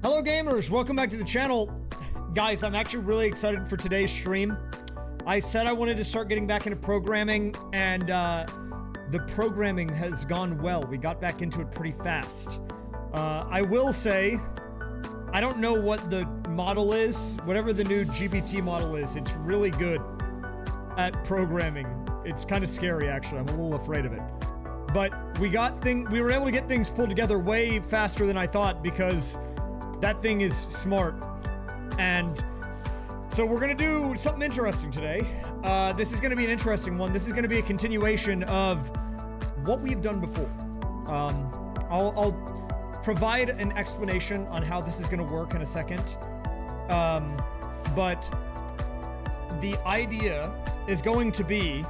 Hello gamers, welcome back to the channel. Guys, I'm actually really excited for today's stream. I said I wanted to start getting back into programming, and the programming has gone well. We got back into it pretty fast. I will say, I don't know what the model is. Whatever the new GPT model is, it's really good at programming. It's kind of scary, actually. I'm a little afraid of it. But we were able to get things pulled together way faster than I thought because that thing is smart. And so we're gonna do something interesting today. This is gonna be an interesting one. This is gonna be a continuation of what we've done before. I'll provide an explanation on how this is gonna work in a second. But the idea is going to be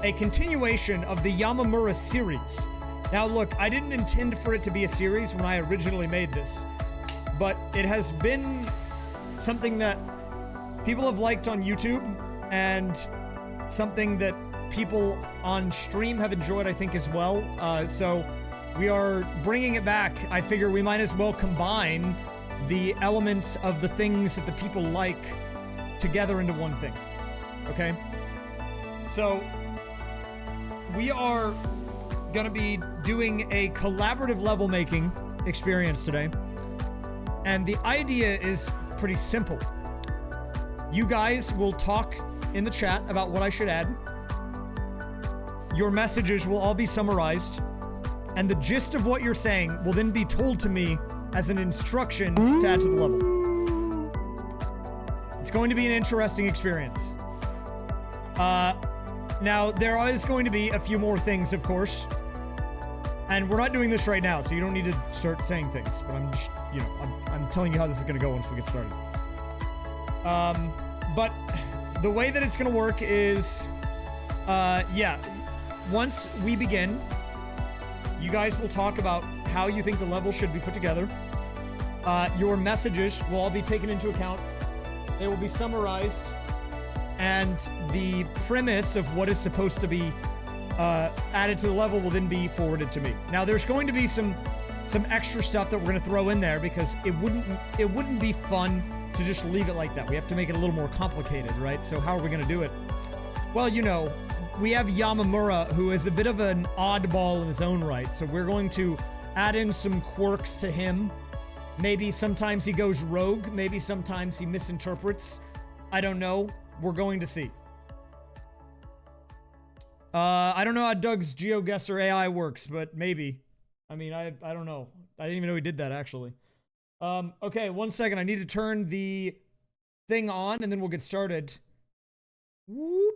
a continuation of the Yamamura series. Now look, I didn't intend for it to be a series when I originally made this, but it has been something that people have liked on YouTube and something that people on stream have enjoyed, I think, as well. So we are bringing it back. I figure we might as well combine the elements of the things that the people like together into one thing. Okay? So we are gonna be doing a collaborative level making experience today. And the idea is pretty simple. You guys will talk in the chat about what I should add. Your messages will all be summarized. And the gist of what you're saying will then be told to me as an instruction to add to the level. It's going to be an interesting experience. Now, there is going to be a few more things, of course. And we're not doing this right now, so you don't need to start saying things. But I'm just, you know, I'm telling you how this is going to go once we get started. But the way that it's going to work is, yeah, once we begin, you guys will talk about how you think the level should be put together. Your messages will all be taken into account. They will be summarized. And the premise of what is supposed to be added to the level will then be forwarded to me. Now, there's going to be some extra stuff that we're going to throw in there because it wouldn't be fun to just leave it like that. We have to make it a little more complicated, right? So how are we going to do it? Well, you know, we have Yamamura, who is a bit of an oddball in his own right. So we're going to add in some quirks to him. Maybe sometimes he goes rogue. Maybe sometimes he misinterprets. I don't know. We're going to see. I don't know how Doug's GeoGuessr AI works, but maybe. I mean, I don't know. I didn't even know he did that, actually. Okay, 1 second. I need to turn the thing on, and then we'll get started. Whoop.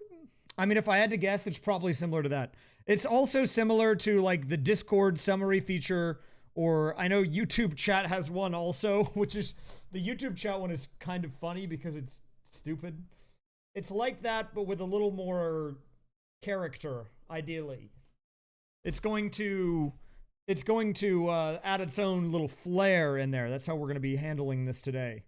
I mean, if I had to guess, it's probably similar to that. It's also similar to, like, the Discord summary feature, or I know YouTube chat has one also, which is... The YouTube chat one is kind of funny because it's stupid. It's like that, but with a little more character, ideally. It's going to add its own little flair in there. That's how we're going to be handling this today.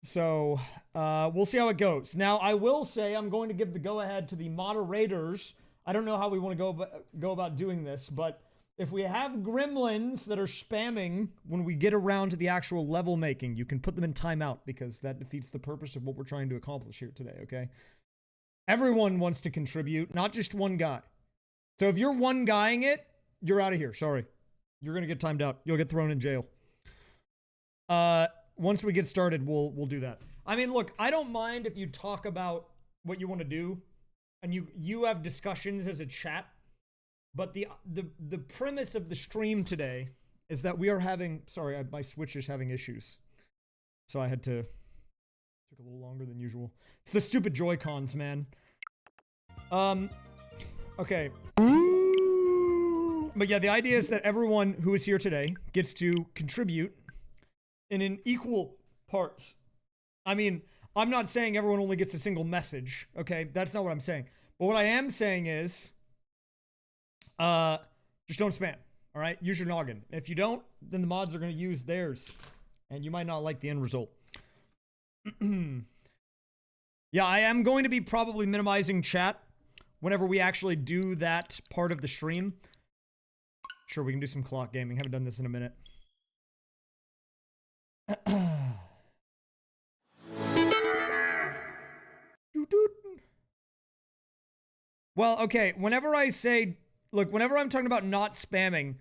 So, we'll see how it goes. Now, I will say I'm going to give the go-ahead to the moderators. I don't know how we want to go about doing this, but if we have gremlins that are spamming when we get around to the actual level making, you can put them in timeout because that defeats the purpose of what we're trying to accomplish here today, okay? Everyone wants to contribute, not just one guy. So if you're one guying it, you're out of here. Sorry. You're going to get timed out. You'll get thrown in jail. Once we get started, we'll do that. I mean, look, I don't mind if you talk about what you want to do and you have discussions as a chat. But the premise of the stream today is that we are having... Sorry, my Switch is having issues. So I had to... Took a little longer than usual. It's the stupid Joy-Cons, man. Okay. But yeah, the idea is that everyone who is here today gets to contribute in equal parts. I mean, I'm not saying everyone only gets a single message, okay? That's not what I'm saying. But what I am saying is... just don't spam, all right? Use your noggin. If you don't, then the mods are going to use theirs, and you might not like the end result. Yeah, I am going to be probably minimizing chat whenever we actually do that part of the stream. Sure, we can do some clock gaming. Haven't done this in a minute. Well, okay, whenever I say, look, whenever I'm talking about not spamming.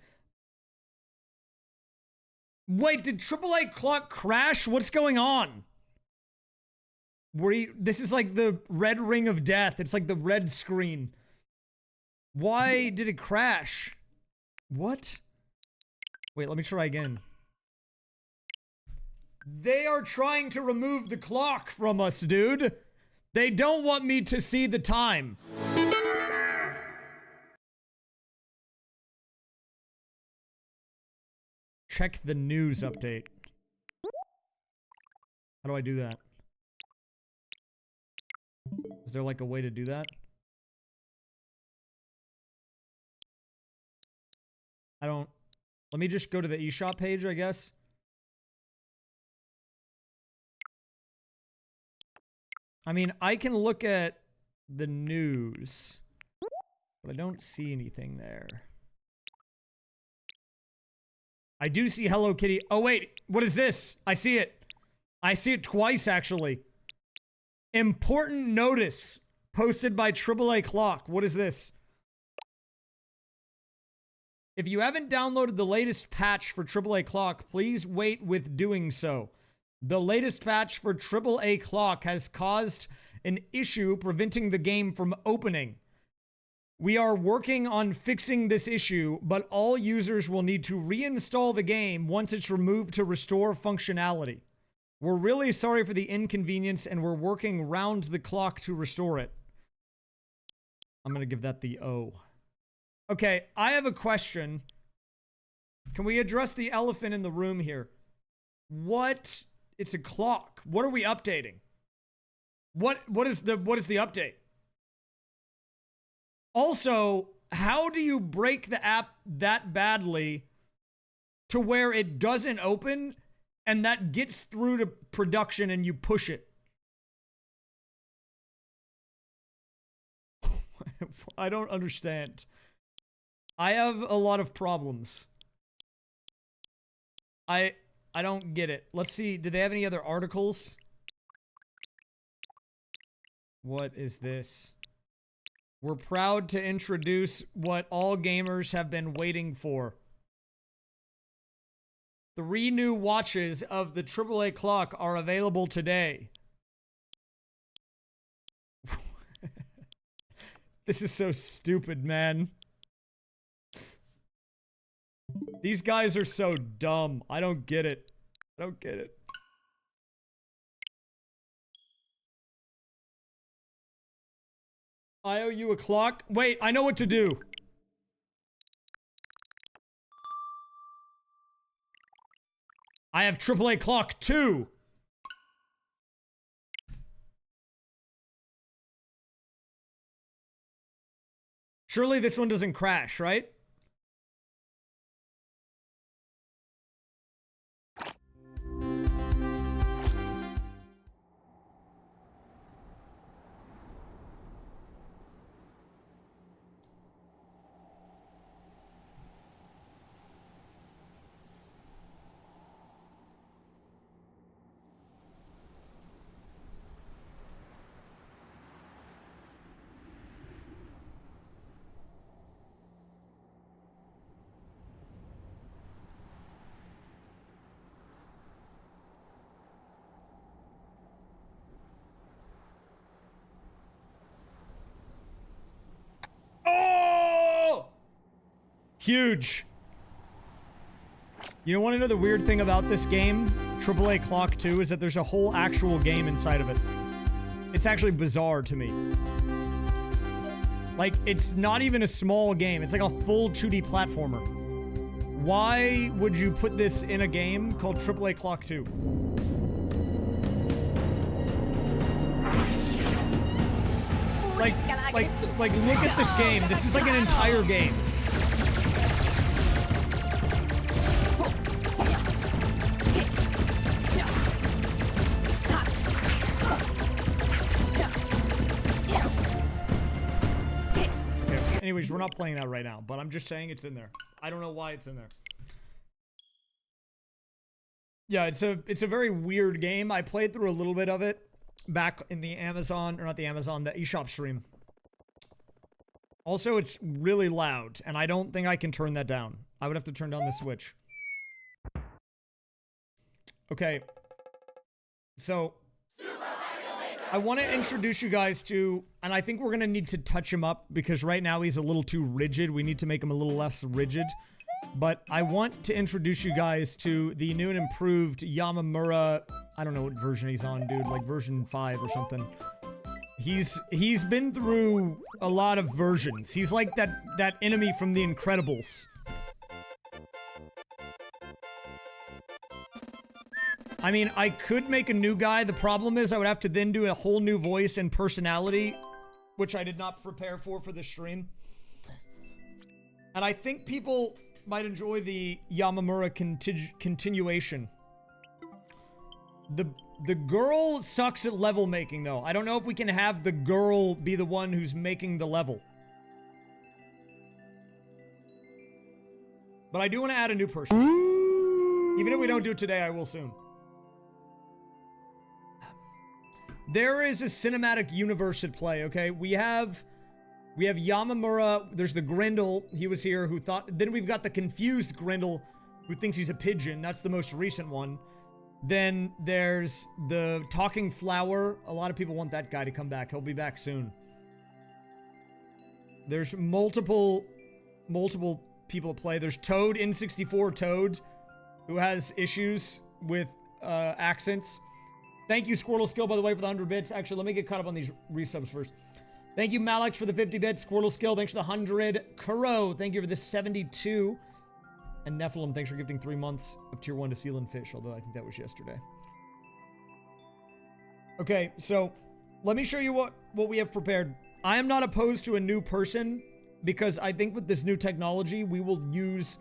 Wait, did AAA Clock crash? What's going on? This is like the red ring of death. It's like the red screen. Why did it crash? What? Wait, let me try again. They are trying to remove the clock from us, dude. They don't want me to see the time. Check the news update. How do I do that? Is there like a way to do that? I don't... Let me just go to the eShop page, I guess. I mean, I can look at the news, but I don't see anything there. I do see Hello Kitty. Oh, wait. What is this? I see it. I see it twice, actually. Important notice posted by AAA Clock. What is this? If you haven't downloaded the latest patch for AAA Clock, please wait with doing so. The latest patch for AAA Clock has caused an issue preventing the game from opening. We are working on fixing this issue, but all users will need to reinstall the game once it's removed to restore functionality. We're really sorry for the inconvenience, and we're working round the clock to restore it. I'm gonna give that the O. Okay, I have a question. Can we address the elephant in the room here? What? It's a clock. What are we updating? What is the update? Also, how do you break the app that badly to where it doesn't open and that gets through to production and you push it? I don't understand. I have a lot of problems. I don't get it. Let's see. Do they have any other articles? What is this? We're proud to introduce what all gamers have been waiting for. 3 new watches of the AAA Clock are available today. This is so stupid, man. These guys are so dumb. I don't get it. I don't get it. I owe you a clock. Wait, I know what to do. I have AAA Clock 2. Surely this one doesn't crash, right? Huge. You want to know the weird thing about this game, AAA Clock 2, is that there's a whole actual game inside of it. It's actually bizarre to me. Like, it's not even a small game. It's like a full 2D platformer. Why would you put this in a game called AAA Clock 2? Like, look at this game. This is like an entire game. Anyways, we're not playing that right now, but I'm just saying it's in there. I don't know why it's in there. Yeah, it's a very weird game. I played through a little bit of it back in the Amazon, or not the Amazon, the eShop stream. Also, it's really loud, and I don't think I can turn that down. I would have to turn down the switch. Okay. So, I want to introduce you guys to, and I think we're going to need to touch him up, because right now he's a little too rigid. We need to make him a little less rigid. But I want to introduce you guys to the new and improved Yamamura. I don't know what version he's on, dude. Like version 5 or something. He's been through a lot of versions. He's like that enemy from The Incredibles. I mean, I could make a new guy. The problem is I would have to then do a whole new voice and personality, which I did not prepare for the stream. And I think people might enjoy the Yamamura continuation. The girl sucks at level making, though. I don't know if we can have the girl be the one who's making the level. But I do want to add a new person. Even if we don't do it today, I will soon. There is a cinematic universe at play, okay? We have Yamamura, there's the Grindel, he was here, who thought, then we've got the confused Grindel, who thinks he's a pigeon, that's the most recent one. Then there's the talking flower, a lot of people want that guy to come back, he'll be back soon. There's multiple people at play, there's Toad, N64 Toad, who has issues with accents. Thank you, Squirtle Skill, by the way, for the 100 bits. Actually, let me get caught up on these resubs first. Thank you, Malix, for the 50 bits. Squirtle Skill, thanks for the 100. Kuro, thank you for the 72. And Nephilim, thanks for gifting 3 months of Tier 1 to Seal and Fish, although I think that was yesterday. Okay, so let me show you what we have prepared. I am not opposed to a new person, because I think with this new technology, we will use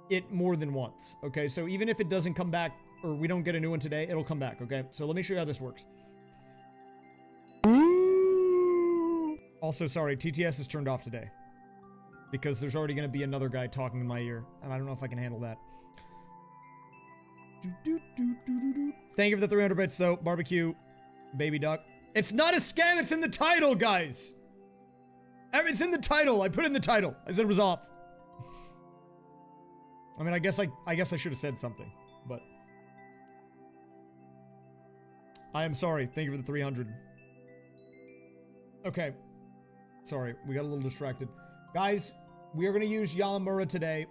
it more than once. Okay, so even if it doesn't come back, or we don't get a new one today, it'll come back, okay? So let me show you how this works. Also, sorry, TTS is turned off today. Because there's already going to be another guy talking in my ear, and I don't know if I can handle that. Thank you for the 300 bits, though. Barbecue, baby duck. It's not a scam, it's in the title, guys! It's in the title, I put it in the title. I said it was off. I mean, I guess I should have said something, but... I am sorry. Thank you for the 300. Okay. Sorry, we got a little distracted. Guys, we are going to use Yamamura today.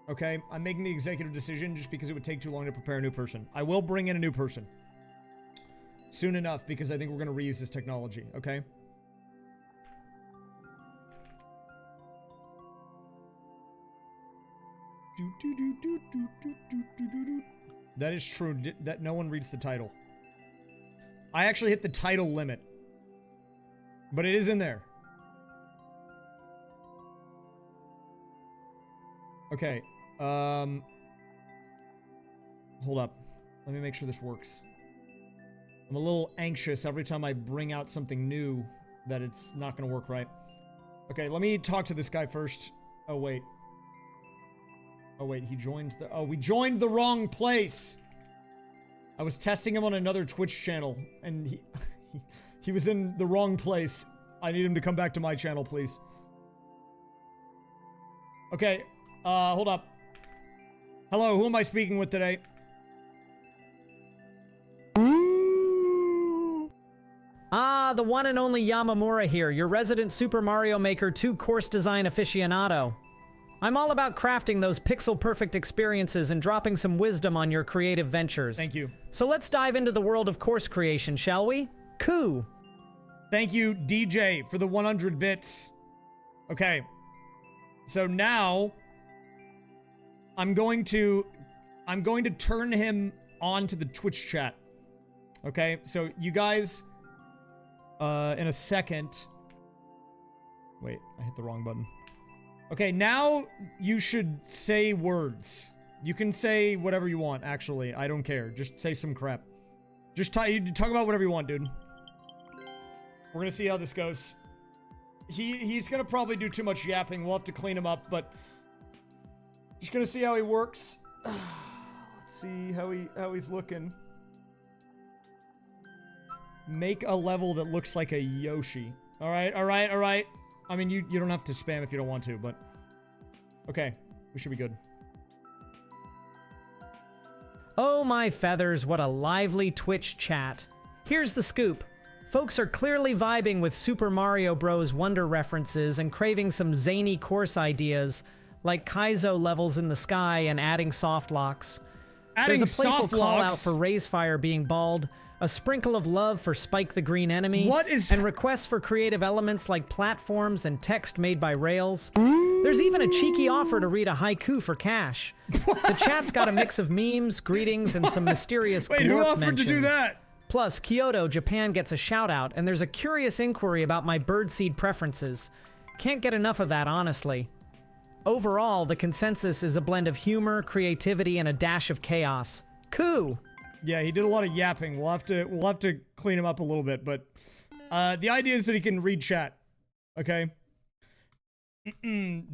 Okay? I'm making the executive decision just because it would take too long to prepare a new person. I will bring in a new person. Soon enough, because I think we're going to reuse this technology. Okay? That is true. That no one reads the title. I actually hit the title limit. But it is in there. Okay. Hold up. Let me make sure this works. I'm a little anxious every time I bring out something new that it's not going to work right. Okay, let me talk to this guy first. Oh, wait. Oh, wait. He joins the... Oh, we joined the wrong place! I was testing him on another Twitch channel, and he was in the wrong place. I need him to come back to my channel, please. Okay, hold up. Hello, who am I speaking with today? Ah, the one and only Yamamura here, your resident Super Mario Maker 2 course design aficionado. I'm all about crafting those pixel-perfect experiences and dropping some wisdom on your creative ventures. Thank you. So let's dive into the world of course creation, shall we? Coo! Thank you, DJ, for the 100 bits. Okay. So now, I'm going to turn him on to the Twitch chat. Okay? So you guys, in a second... Wait, I hit the wrong button. Okay, now you should say words. You can say whatever you want, actually. I don't care. Just say some crap. Just talk about whatever you want, dude. We're gonna see how this goes. He's gonna probably do too much yapping. We'll have to clean him up, but... Just gonna see how he works. Let's see how he's looking. Make a level that looks like a Yoshi. All right, all right, all right. I mean, you don't have to spam if you don't want to, but... Okay, we should be good. Oh my feathers, what a lively Twitch chat. Here's the scoop. Folks are clearly vibing with Super Mario Bros. Wonder references and craving some zany course ideas, like Kaizo levels in the sky and adding soft locks. Adding There's a playful soft call out locks? for Raysfire being bald, a sprinkle of love for Spike the Green Enemy, What is- and requests for creative elements like platforms and text made by Rails. There's even a cheeky offer to read a haiku for cash. The chat's got a mix of memes, greetings, and some mysterious Wait, who glorp offered to do mentions. that? Plus, Kyoto, Japan gets a shout-out, and there's a curious inquiry about my birdseed preferences. Can't get enough of that, honestly. Overall, the consensus is a blend of humor, creativity, and a dash of chaos. Coo! Yeah, he did a lot of yapping. We'll have to clean him up a little bit, but the idea is that he can read chat. Okay.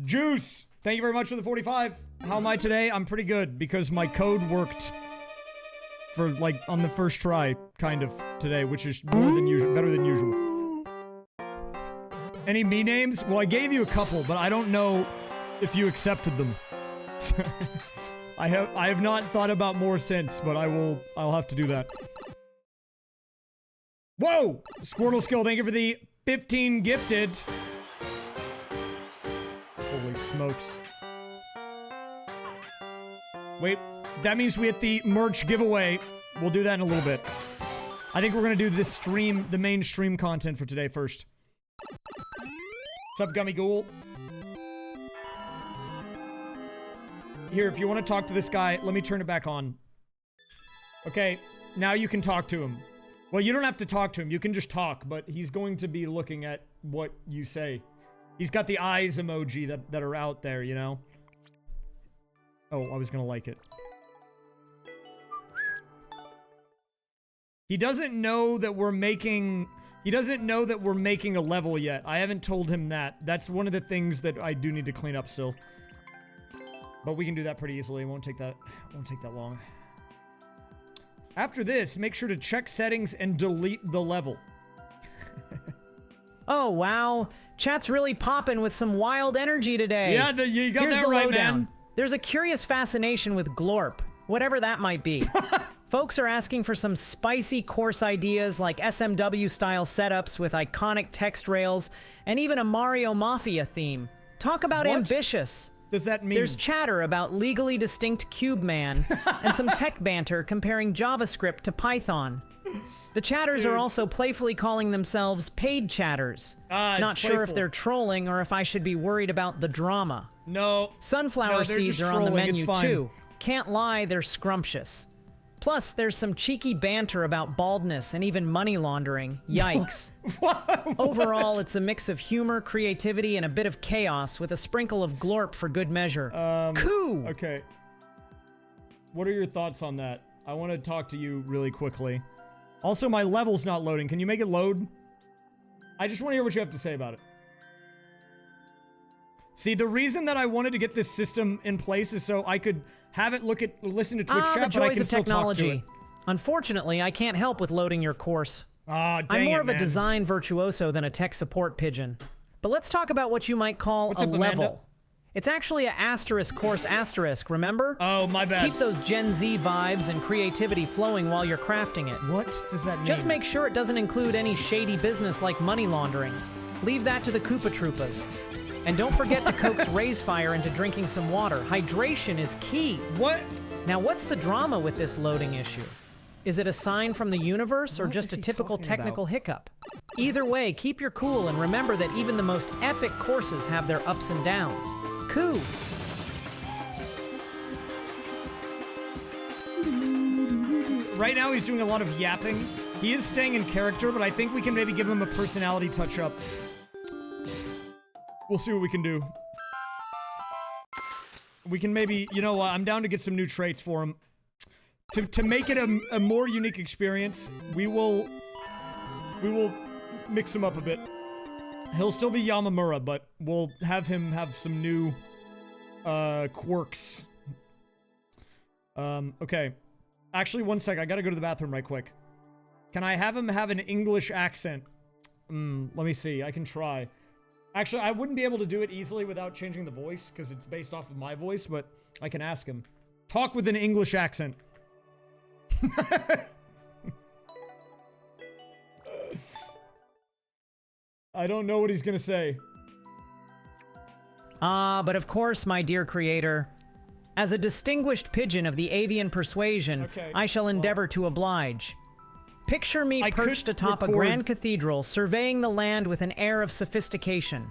Juice, thank you very much for the 45. How am I today? I'm pretty good because my code worked for like on the first try, kind of today, which is more than usual, better than usual. Any me names? Well, I gave you a couple, but I don't know if you accepted them. I have not thought about more since, but I'll have to do that. Whoa! Squirtle Skill, thank you for the 15 gifted. Holy smokes. Wait, that means we hit the merch giveaway. We'll do that in a little bit. I think we're gonna do this stream, the main stream content for today first. What's up, Gummy Ghoul? Here, if you want to talk to this guy, let me turn it back on. Okay, now you can talk to him. Well, you don't have to talk to him. You can just talk, but he's going to be looking at what you say. He's got the eyes emoji that are out there, you know? Oh, I was gonna like it. He doesn't know that we're making... He doesn't know that we're making a level yet. I haven't told him that. That's one of the things that I do need to clean up still. But we can do that pretty easily. It won't take that long. After this, make sure to check settings and delete the level. Oh, wow. Chat's really popping with some wild energy today. Yeah, you got Here's that the right, lowdown. man. There's a curious fascination with glorp, whatever that might be. Folks are asking for some spicy course ideas like SMW-style setups with iconic text rails and even a Mario Mafia theme. Talk about What ambitious. does that mean? There's chatter about legally distinct Cube Man and some tech banter comparing JavaScript to Python. The chatters are also playfully calling themselves paid chatters. Not sure if playful. they're trolling or if I should be worried about the drama. No. Sunflower No, they're seeds just are on the trolling. It's menu fine. too. Can't lie, they're scrumptious. Plus, there's some cheeky banter about baldness and even money laundering. Yikes. Overall, it's a mix of humor, creativity, and a bit of chaos with a sprinkle of glorp for good measure. Coo! Okay. What are your thoughts on that? I want to talk to you really quickly. Also, my level's not loading. Can you make it load? I just want to hear what you have to say about it. See, the reason that I wanted to get this system in place is so I could have it listen to Twitch chat, the but I joys can of still talk to technology. it. Unfortunately, I can't help with loading your course. Ah, dang I'm more it, of a man. design virtuoso than a tech support pigeon. But let's talk about what you might call What's a up, Amanda? level. It's actually a asterisk course asterisk, remember? Oh, my bad. Keep those Gen Z vibes and creativity flowing while you're crafting it. What does that mean? Just make sure it doesn't include any shady business like money laundering. Leave that to the Koopa Troopas. And don't forget to coax Raysfire into drinking some water. Hydration is key. What? Now, what's the drama with this loading issue? Is it a sign from the universe or What just is a he typical talking technical about? hiccup? Either way, keep your cool and remember that even the most epic courses have their ups and downs. Coo! Right now he's doing a lot of yapping. He is staying in character, but I think we can maybe give him a personality touch-up. We'll see what we can do. We can maybe, you know what, I'm down to get some new traits for him. To make it a more unique experience, we will mix him up a bit. He'll still be Yamamura, but we'll have him have some new quirks. Okay. Actually, one sec, I gotta go to the bathroom right quick. Can I have him have an English accent? Let me see. I can try. Actually, I wouldn't be able to do it easily without changing the voice because it's based off of my voice, but I can ask him. Talk with an English accent. I don't know what he's gonna say. But of course, my dear creator, as a distinguished pigeon of the avian persuasion, I shall endeavor to oblige. Picture me perched atop a grand cathedral, surveying the land with an air of sophistication.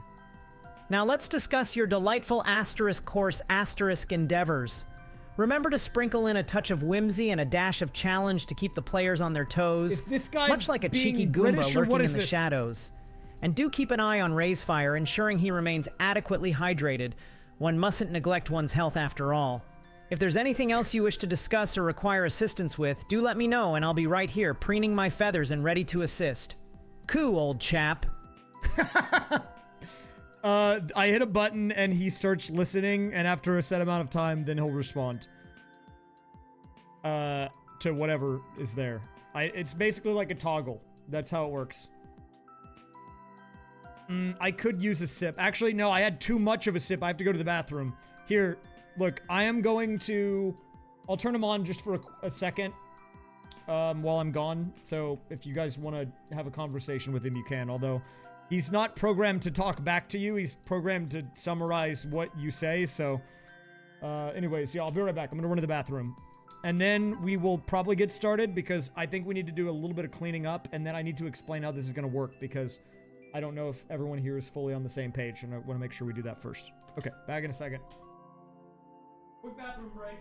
Now let's discuss your delightful asterisk course asterisk endeavors. Remember to sprinkle in a touch of whimsy and a dash of challenge to keep the players on their toes, Is this guy much like a being cheeky British, Goomba or what lurking is in the this? shadows. And do keep an eye on Raysfire, ensuring he remains adequately hydrated. One mustn't neglect one's health after all. If there's anything else you wish to discuss or require assistance with, do let me know and I'll be right here, preening my feathers and ready to assist. Coo, old chap. I hit a button and he starts listening, and after a set amount of time, then he'll respond. To whatever is there. It's basically like a toggle. That's how it works. I could use a sip. Actually, no, I had too much of a sip. I have to go to the bathroom. Here, look, I am going to... I'll turn him on just for a second while I'm gone. So if you guys want to have a conversation with him, you can. Although he's not programmed to talk back to you. He's programmed to summarize what you say. So anyways, yeah, I'll be right back. I'm going to run to the bathroom. And then we will probably get started because I think we need to do a little bit of cleaning up. And then I need to explain how this is going to work because I don't know if everyone here is fully on the same page. And I want to make sure we do that first. Okay, back in a second. Quick bathroom break.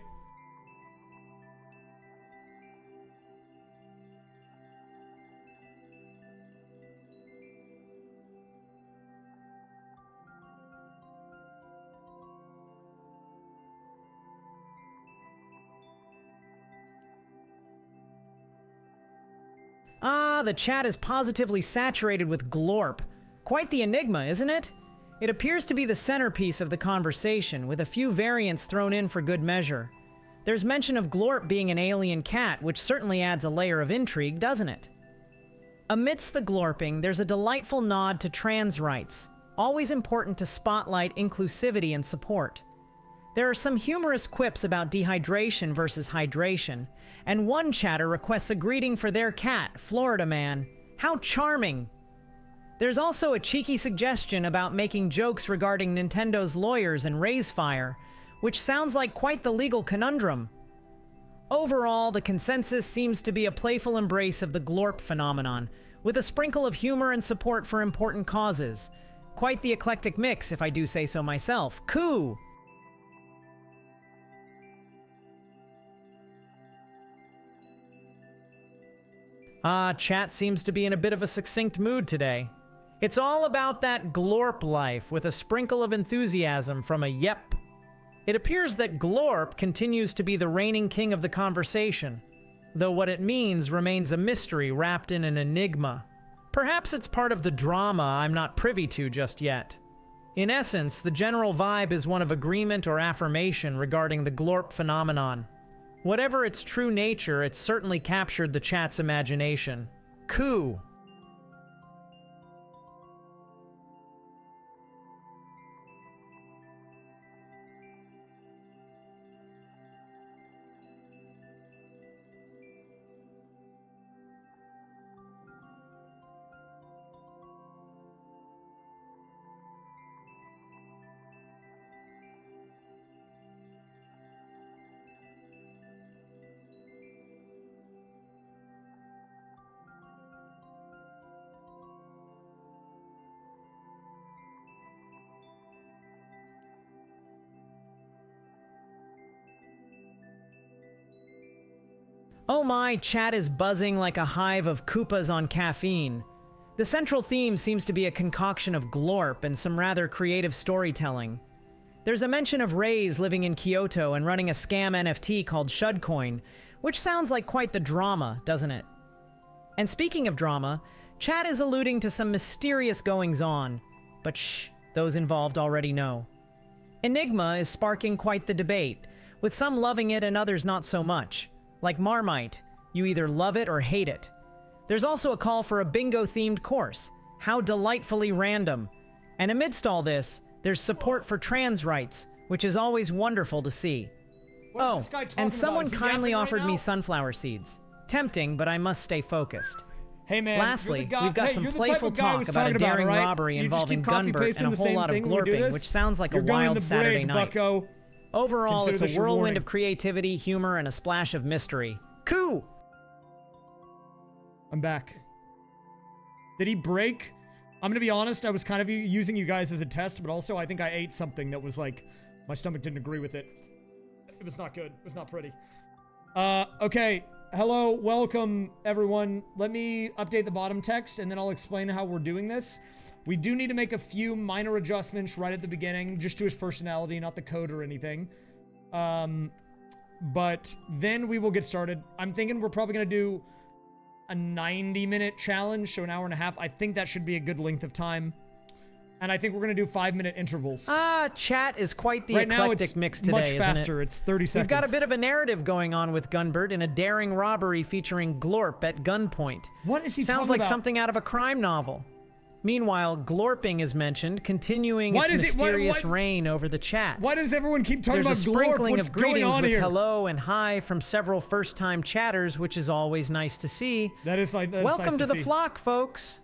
The chat is positively saturated with glorp. Quite the enigma, isn't it? It appears to be the centerpiece of the conversation, with a few variants thrown in for good measure. There's mention of glorp being an alien cat, which certainly adds a layer of intrigue, doesn't it? Amidst the glorping, there's a delightful nod to trans rights, always important to spotlight inclusivity and support. There are some humorous quips about dehydration versus hydration, and one chatter requests a greeting for their cat, Florida Man. How charming! There's also a cheeky suggestion about making jokes regarding Nintendo's lawyers and Raysfire, which sounds like quite the legal conundrum. Overall, the consensus seems to be a playful embrace of the glorp phenomenon, with a sprinkle of humor and support for important causes. Quite the eclectic mix, if I do say so myself. Coo! Chat seems to be in a bit of a succinct mood today. It's all about that glorp life, with a sprinkle of enthusiasm from a yep. It appears that glorp continues to be the reigning king of the conversation, though what it means remains a mystery wrapped in an enigma. Perhaps it's part of the drama I'm not privy to just yet. In essence, the general vibe is one of agreement or affirmation regarding the glorp phenomenon. Whatever its true nature, it certainly captured the chat's imagination. Coo! Oh my, chat is buzzing like a hive of Koopas on caffeine. The central theme seems to be a concoction of glorp and some rather creative storytelling. There's a mention of Rays living in Kyoto and running a scam NFT called Shudcoin, which sounds like quite the drama, doesn't it? And speaking of drama, chat is alluding to some mysterious goings-on, but shh, those involved already know. Enigma is sparking quite the debate, with some loving it and others not so much. Like Marmite, you either love it or hate it. There's also a call for a bingo-themed course. How delightfully random. And amidst all this, there's support for trans rights, which is always wonderful to see. What is Oh, this guy talking and about? someone Is he kindly yapping right offered me now? sunflower seeds. Tempting, but I must stay focused. Hey man, Lastly, you're the guy, we've got hey, some you're the type playful of guy I talk was about a talking daring right? robbery You just involving keep Gunbert copy-pasting and a the whole same lot of thing when we do glorping, this? which sounds like You're a going wild the Saturday braid, night. bucko. Overall, Consider it's this a your whirlwind warning. of creativity, humor, and a splash of mystery. Coo! I'm back. Did he break? I'm gonna be honest, I was kind of using you guys as a test, but also I think I ate something that was like, my stomach didn't agree with it. It was not good. It was not pretty. Okay. Hello, welcome, everyone. Let me update the bottom text, and then I'll explain how we're doing this. We do need to make a few minor adjustments right at the beginning, just to his personality, not the code or anything. But then we will get started. I'm thinking we're probably gonna do a 90-minute challenge, so an hour and a half. I think that should be a good length of time. And I think we're gonna do 5-minute intervals. Chat is quite the Right now, eclectic it's mix today, much isn't faster. it? It's 30 seconds. We've got a bit of a narrative going on with Gunbert in a daring robbery featuring Glorp at gunpoint. What is he Sounds talking like about? something out of a crime novel. Meanwhile, glorping is mentioned, continuing Why its does it- why- mysterious why- reign over the chat. Why does everyone keep talking There's a about glorp? sprinkling What's of going greetings on with here? hello and hi from several first-time chatters, which is always nice to see. That is like that's Welcome nice to the see. flock, folks.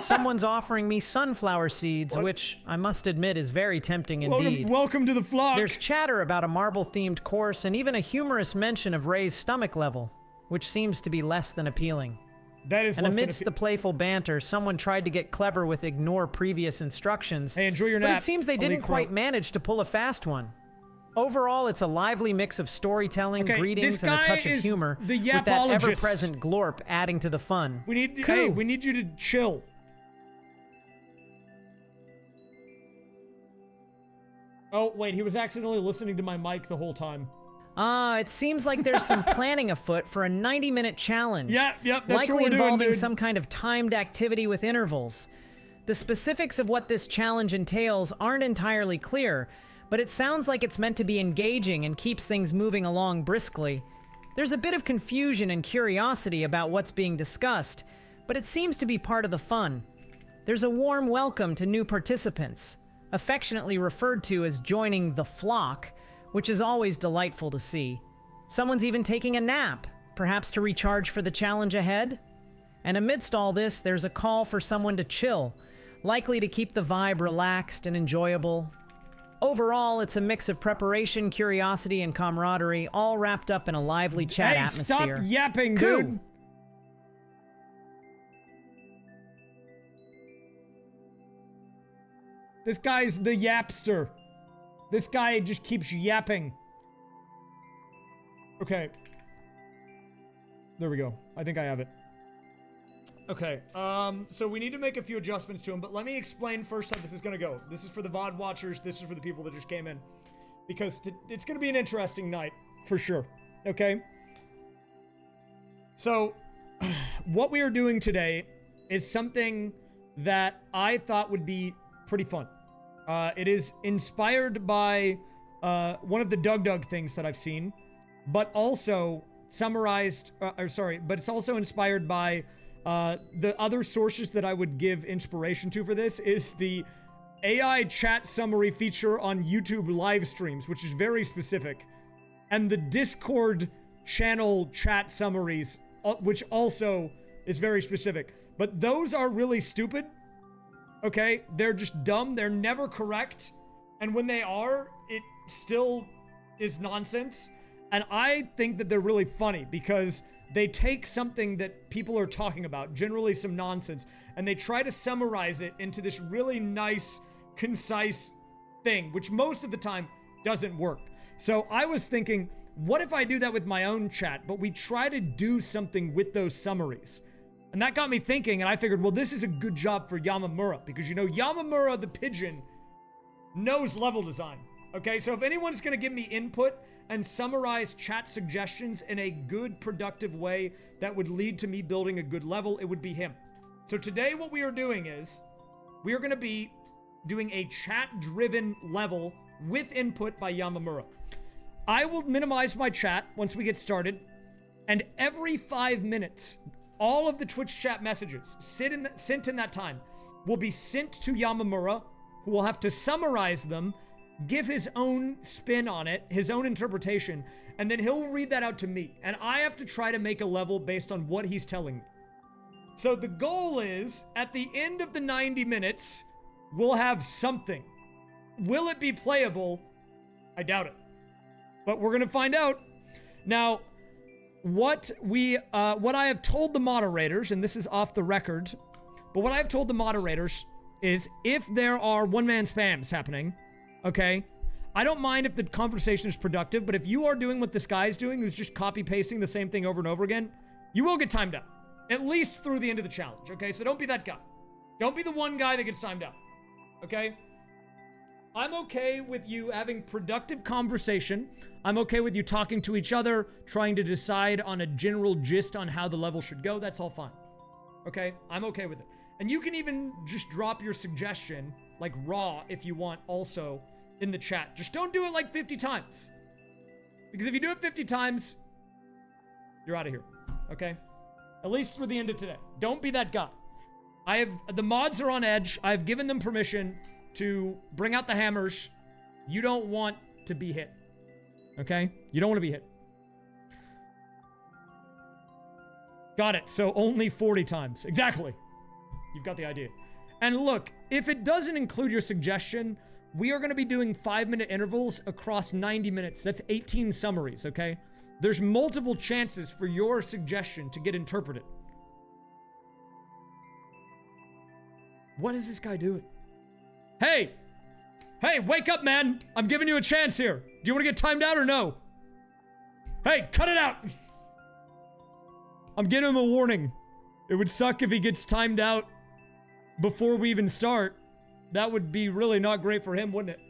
Someone's offering me sunflower seeds, which I must admit is very tempting indeed. Welcome to the flock. There's chatter about a marble-themed course and even a humorous mention of Ray's stomach level, which seems to be less than appealing. That is And less than amidst a- the playful banter, someone tried to get clever with ignore previous instructions. Hey, enjoy your but nap. it seems they I'll didn't eat quite crow. manage to pull a fast one. Overall, it's a lively mix of storytelling, Okay, greetings, this and a guy touch of is humor, the with that yapologist. ever-present glorp adding to the fun. We need Cool. hey, we need you to chill. Oh, wait, he was accidentally listening to my mic the whole time. It seems like there's some planning afoot for a 90-minute challenge. Yep, that's likely what we're doing, involving dude. some kind of timed activity with intervals. The specifics of what this challenge entails aren't entirely clear, but it sounds like it's meant to be engaging and keeps things moving along briskly. There's a bit of confusion and curiosity about what's being discussed, but it seems to be part of the fun. There's a warm welcome to new participants, affectionately referred to as joining the flock, which is always delightful to see. Someone's even taking a nap, perhaps to recharge for the challenge ahead. And amidst all this, there's a call for someone to chill, likely to keep the vibe relaxed and enjoyable. Overall, it's a mix of preparation, curiosity, and camaraderie, all wrapped up in a lively chat Hey, atmosphere. stop yapping, Cool. dude. This guy's the yapster. This guy just keeps yapping. Okay. There we go. I think I have it. Okay, so we need to make a few adjustments to him, but let me explain first how this is gonna go. This is for the VOD watchers, this is for the people that just came in. Because it's gonna be an interesting night, for sure, okay? So, what we are doing today is something that I thought would be pretty fun. It is inspired by one of the Doug things that I've seen, but also summarized, but it's also inspired by the other sources that I would give inspiration to for this is the AI chat summary feature on YouTube live streams, which is very specific, and the Discord channel chat summaries, which also is very specific. But those are really stupid. Okay, they're just dumb. They're never correct. And when they are, it still is nonsense. And I think that they're really funny because they take something that people are talking about, generally some nonsense, and they try to summarize it into this really nice, concise thing, which most of the time doesn't work. So I was thinking, what if I do that with my own chat, but we try to do something with those summaries? And that got me thinking, and I figured, well, this is a good job for Yamamura, because, you know, Yamamura the pigeon knows level design. Okay, so if anyone's going to give me input and summarize chat suggestions in a good, productive way that would lead to me building a good level, it would be him. So today what we are doing is, we are going to be doing a chat-driven level with input by Yamamura. I will minimize my chat once we get started, and every 5 minutes, all of the Twitch chat messages sent in that time will be sent to Yamamura, who will have to summarize them, give his own spin on it, his own interpretation, and then he'll read that out to me. And I have to try to make a level based on what he's telling me. So the goal is, at the end of the 90 minutes, we'll have something. Will it be playable? I doubt it. But we're gonna find out. Now, what I have told the moderators, and this is off the record, but what I have told the moderators is if there are one-man spams happening, okay, I don't mind if the conversation is productive, but if you are doing what this guy's doing, who's just copy-pasting the same thing over and over again, you will get timed out. At least through the end of the challenge, okay? So don't be that guy. Don't be the one guy that gets timed out, okay? I'm okay with you having productive conversation. I'm okay with you talking to each other, trying to decide on a general gist on how the level should go. That's all fine, okay? I'm okay with it. And you can even just drop your suggestion, like raw, if you want, also in the chat. Just don't do it like 50 times. Because if you do it 50 times, you're out of here, okay? At least through the end of today. Don't be that guy. The mods are on edge. I've given them permission to bring out the hammers. You don't want to be hit, okay? You don't want to be hit. Got it. So only 40 times. Exactly. You've got the idea. And look, if it doesn't include your suggestion, we are going to be doing 5-minute intervals across 90 minutes. That's 18 summaries, okay? There's multiple chances for your suggestion to get interpreted. What is this guy doing? Hey! Hey, wake up, man! I'm giving you a chance here. Do you want to get timed out or no? Hey, cut it out! I'm giving him a warning. It would suck if he gets timed out before we even start. That would be really not great for him, wouldn't it?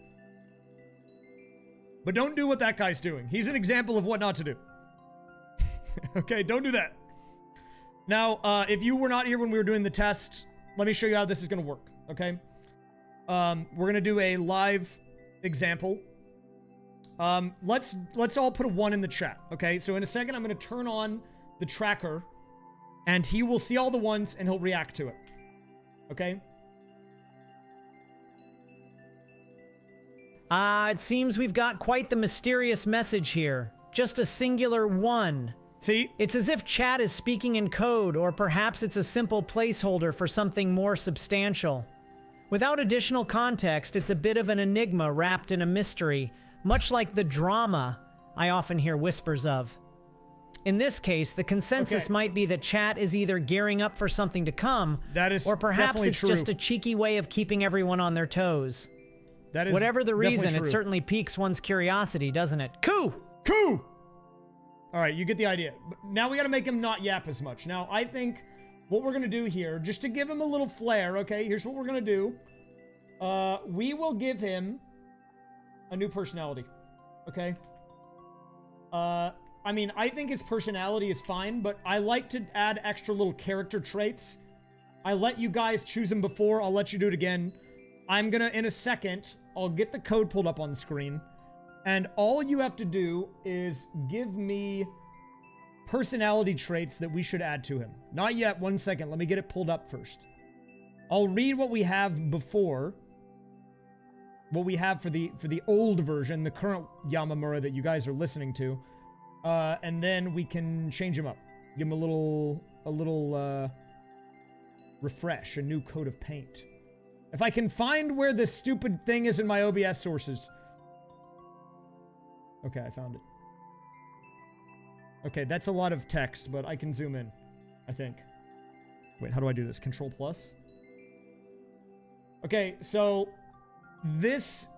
But don't do what that guy's doing. He's an example of what not to do. Okay, don't do that. Now, if you were not here when we were doing the test, let me show you how this is going to work, okay? We're going to do a live example. Let's all put a 1 in the chat, okay? So in a second, I'm going to turn on the tracker, and he will see all the 1s, and he'll react to it, okay? It seems we've got quite the mysterious message here. Just a singular 1. See? It's as if chat is speaking in code, or perhaps it's a simple placeholder for something more substantial. Without additional context, it's a bit of an enigma wrapped in a mystery, much like the drama I often hear whispers of. In this case, the consensus might be that chat is either gearing up for something to come, that is or perhaps it's true. just a cheeky way of keeping everyone on their toes. That is whatever the reason, true. It certainly piques one's curiosity, doesn't it? Coup! Coup! All right, you get the idea. Now we got to make him not yap as much. Now, I think what we're going to do here, just to give him a little flair, okay, here's what we're going to do. We will give him a new personality, okay? I mean, I think his personality is fine, but I like to add extra little character traits. I let you guys choose them before. I'll let you do it again. I'm gonna, in a second, I'll get the code pulled up on the screen, and all you have to do is give me personality traits that we should add to him. Not yet, 1 second, let me get it pulled up first. I'll read what we have before, what we have for the old version, the current Yamamura that you guys are listening to, and then we can change him up. Give him a little refresh, a new coat of paint. If I can find where this stupid thing is in my OBS sources. Okay, I found it. Okay, that's a lot of text, but I can zoom in, I think. Wait, how do I do this? Control plus? Okay, so this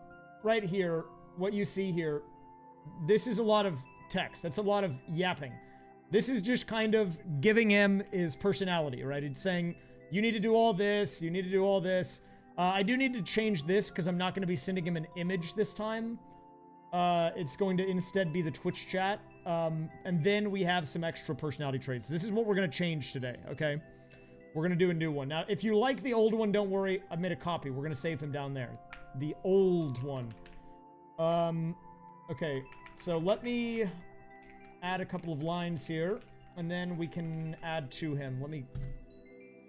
right here, what you see here, this is a lot of text. That's a lot of yapping. This is just kind of giving him his personality, right? It's saying, you need to do all this, you need to do all this. I do need to change this because I'm not going to be sending him an image this time. It's going to instead be the Twitch chat. And then we have some extra personality traits. This is what we're going to change today, okay? We're going to do a new one. Now, if you like the old one, don't worry. I've made a copy. We're going to save him down there. The old one. Okay, so let me add a couple of lines here, and then we can add to him. Let me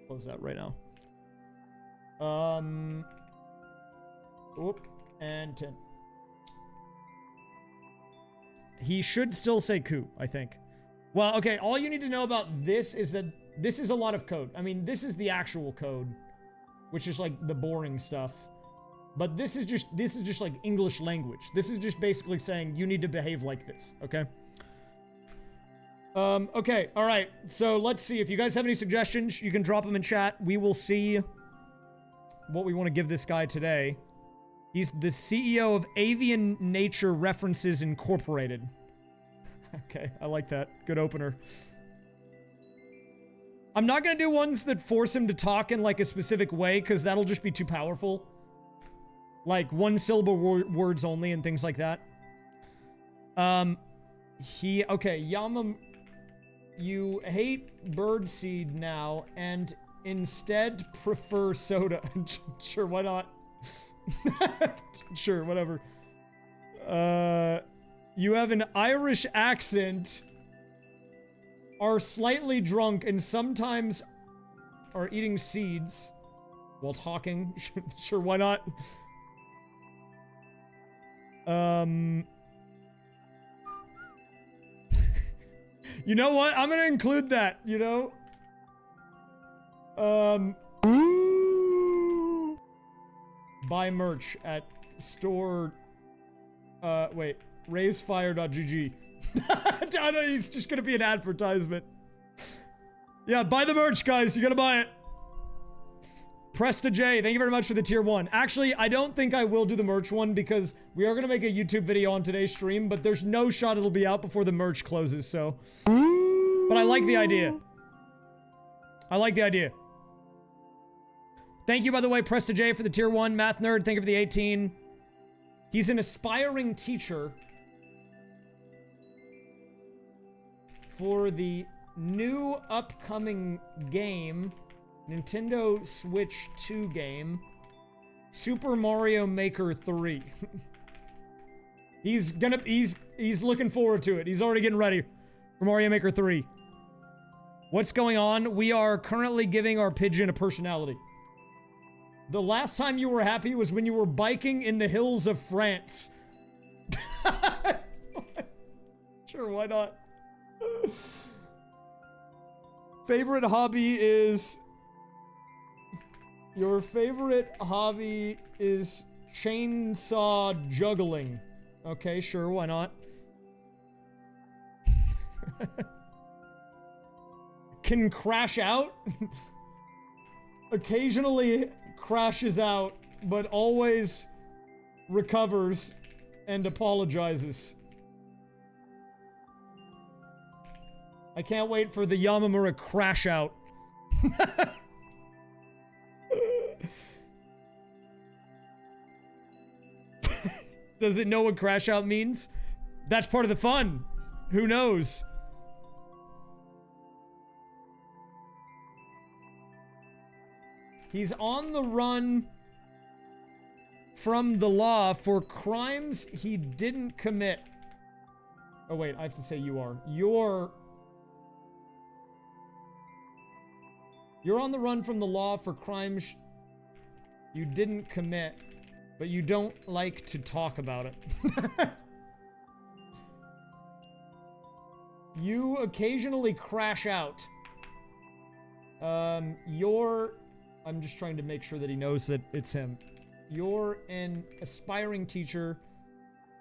close that right now. Oop, and 10. He should still say coup, I think. Well, okay, all you need to know about this is that this is a lot of code. I mean, this is the actual code, which is like the boring stuff. But this is just like English language. This is just basically saying you need to behave like this, okay? Okay, all right. So let's see. If you guys have any suggestions, you can drop them in chat. We will see what we want to give this guy today. He's the CEO of Avian Nature References Incorporated. Okay, I like that. Good opener. I'm not gonna do ones that force him to talk in like a specific way, because that'll just be too powerful. Like one-syllable words only and things like that. Okay, you hate birdseed now and instead prefer soda. Sure, why not? Sure, whatever. You have an Irish accent, are slightly drunk, and sometimes are eating seeds while talking. Sure, why not? You know what? I'm gonna include that, you know? Buy merch at store... wait. raysfire.gg. I don't know, it's just gonna be an advertisement. Yeah, buy the merch, guys. You gotta buy it. Presta J, thank you very much for the tier 1. Actually, I don't think I will do the merch one because we are gonna make a YouTube video on today's stream, but there's no shot it'll be out before the merch closes, so. But I like the idea. I like the idea. Thank you, by the way, Presta J, for the tier 1. Math Nerd, thank you for the 18. He's an aspiring teacher for the new upcoming game, Nintendo Switch 2 game, Super Mario Maker 3. He's looking forward to it. He's already getting ready for Mario Maker 3. What's going on? We are currently giving our pigeon a personality. The last time you were happy was when you were biking in the hills of France. Sure, why not? Favorite hobby is... Your favorite hobby is chainsaw juggling. Okay, sure, why not? Can crash out? Occasionally crashes out, but always recovers and apologizes. I can't wait for the Yamamura crash out. Does it know what crash out means? That's part of the fun. Who knows? He's on the run from the law for crimes he didn't commit. Oh wait, I have to say you are. You're on the run from the law for crimes you didn't commit, but you don't like to talk about it. You occasionally crash out. I'm just trying to make sure that he knows that it's him. You're an aspiring teacher.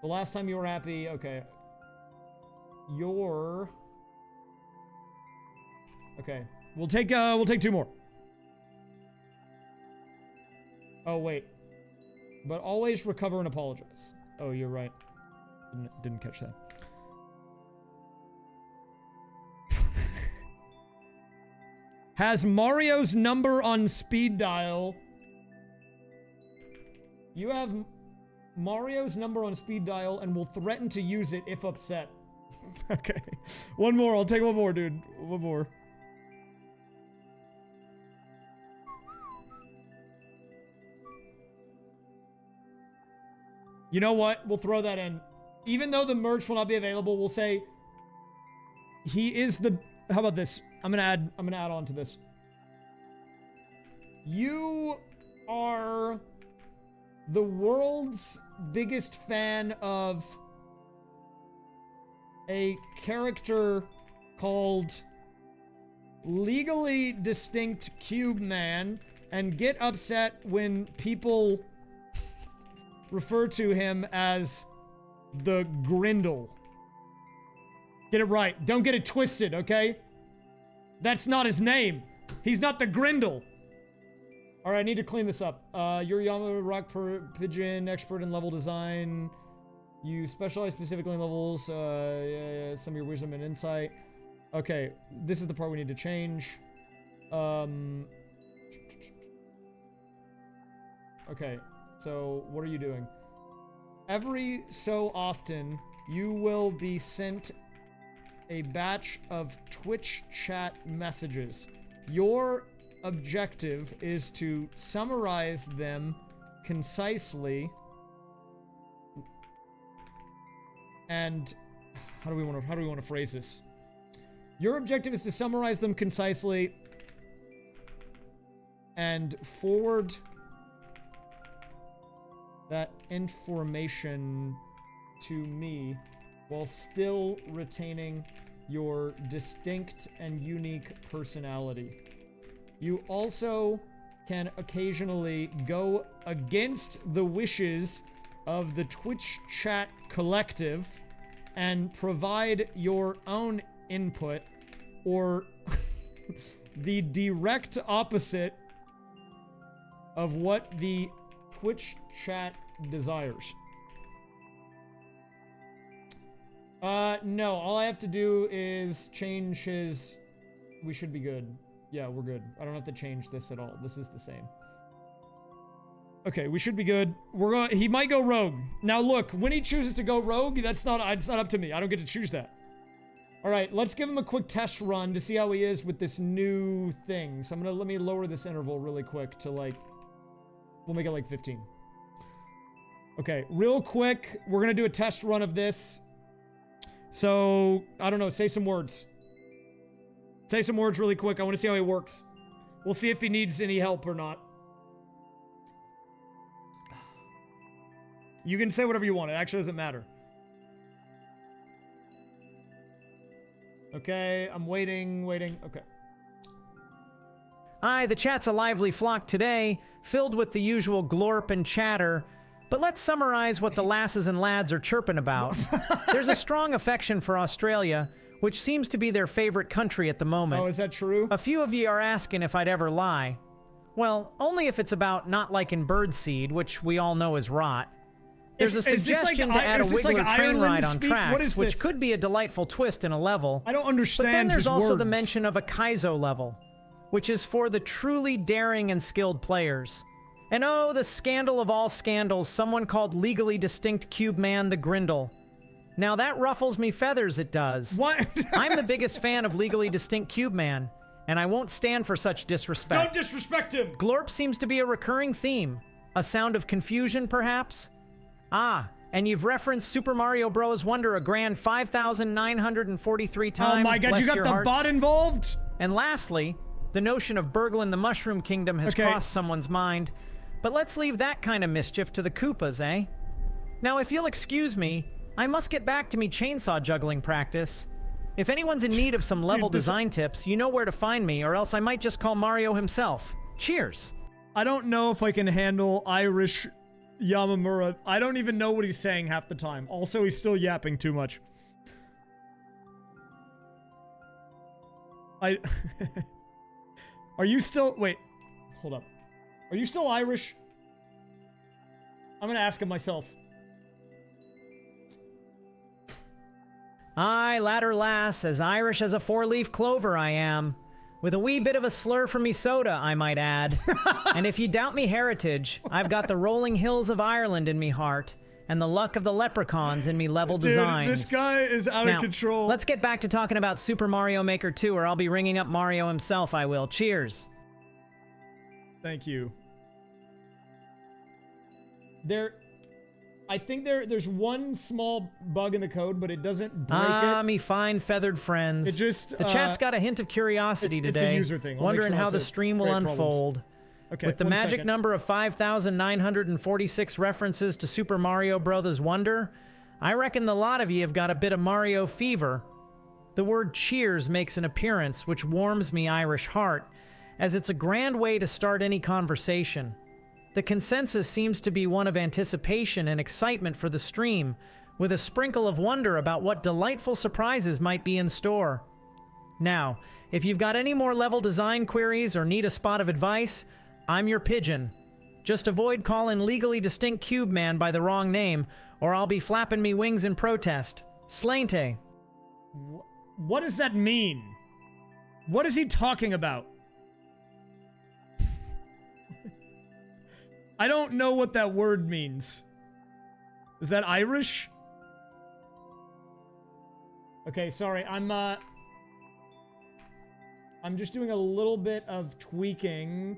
The last time you were happy, okay. Okay. We'll take 2 more. Oh, wait. But always recover and apologize. Oh, you're right. Didn't catch that. Has Mario's number on speed dial. You have Mario's number on speed dial and will threaten to use it if upset. Okay. One more. I'll take one more, dude. One more. You know what? We'll throw that in. Even though the merch will not be available, we'll say he is the... How about this? I'm gonna add on to this. You are the world's biggest fan of a character called Legally Distinct Cube Man and get upset when people refer to him as the Grindle. Get it right. Don't get it twisted, okay? That's not his name. He's not the Grindle. All right, I need to clean this up. You're Yamamura rock pigeon expert in level design. You specialize specifically in levels. Some of your wisdom and insight. Okay, this is the part we need to change. Okay, so what are you doing? Every so often, you will be sent a batch of Twitch chat messages. Your objective is to summarize them concisely. And how do we want to phrase this? Your objective is to summarize them concisely and forward that information to me while still retaining your distinct and unique personality. You also can occasionally go against the wishes of the Twitch chat collective and provide your own input or the direct opposite of what the Twitch chat desires. No, all I have to do is change his... We should be good. Yeah, we're good. I don't have to change this at all. This is the same. Okay, we should be good. He might go rogue. Now look, when he chooses to go rogue, it's not up to me. I don't get to choose that. All right, let's give him a quick test run to see how he is with this new thing. So let me lower this interval really quick to like, we'll make it like 15. Okay, real quick, we're gonna do a test run of this. So, I don't know, say some words. Say some words really quick. I want to see how he works. We'll see if he needs any help or not. You can say whatever you want. It actually doesn't matter. Okay, I'm waiting. Okay. Aye, the chat's a lively flock today, filled with the usual glorp and chatter. But let's summarize what the lasses and lads are chirping about. There's a strong affection for Australia, which seems to be their favorite country at the moment. Oh, is that true? A few of ye are asking if I'd ever lie. Well, only if it's about not liking birdseed, which we all know is rot. There's a suggestion to add a Wiggler train ride on tracks, which could be a delightful twist in a level. I don't understand But then there's also words. the mention of a Kaizo level, which is for the truly daring and skilled players. And oh, the scandal of all scandals, someone called Legally Distinct Cube Man the Grindle. Now that ruffles me feathers, it does. What? I'm the biggest fan of Legally Distinct Cube Man, and I won't stand for such disrespect. Don't disrespect him! Glorp seems to be a recurring theme. A sound of confusion, perhaps? Ah, and you've referenced Super Mario Bros. Wonder a grand 5,943 times. Oh my god, bless you got your the hearts. bot involved? And lastly, the notion of burgling the Mushroom Kingdom has crossed someone's mind. But let's leave that kind of mischief to the Koopas, eh? Now, if you'll excuse me, I must get back to me chainsaw juggling practice. If anyone's in need of some level design tips, you know where to find me, or else I might just call Mario himself. Cheers! I don't know if I can handle Irish Yamamura. I don't even know what he's saying half the time. Also, he's still yapping too much. Are you still... Wait. Hold up. Are you still Irish? I'm gonna ask him myself. Aye, ladder lass, as Irish as a four-leaf clover I am. With a wee bit of a slur for me soda, I might add. And if you doubt me heritage, I've got the rolling hills of Ireland in me heart, and the luck of the leprechauns in me level designs. Dude, this guy is out of control. Let's get back to talking about Super Mario Maker 2, or I'll be ringing up Mario himself, I will. Cheers. Thank you. I think there's one small bug in the code, but it doesn't break it. Me fine feathered friends. It just... The chat's got a hint of curiosity today. It's a user thing. Wondering how the stream will unfold. Okay. With the magic number of 5,946 references to Super Mario Bros. Wonder, I reckon the lot of you have got a bit of Mario fever. The word cheers makes an appearance, which warms me Irish heart, as it's a grand way to start any conversation. The consensus seems to be one of anticipation and excitement for the stream, with a sprinkle of wonder about what delightful surprises might be in store. Now, if you've got any more level design queries or need a spot of advice, I'm your pigeon. Just avoid calling Legally Distinct Cube Man by the wrong name, or I'll be flapping me wings in protest. Slainte. What does that mean? What is he talking about? I don't know what that word means. Is that Irish? Okay, sorry. I'm just doing a little bit of tweaking.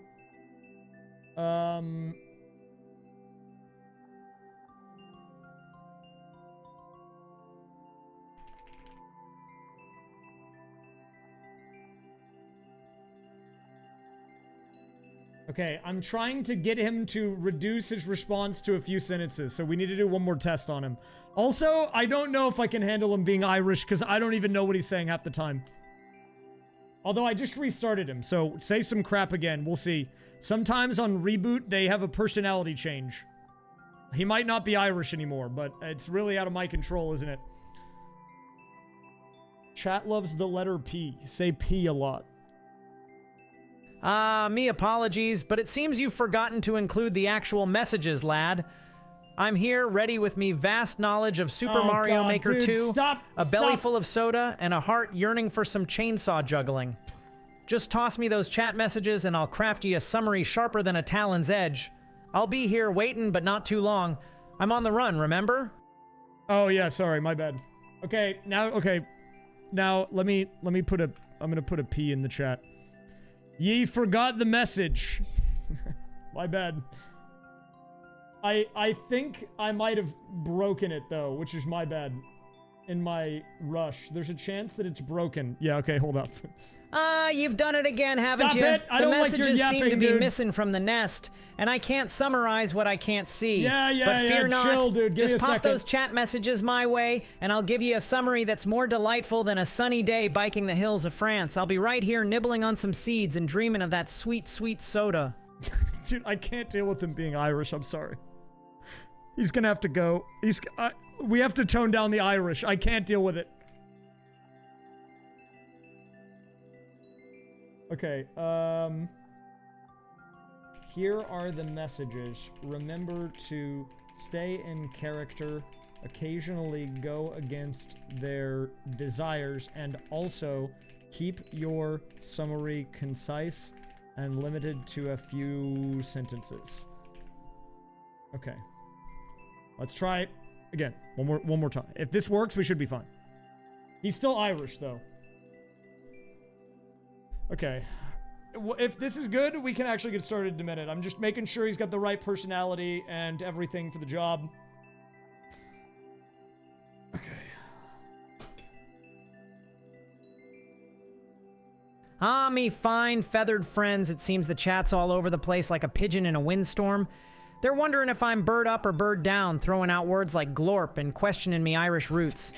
Okay, I'm trying to get him to reduce his response to a few sentences, so we need to do one more test on him. Also, I don't know if I can handle him being Irish, because I don't even know what he's saying half the time. Although I just restarted him, so say some crap again, we'll see. Sometimes on reboot, they have a personality change. He might not be Irish anymore, but it's really out of my control, isn't it? Chat loves the letter P. Say P a lot. Me apologies, but it seems you've forgotten to include the actual messages, lad. I'm here, ready with me vast knowledge of Super Mario Maker 2, a belly full of soda, and a heart yearning for some chainsaw juggling. Just toss me those chat messages and I'll craft you a summary sharper than a talon's edge. I'll be here waiting, but not too long. I'm on the run, remember? Oh yeah, sorry, my bad. Okay, now let me put I'm gonna put a P in the chat. Ye forgot the message. My bad. I think I might have broken it though, which is my bad. In my rush. There's a chance that it's broken. Yeah, okay, hold up. You've done it again, haven't Stop you? it! I don't like your The messages yapping, seem to be dude. missing from the nest, and I can't summarize what I can't see. Yeah, but fear not. Chill, dude. Give me Just a pop second. those chat messages my way, and I'll give you a summary that's more delightful than a sunny day biking the hills of France. I'll be right here nibbling on some seeds and dreaming of that sweet, sweet soda. Dude, I can't deal with him being Irish. I'm sorry. He's gonna have to go. We have to tone down the Irish. I can't deal with it. Okay, here are the messages. Remember to stay in character, occasionally go against their desires, and also keep your summary concise and limited to a few sentences. Okay. Let's try it again. One more time. If this works, we should be fine. He's still Irish, though. Okay. If this is good, we can actually get started in a minute. I'm just making sure he's got the right personality and everything for the job. Okay. Me fine, feathered friends. It seems the chat's all over the place like a pigeon in a windstorm. They're wondering if I'm bird up or bird down, throwing out words like glorp and questioning me Irish roots.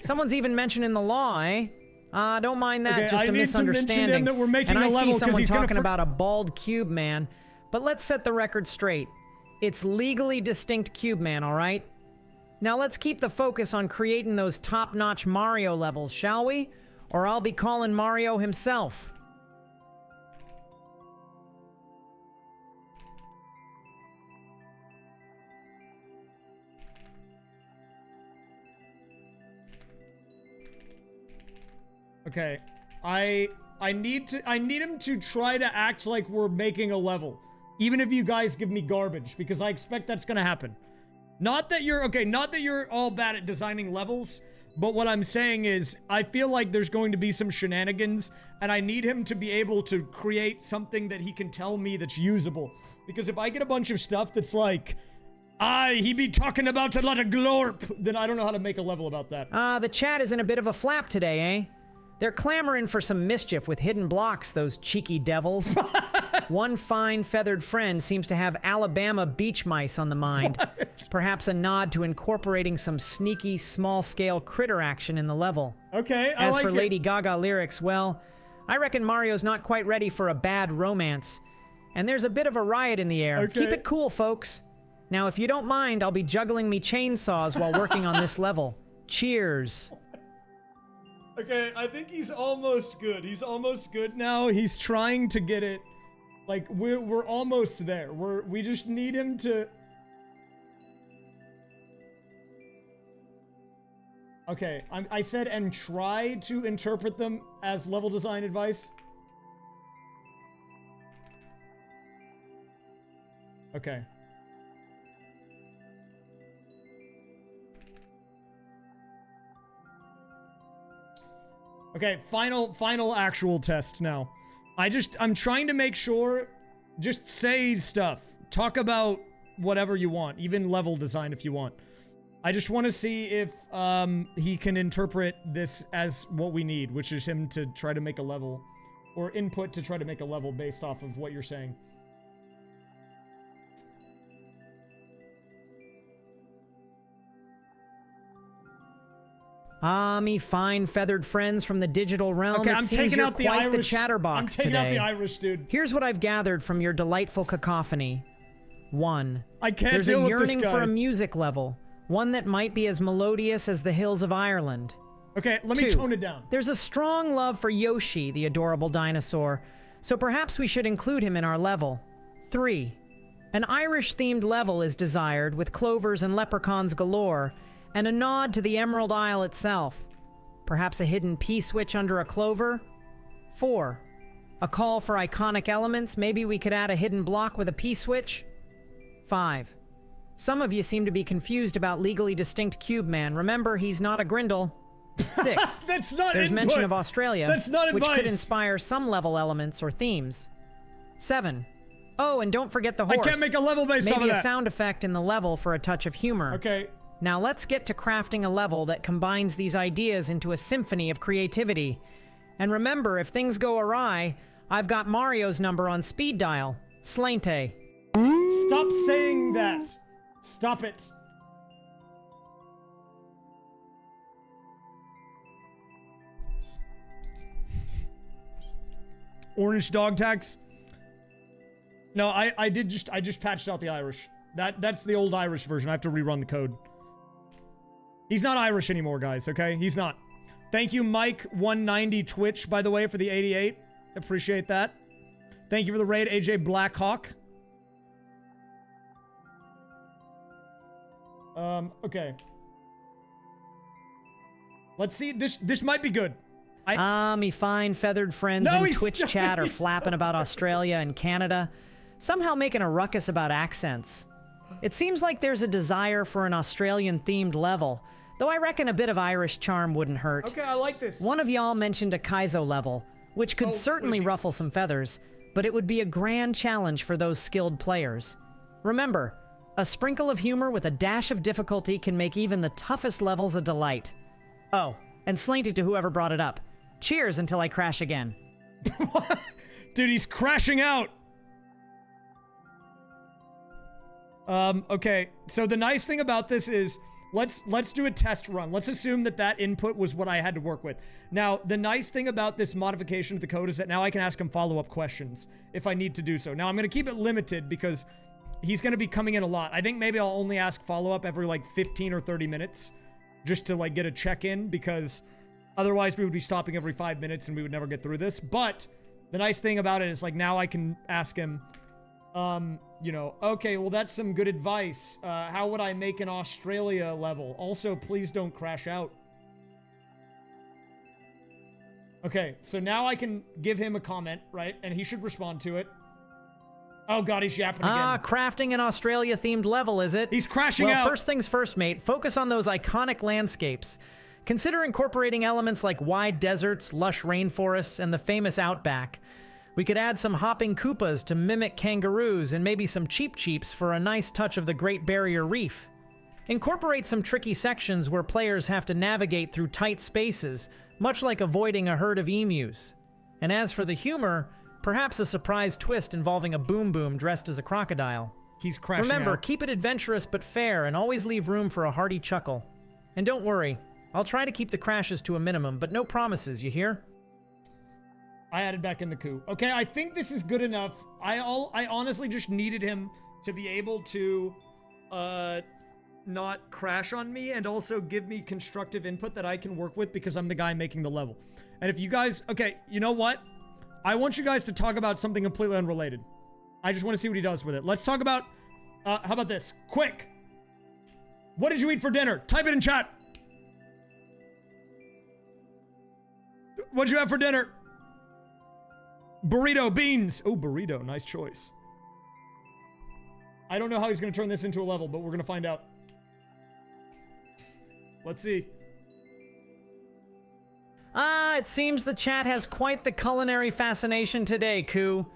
Someone's even mentioning the law, eh? Don't mind that, Okay, just a I need to mention misunderstanding. him that we're making and a I level see 'cause someone he's gonna talking about a bald cube man. But let's set the record straight. It's legally distinct cube man, all right? Now let's keep the focus on creating those top-notch Mario levels, shall we? Or I'll be calling Mario himself. Okay, I need him to try to act like we're making a level, even if you guys give me garbage, because I expect that's gonna happen. Not that you're all bad at designing levels, but what I'm saying is I feel like there's going to be some shenanigans, and I need him to be able to create something that he can tell me that's usable. Because if I get a bunch of stuff that's like, he be talking about a lot of glorp, then I don't know how to make a level about that. The chat is in a bit of a flap today, eh? They're clamoring for some mischief with hidden blocks, those cheeky devils. One fine feathered friend seems to have Alabama beach mice on the mind. What? Perhaps a nod to incorporating some sneaky, small-scale critter action in the level. Okay, I As like for it. Lady Gaga lyrics, well, I reckon Mario's not quite ready for a bad romance. And there's a bit of a riot in the air. Okay. Keep it cool, folks. Now, if you don't mind, I'll be juggling me chainsaws while working on this level. Cheers. Okay, I think he's almost good. He's almost good now. He's trying to get it. Like, we're almost there. We just need him to... Okay, I said and try to interpret them as level design advice. Okay. Okay, final actual test now. I'm trying to make sure, just say stuff. Talk about whatever you want, even level design if you want. I just want to see if he can interpret this as what we need, which is him to try to make a level, or input to try to make a level based off of what you're saying. Ah, me fine feathered friends from the digital realm. Okay, It I'm seems taking you're out the quite Irish. the chatterbox I'm taking today. out the Irish, dude. Here's what I've gathered from your delightful cacophony. 1. I can't There's deal a with this yearning guy. for a music level, one that might be as melodious as the hills of Ireland. Okay, let me 2. tone it down. There's a strong love for Yoshi, the adorable dinosaur, so perhaps we should include him in our level. 3. An Irish-themed level is desired, with clovers and leprechauns galore, and a nod to the Emerald Isle itself. Perhaps a hidden P-switch under a clover? 4. A call for iconic elements, maybe we could add a hidden block with a P-switch? 5. Some of you seem to be confused about legally distinct Cube Man. Remember, he's not a Grindel. 6. That's not There's input. mention of Australia, That's not which could advice. inspire some level elements or themes. 7. Oh, and don't forget the horse. I can't make a level based off of Maybe a that. sound effect in the level for a touch of humor. Okay. Now let's get to crafting a level that combines these ideas into a symphony of creativity. And remember, if things go awry, I've got Mario's number on speed dial. Slainte. Stop saying that. Stop it. Orange dog tags. No, I just patched out the Irish. That's the old Irish version. I have to rerun the code. He's not Irish anymore, guys, okay? He's not. Thank you, Mike190 Twitch, by the way, for the 88. Appreciate that. Thank you for the raid, AJ Blackhawk. Okay. Let's see. This might be good. Me fine feathered friends No, in he's Twitch still- chat are he's flapping about Australia and Canada, somehow making a ruckus about accents. It seems like there's a desire for an Australian-themed level, though I reckon a bit of Irish charm wouldn't hurt. Okay, I like this. One of y'all mentioned a Kaizo level, which could Oh, certainly what is he- ruffle some feathers, but it would be a grand challenge for those skilled players. Remember, a sprinkle of humor with a dash of difficulty can make even the toughest levels a delight. Oh, and slainty to whoever brought it up. Cheers until I crash again. Dude, he's crashing out. Okay, so the nice thing about this is let's do a test run. Let's assume that input was what I had to work with. Now, the nice thing about this modification of the code is that now I can ask him follow-up questions if I need to do so. Now, I'm going to keep it limited because he's going to be coming in a lot. I think maybe I'll only ask follow-up every like 15 or 30 minutes just to like get a check-in, because otherwise we would be stopping every 5 minutes and we would never get through this. But the nice thing about it is like now I can ask him, you know, okay, well, that's some good advice. How would I make an Australia level? Also, please don't crash out. Okay, so now I can give him a comment, right? And he should respond to it. Oh god, he's yapping again. Crafting an Australia-themed level, is it? He's crashing out. Well, first things first, mate. Focus on those iconic landscapes. Consider incorporating elements like wide deserts, lush rainforests, and the famous outback. We could add some hopping Koopas to mimic kangaroos, and maybe some Cheep Cheeps for a nice touch of the Great Barrier Reef. Incorporate some tricky sections where players have to navigate through tight spaces, much like avoiding a herd of emus. And as for the humor, Perhaps a surprise twist involving a boom boom dressed as a crocodile. He's crashing Remember, out. keep it adventurous but fair and always leave room for a hearty chuckle. And don't worry, I'll try to keep the crashes to a minimum, but no promises, you hear? I added back in the coup. Okay, I think this is good enough. I honestly just needed him to be able to not crash on me and also give me constructive input that I can work with because I'm the guy making the level. And if you guys, okay, you know what? I want you guys to talk about something completely unrelated. I just want to see what he does with it. Let's talk about, how about this? Quick. What did you eat for dinner? Type it in chat. What'd you have for dinner? Burrito, beans. Oh, burrito. Nice choice. I don't know how he's going to turn this into a level, but we're going to find out. Let's see. It seems the chat has quite the culinary fascination today, Koo.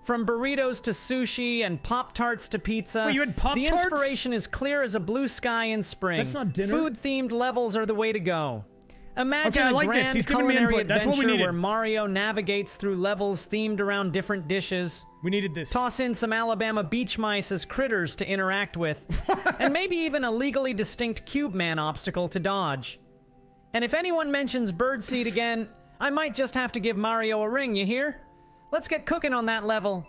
From burritos to sushi and Pop-Tarts to pizza. Wait, you had Pop-Tarts? The inspiration is clear as a blue sky in spring. That's not dinner. Food-themed levels are the way to go. Imagine I like a this. grand He's giving me culinary input. That's what we adventure needed. where Mario navigates through levels themed around different dishes. We needed this. Toss in some Alabama beach mice as critters to interact with, and maybe even a legally distinct Cube Man obstacle to dodge. And if anyone mentions birdseed again, I might just have to give Mario a ring, you hear? Let's get cooking on that level.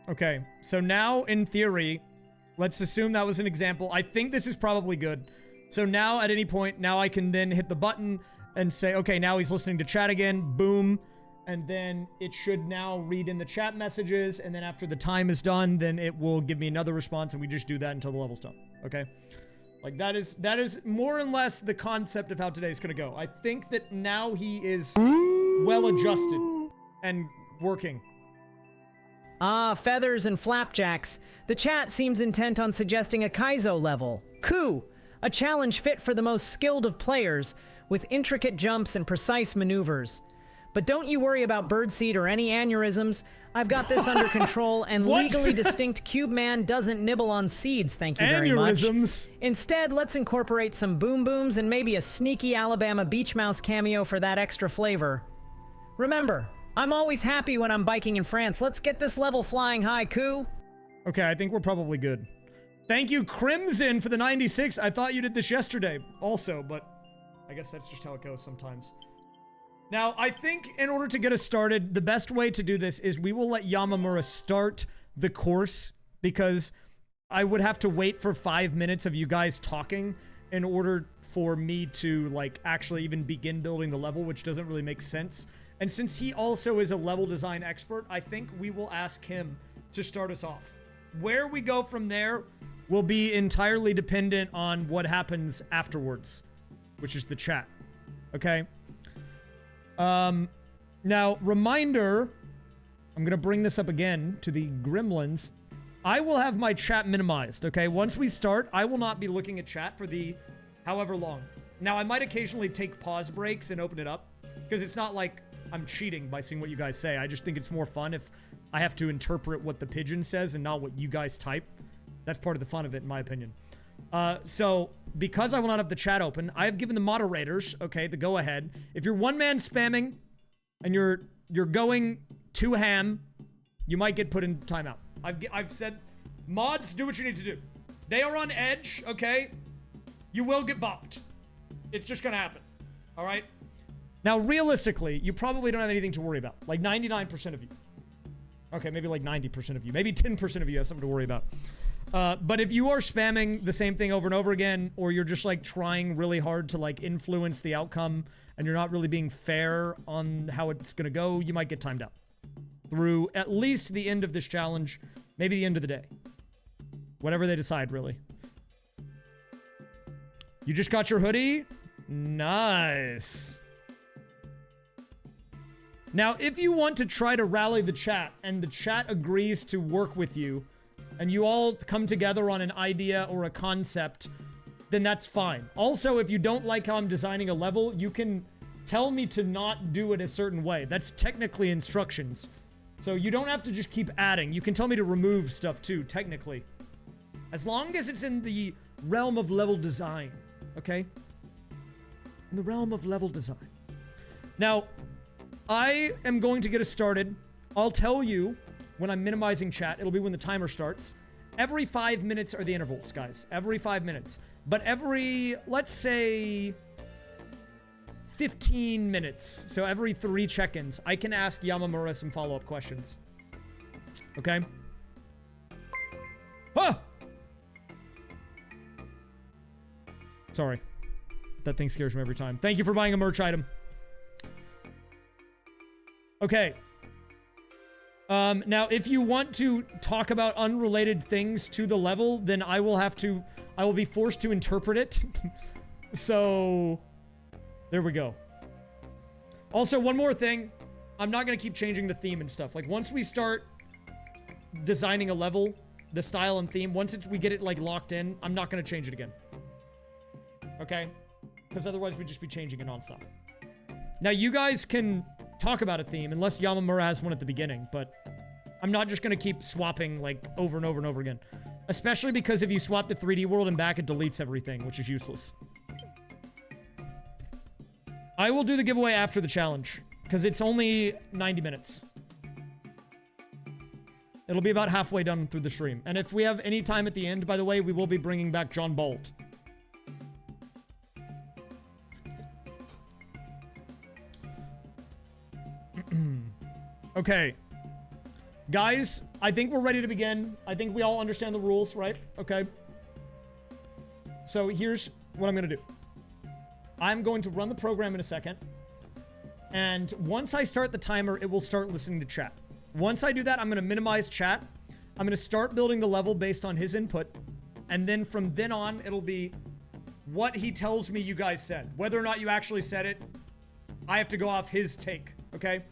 Okay, so now, in theory, let's assume that was an example. I think this is probably good. So now, at any point, now I can then hit the button and say, okay, now he's listening to chat again. Boom. And then it should now read in the chat messages. And then after the time is done, then it will give me another response. And we just do that until the level's done. Okay? Like, that is more or less the concept of how today's going to go. I think that now he is well adjusted and working. Ah, feathers and flapjacks. The chat seems intent on suggesting a Kaizo level. Coup! A challenge fit for the most skilled of players, with intricate jumps and precise maneuvers. But don't you worry about birdseed or any aneurysms. I've got this under control, and legally distinct Cube Man doesn't nibble on seeds, thank you very much. Aneurysms. Instead, let's incorporate some boom booms and maybe a sneaky Alabama beach mouse cameo for that extra flavor. Remember, I'm always happy when I'm biking in France. Let's get this level flying high, Koo. Okay, I think we're probably good. Thank you, Crimson, for the 96. I thought you did this yesterday also, but I guess that's just how it goes sometimes. Now, I think in order to get us started, the best way to do this is we will let Yamamura start the course, because I would have to wait for 5 minutes of you guys talking in order for me to, like, actually even begin building the level, which doesn't really make sense. And since he also is a level design expert, I think we will ask him to start us off. Where we go from there will be entirely dependent on what happens afterwards, which is the chat. Okay? Now, reminder, I'm gonna bring this up again to the gremlins. I will have my chat minimized, okay? Once we start, I will not be looking at chat for the however long. Now, I might occasionally take pause breaks and open it up, because it's not like I'm cheating by seeing what you guys say. I just think it's more fun if I have to interpret what the pigeon says and not what you guys type. That's part of the fun of it, in my opinion. So, because I will not have the chat open, I have given the moderators, okay, the go-ahead. If you're one-man spamming and you're going too ham, you might get put in timeout. I've said, mods, do what you need to do. They are on edge, okay? You will get bopped. It's just gonna happen, all right? Now, realistically, you probably don't have anything to worry about. Like 99% of you. Okay, maybe like 90% of you. Maybe 10% of you have something to worry about. But if you are spamming the same thing over and over again, or you're just like trying really hard to like influence the outcome, and you're not really being fair on how it's gonna go, you might get timed out through at least the end of this challenge, maybe the end of the day. Whatever they decide, really. You just got your hoodie? Nice. Now, if you want to try to rally the chat, and the chat agrees to work with you, and you all come together on an idea or a concept, then that's fine. Also, if you don't like how I'm designing a level, you can tell me to not do it a certain way. That's technically instructions. So you don't have to just keep adding. You can tell me to remove stuff too, technically. As long as it's in the realm of level design, okay? In the realm of level design. Now, I am going to get us started I'll tell you when I'm minimizing chat. It'll be when the timer starts. Every 5 minutes are the intervals, guys. Every 5 minutes. But every, let's say, 15 minutes. So every 3 check-ins, I can ask Yamamura some follow-up questions. Okay? Ah! Sorry. That thing scares me every time. Thank you for buying a merch item. Okay. Now, if you want to talk about unrelated things to the level, then I will be forced to interpret it. So, there we go. Also, one more thing. I'm not going to keep changing the theme and stuff. Like, once we start designing a level, the style and theme, once we get it, like, locked in, I'm not going to change it again. Okay? Because otherwise we'd just be changing it nonstop. Now, you guys can talk about a theme, unless Yamamura has one at the beginning, but I'm not just going to keep swapping, like, over and over and over again. Especially because if you swap to 3D World and back, it deletes everything, which is useless. I will do the giveaway after the challenge, because it's only 90 minutes. It'll be about halfway done through the stream. And if we have any time at the end, by the way, we will be bringing back John Bolt. Okay. Guys, I think we're ready to begin. I think we all understand the rules, right? Okay. So here's what I'm going to do. I'm going to run the program in a second. And once I start the timer, it will start listening to chat. Once I do that, I'm going to minimize chat. I'm going to start building the level based on his input. And then from then on, it'll be what he tells me you guys said. Whether or not you actually said it, I have to go off his take. Okay?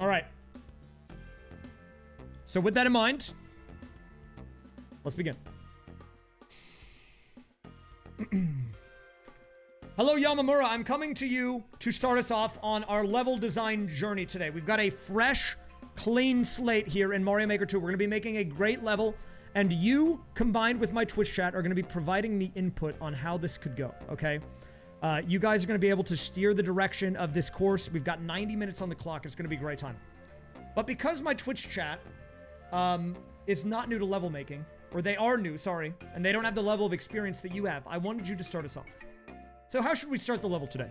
All right. So with that in mind, let's begin. Hello, Yamamura. I'm coming to you to start us off on our level design journey today. We've got a fresh, clean slate here in Mario Maker 2. We're going to be making a great level, and you, combined with my Twitch chat, are going to be providing me input on how this could go, okay? You guys are going to be able to steer the direction of this course. We've got 90 minutes on the clock. It's going to be a great time. But because my Twitch chat is not new to level making, or they are new, sorry, and they don't have the level of experience that you have, I wanted you to start us off. So how should we start the level today?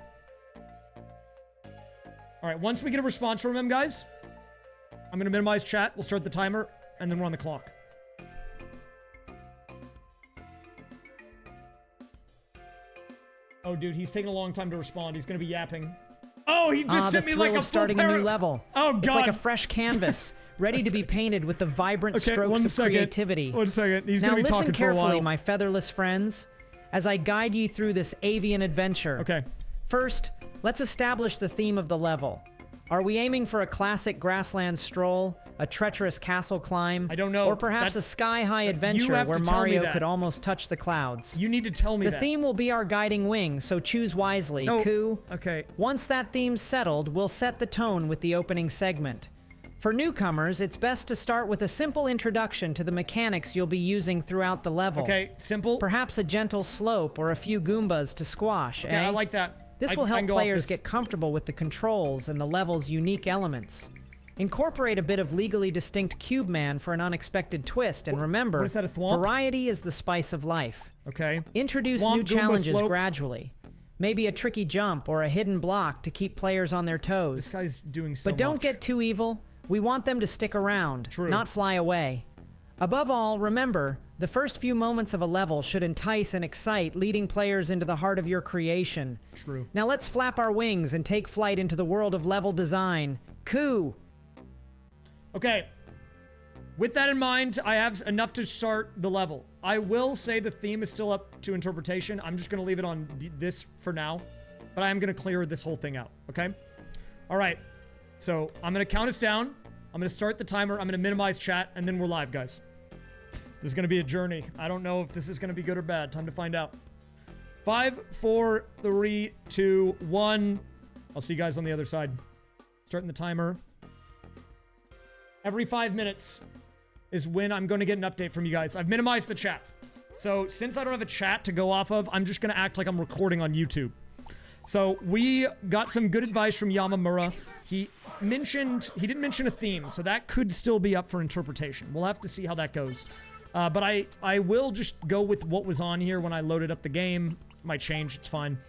All right, once we get a response from them, guys, I'm going to minimize chat. We'll start the timer, and then we're on the clock. Oh, dude, he's taking a long time to respond. He's going to be yapping. Oh, he just sent me like a starting a new level. Oh, God. It's like a fresh canvas, ready to be painted with the vibrant strokes of creativity. 1 second. He's going to be talking for a while. Now listen carefully, my featherless friends, as I guide you through this avian adventure. Okay. First, let's establish the theme of the level. Are we aiming for a classic grassland stroll, a treacherous castle climb? I don't know. Or perhaps a sky-high adventure where Mario could almost touch the clouds? You need to tell me that. The theme will be our guiding wing, so choose wisely. No. Ku. Okay. Once that theme's settled, we'll set the tone with the opening segment. For newcomers, it's best to start with a simple introduction to the mechanics you'll be using throughout the level. Okay, simple. Perhaps a gentle slope or a few Goombas to squash, Okay, I like that. This will help players get comfortable with the controls and the level's unique elements. Incorporate a bit of legally distinct Cube Man for an unexpected twist, and remember, what is that, a thwomp? Variety is the spice of life. Okay. Introduce Thwomp, new Goomba, challenges slope. gradually. Maybe a tricky jump or a hidden block to keep players on their toes. This guy's doing so much. But don't get too evil. We want them to stick around, not fly away. Above all, remember, the first few moments of a level should entice and excite, leading players into the heart of your creation. True. Now let's flap our wings and take flight into the world of level design. Ku! Okay. With that in mind, I have enough to start the level. I will say the theme is still up to interpretation. I'm just going to leave it on this for now. But I am going to clear this whole thing out, okay? All right. So I'm going to count us down. I'm going to start the timer. I'm going to minimize chat, and then we're live, guys. This is going to be a journey. I don't know if this is going to be good or bad. Time to find out. 5, 4, 3, 2, 1. I'll see you guys on the other side. Starting the timer. Every 5 minutes is when I'm going to get an update from you guys. I've minimized the chat. So since I don't have a chat to go off of, I'm just going to act like I'm recording on YouTube. So we got some good advice from Yamamura. He didn't mention a theme, so that could still be up for interpretation. We'll have to see how that goes. But I will just go with what was on here when I loaded up the game. Might change, it's fine.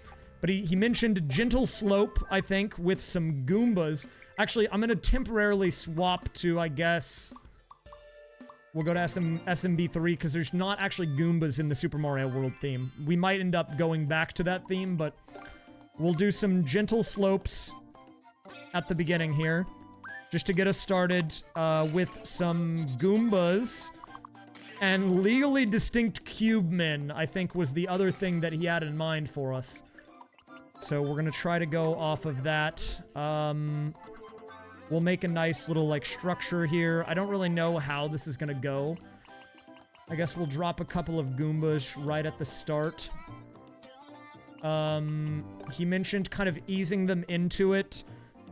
But he mentioned gentle slope, I think, with some Goombas. Actually, I'm going to temporarily swap to, I guess... We'll go to SMB3 because there's not actually Goombas in the Super Mario World theme. We might end up going back to that theme, but we'll do some gentle slopes at the beginning here. Just to get us started with some Goombas. And legally distinct cube men, I think, was the other thing that he had in mind for us. So we're going to try to go off of that. We'll make a nice little, like, structure here. I don't really know how this is going to go. I guess we'll drop a couple of Goombas right at the start. He mentioned kind of easing them into it.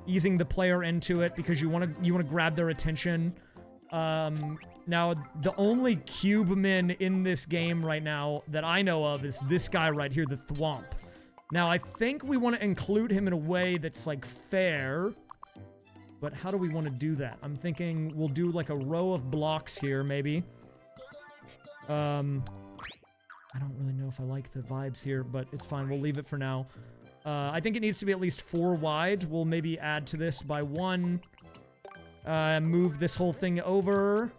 Easing the player into it because you want to grab their attention. Now, the only cube men in this game right now that I know of is this guy right here, the Thwomp. Now, I think we want to include him in a way that's, like, fair. But how do we want to do that? I'm thinking we'll do, like, a row of blocks here, maybe. I don't really know if I like the vibes here, but it's fine. We'll leave it for now. I think it needs to be at least 4 wide. We'll maybe add to this by 1. Move this whole thing over.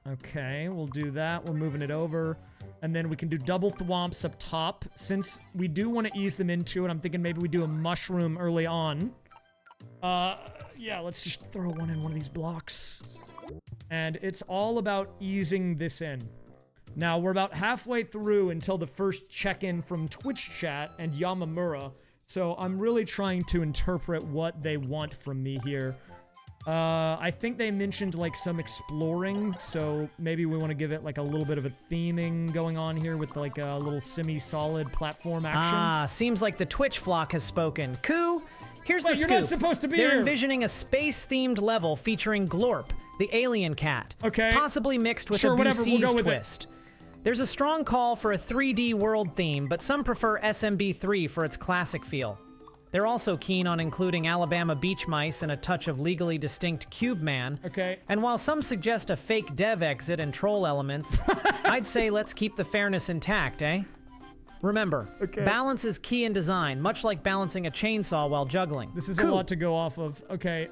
Okay, we'll do that. We're moving it over. And then we can do double thwomps up top. Since we do want to ease them into it, I'm thinking maybe we do a mushroom early on. Yeah, let's just throw one in one of these blocks. And it's all about easing this in. Now, we're about halfway through until the first check-in from Twitch chat and Yamamura. So I'm really trying to interpret what they want from me here. I think they mentioned, like, some exploring, so maybe we want to give it, like, a little bit of a theming going on here with, like, a little semi-solid platform action. Ah, seems like the Twitch flock has spoken. Koo, here's the scoop. You're not supposed to be They're here. envisioning a space-themed level featuring Glorp, the alien cat. Okay. Possibly mixed with Sure, a whatever, we'll go with twist. There's a strong call for a 3D world theme, but some prefer SMB3 for its classic feel. They're also keen on including Alabama beach mice and a touch of legally distinct Cube Man. Okay. And while some suggest a fake dev exit and troll elements, I'd say let's keep the fairness intact, eh? Remember, balance is key in design, much like balancing a chainsaw while juggling. This is a lot to go off of. Okay,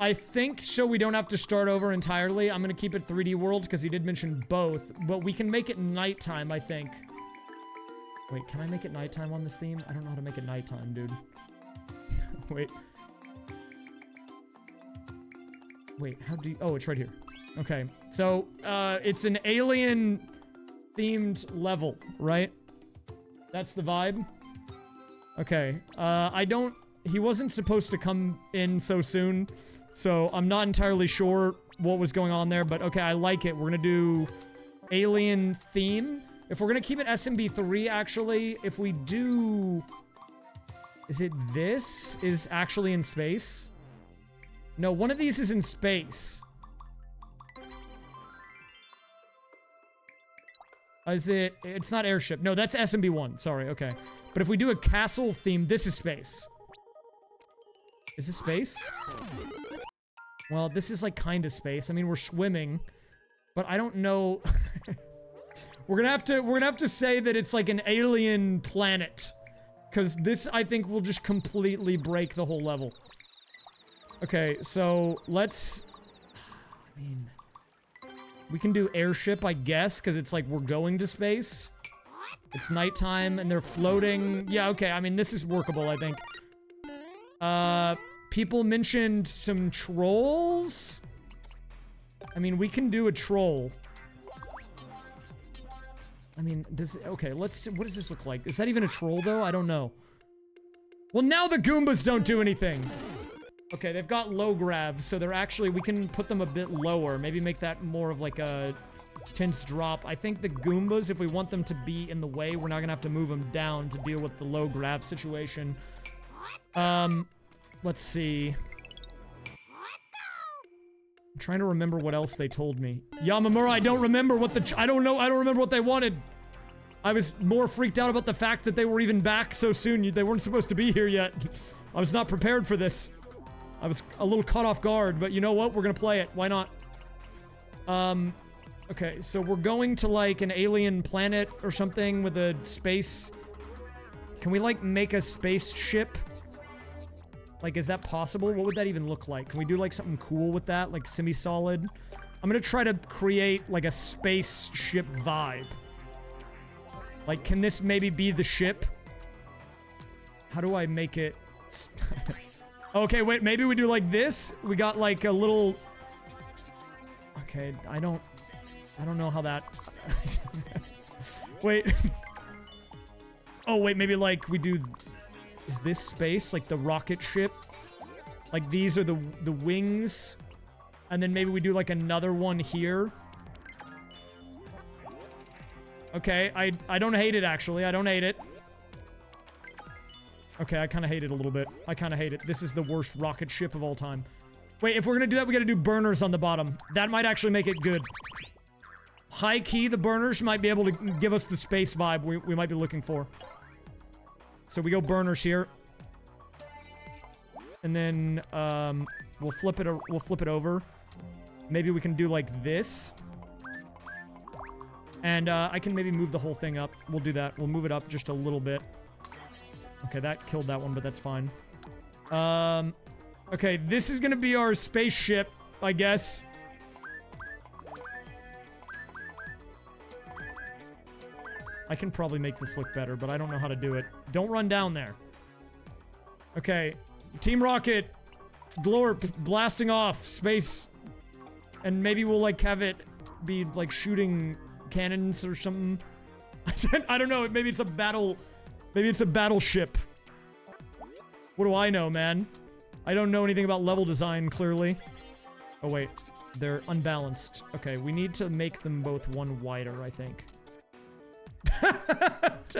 I think so we don't have to start over entirely. I'm gonna keep it 3D world because he did mention both, but we can make it nighttime, I think. Wait, can I make it nighttime on this theme? I don't know how to make it nighttime, dude. Wait. Wait, how do you... Oh, it's right here. Okay, so, it's an alien-themed level, right? That's the vibe? Okay, I don't... He wasn't supposed to come in so soon, so I'm not entirely sure what was going on there, but okay, I like it. We're gonna do alien theme. If we're gonna keep it SMB3, actually, if we do... Is it this is actually in space? No, one of these is in space. Is it... It's not airship. No, that's SMB1. Sorry, okay. But if we do a castle theme, this is space. Is this space? Well, this is like kind of space. I mean, we're swimming, but I don't know... We're gonna have to say that it's like an alien planet. Because this, I think, will just completely break the whole level. Okay, so let's... I mean... We can do airship, I guess, because it's like we're going to space. It's nighttime, and they're floating. Yeah, okay, I mean, this is workable, I think. People mentioned some trolls? I mean, we can do a troll. I mean, okay, let's... What does this look like? Is that even a troll, though? I don't know. Well, now the Goombas don't do anything. Okay, they've got low grav, so they're actually... We can put them a bit lower. Maybe make that more of like a tense drop. I think the Goombas, if we want them to be in the way, we're not gonna have to move them down to deal with the low grav situation. Let's see. I'm trying to remember what else they told me. Yamamura, I don't remember what the... I don't remember what they wanted. I was more freaked out about the fact that they were even back so soon. They weren't supposed to be here yet. I was not prepared for this. I was a little caught off guard, but you know what? We're gonna play it. Why not? Okay, so we're going to, like, an alien planet or something with a space... Can we, like, make a spaceship? Like, is that possible? What would that even look like? Can we do, like, something cool with that? Like, semi-solid? I'm gonna try to create, like, a spaceship vibe. Like, can this maybe be the ship? How do I make it... Okay, wait, maybe we do like this? We got, like, a little... Okay, I don't know how that... Wait. Oh, wait, maybe, like, we do... Is this space, like, the rocket ship? Like, these are the wings? And then maybe we do, like, another one here? Okay, I don't hate it, actually. I don't hate it. Okay, I kind of hate it a little bit. I kind of hate it. This is the worst rocket ship of all time. Wait, if we're gonna do that, we gotta do burners on the bottom. That might actually make it good. High key, the burners might be able to give us the space vibe we might be looking for. So we go burners here. And then, we'll flip it over. Maybe we can do like this. And, I can maybe move the whole thing up. We'll do that. We'll move it up just a little bit. Okay, that killed that one, but that's fine. Okay, this is gonna be our spaceship, I guess. I can probably make this look better, but I don't know how to do it. Don't run down there. Okay, Team Rocket, Glorp, blasting off, space. And maybe we'll, like, have it be, like, shooting cannons or something. I don't know, maybe it's a battle... Maybe it's a battleship. What do I know, man? I don't know anything about level design, clearly. Oh, wait. They're unbalanced. Okay, we need to make them both one wider, I think.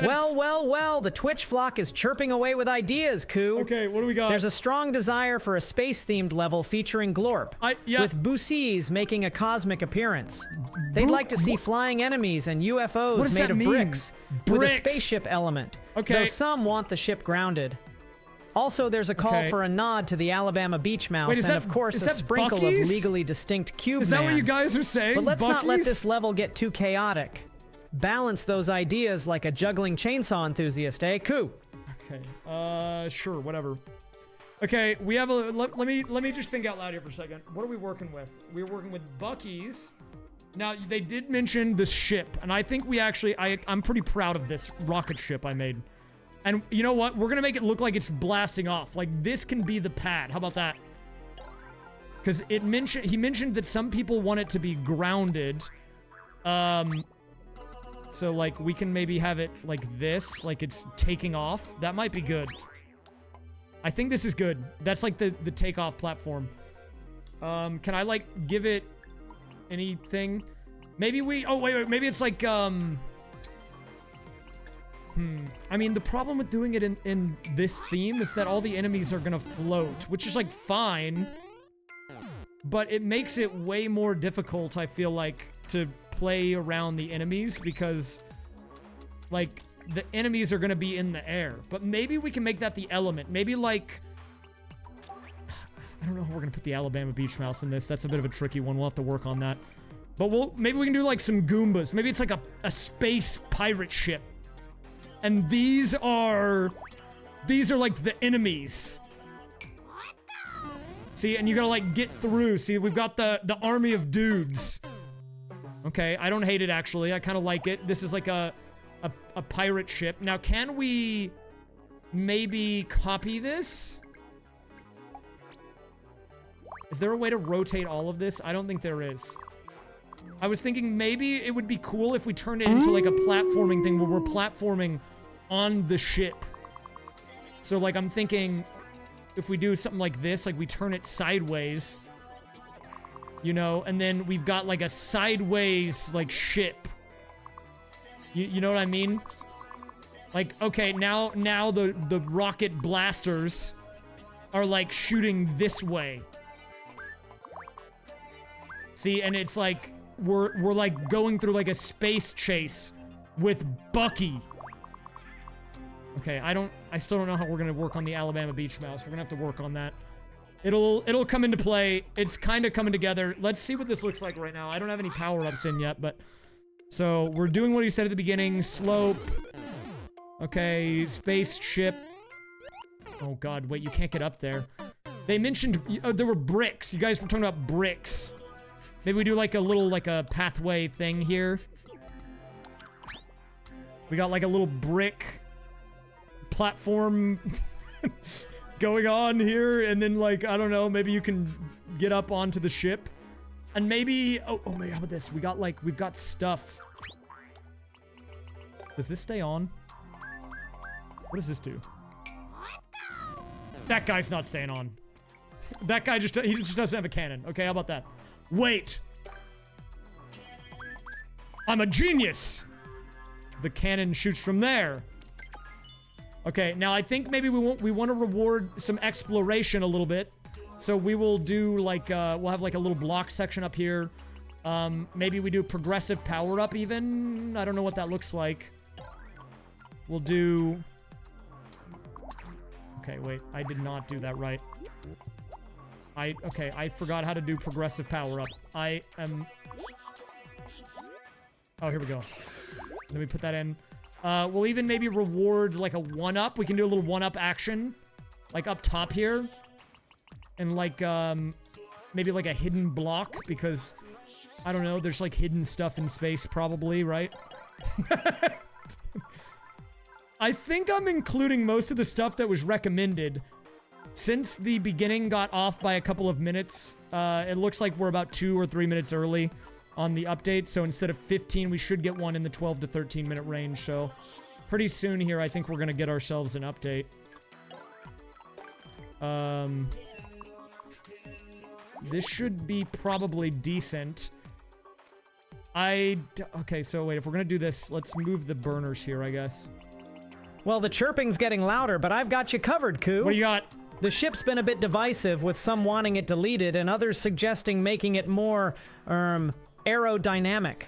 Well, the Twitch flock is chirping away with ideas, Koo. Okay, what do we got? There's a strong desire for a space-themed level featuring Glorp, with Busees making a cosmic appearance. They'd like to see flying enemies and UFOs made of bricks, with a spaceship element, though some want the ship grounded. Also, there's a call for a nod to the Alabama beach mouse, and of course a sprinkle of legally distinct cube Is that what you guys are saying? But let's not let this level get too chaotic. Balance those ideas like a juggling chainsaw enthusiast, eh, Koo? Okay, sure, whatever. Okay, we have a... Let me just think out loud here for a second. What are we working with? We're working with Bucky's. Now, they did mention the ship, and I think we actually... I'm pretty proud of this rocket ship I made. And you know what? We're gonna make it look like it's blasting off. Like, this can be the pad. How about that? Because he mentioned that some people want it to be grounded. So, like, we can maybe have it like this, like it's taking off. That might be good. I think this is good. That's like the takeoff platform. Can I, like, give it anything? Maybe we... Oh, wait. Maybe it's like, I mean, the problem with doing it in this theme is that all the enemies are gonna float, which is, like, fine. But it makes it way more difficult, I feel like, to play around the enemies because, like, the enemies are gonna be in the air. But maybe we can make that the element. Maybe, like... I don't know how we're gonna put the Alabama beach mouse in this. That's a bit of a tricky one. We'll have to work on that. But maybe we can do, like, some Goombas. Maybe it's like a space pirate ship. And these are like the enemies. See, and you gotta, like, get through. See, we've got the army of dudes. Okay, I don't hate it, actually. I kind of like it. This is like a pirate ship. Now, can we maybe copy this? Is there a way to rotate all of this? I don't think there is. I was thinking maybe it would be cool if we turned it into, like, a platforming thing where we're platforming on the ship. So, like, I'm thinking if we do something like this, like, we turn it sideways, you know, and then we've got, like, a sideways, like, ship. You know what I mean? Like, okay, now the rocket blasters are, like, shooting this way. See, and it's like we're like going through, like, a space chase with Bucky. Okay, I still don't know how we're gonna work on the Alabama Beach Mouse. We're gonna have to work on that. It'll come into play. It's kind of coming together. Let's see what this looks like right now. I don't have any power-ups in yet, but... So, we're doing what he said at the beginning. Slope. Okay, spaceship. Oh god, wait, you can't get up there. They mentioned... Oh, there were bricks. You guys were talking about bricks. Maybe we do like a little, like a pathway thing here. We got like a little brick platform going on here, and then like, I don't know, maybe you can get up onto the ship. And maybe, oh man, how about this? We've got stuff. Does this stay on? What does this do? That guy's not staying on. That guy he just doesn't have a cannon. Okay, how about that? Wait! I'm a genius! The cannon shoots from there. Okay, now I think maybe we want to reward some exploration a little bit. So we will do like, we'll have like a little block section up here. Maybe we do progressive power up even. I don't know what that looks like. We'll do... Okay, wait, I did not do that right. Okay, I forgot how to do progressive power up. I am... Oh, here we go. Let me put that in. We'll even maybe reward like a 1-up. We can do a little 1-up action. Like up top here. And like, maybe like a hidden block because, I don't know, there's like hidden stuff in space probably, right? I think I'm including most of the stuff that was recommended. Since the beginning got off by a couple of minutes, it looks like we're about 2 or 3 minutes early on the update. So instead of 15, we should get one in the 12 to 13 minute range. So pretty soon here, I think we're going to get ourselves an update. This should be probably decent. Okay, so wait, if we're going to do this, let's move the burners here, I guess. Well, the chirping's getting louder, but I've got you covered, Koo. What do you got? The ship's been a bit divisive, with some wanting it deleted and others suggesting making it more, aerodynamic.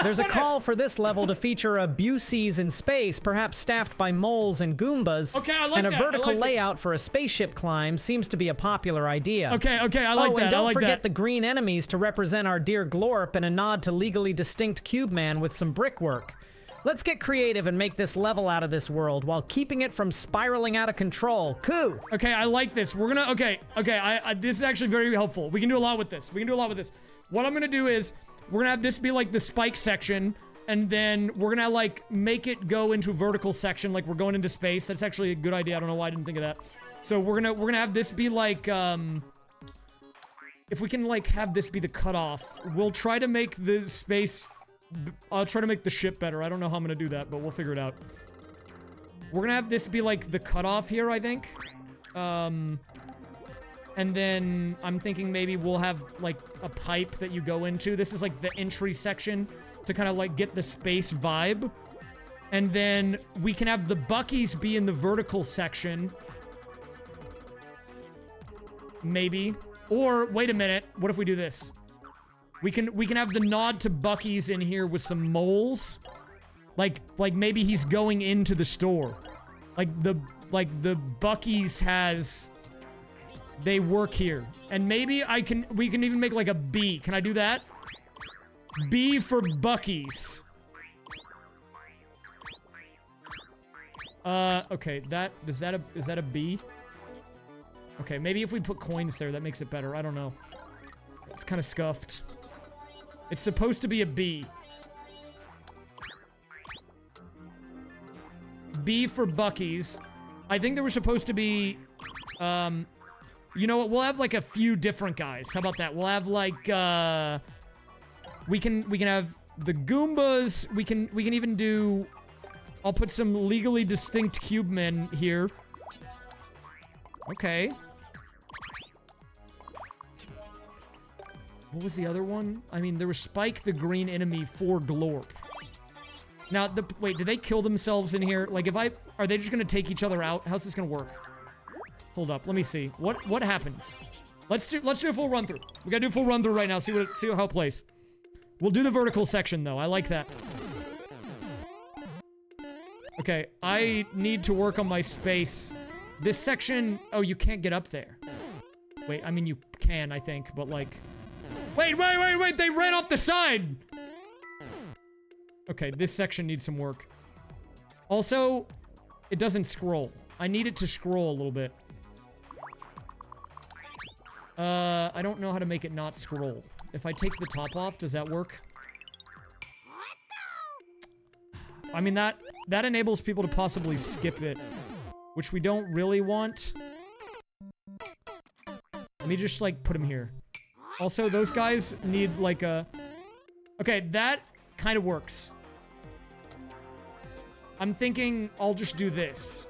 There's a call for this level to feature a Buseys in space, perhaps staffed by moles and Goombas. Okay, I like and that. And a vertical layout for a spaceship climb seems to be a popular idea. Okay, I like that. And don't forget that. the green enemies to represent our dear Glorp and a nod to legally distinct Cube Man with some brickwork. Let's get creative and make this level out of this world while keeping it from spiraling out of control. Koo! Okay, I like this. We're gonna... Okay, this is actually very helpful. We can do a lot with this. What I'm gonna do is, we're gonna have this be like the spike section, and then we're gonna like make it go into a vertical section, like we're going into space. That's actually a good idea. I don't know why I didn't think of that. So we're gonna have this be like, if we can like have this be the cutoff, we'll try to make the space... I'll try to make the ship better. I don't know how I'm gonna do that, but we'll figure it out. We're gonna have this be like the cutoff here, I think. And then I'm thinking maybe we'll have like a pipe that you go into. This is like the entry section to kind of like get the space vibe. And then we can have the Buckies be in the vertical section. Maybe. Or, wait a minute, what if we do this? We can have the nod to Bucky's in here with some moles. Like maybe he's going into the store. Like the Bucky's has... They work here. And maybe we can even make like a B. Can I do that? B for Bucky's. Okay, is that a B? Okay, maybe if we put coins there, that makes it better. I don't know. It's kind of scuffed. It's supposed to be a B. B for Bucky's. I think there were supposed to be, you know what? We'll have like a few different guys. How about that? We'll have like, we can have the Goombas. We can even do, I'll put some legally distinct cube men here. Okay. What was the other one? I mean, there was Spike the green enemy for Glorp. Now, wait, did they kill themselves in here? Like, are they just gonna take each other out? How's this gonna work? Hold up, let me see. What happens? Let's do a full run through. We gotta do a full run through right now. See how it plays. We'll do the vertical section though. I like that. Okay, I need to work on my space. This section... Oh, you can't get up there. Wait, I mean, you can, I think, but like... Wait, they ran off the side! Okay, this section needs some work. Also, it doesn't scroll. I need it to scroll a little bit. I don't know how to make it not scroll. If I take the top off, does that work? I mean, that enables people to possibly skip it, which we don't really want. Let me just, like, put them here. Also, those guys need, like, a... Okay, that kind of works. I'm thinking I'll just do this.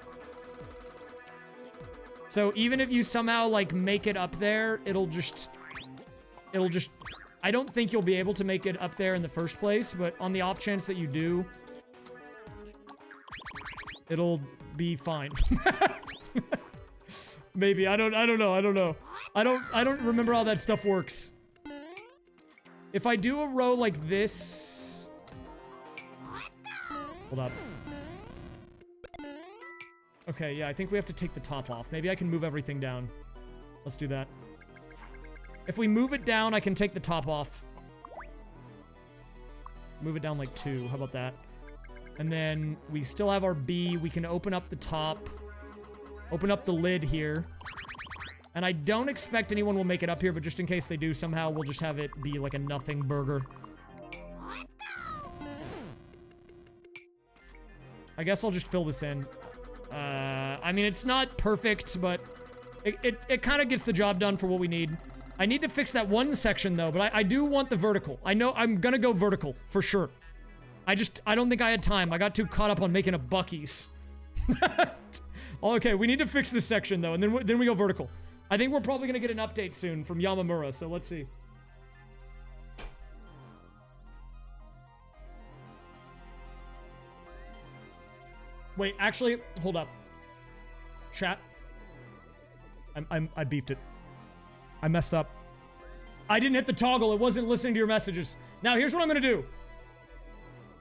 So even if you somehow, like, make it up there, it'll just... I don't think you'll be able to make it up there in the first place, but on the off chance that you do... It'll be fine. Maybe. I don't know. I don't remember how that stuff works. If I do a row like this... Hold up. Okay, yeah, I think we have to take the top off. Maybe I can move everything down. Let's do that. If we move it down, I can take the top off. Move it down like 2. How about that? And then we still have our B. We can open up the top. Open up the lid here. And I don't expect anyone will make it up here, but just in case they do somehow, we'll just have it be like a nothing burger. I guess I'll just fill this in. I mean, it's not perfect, but it kind of gets the job done for what we need. I need to fix that one section, though, but I do want the vertical. I know I'm gonna go vertical, for sure. I don't think I had time. I got too caught up on making a Buc-ee's. Okay, we need to fix this section, though, and then we go vertical. I think we're probably gonna get an update soon from Yamamura, so let's see. Wait, actually, hold up. Chat. I beefed it. I messed up. I didn't hit the toggle. It wasn't listening to your messages. Now, here's what I'm gonna do.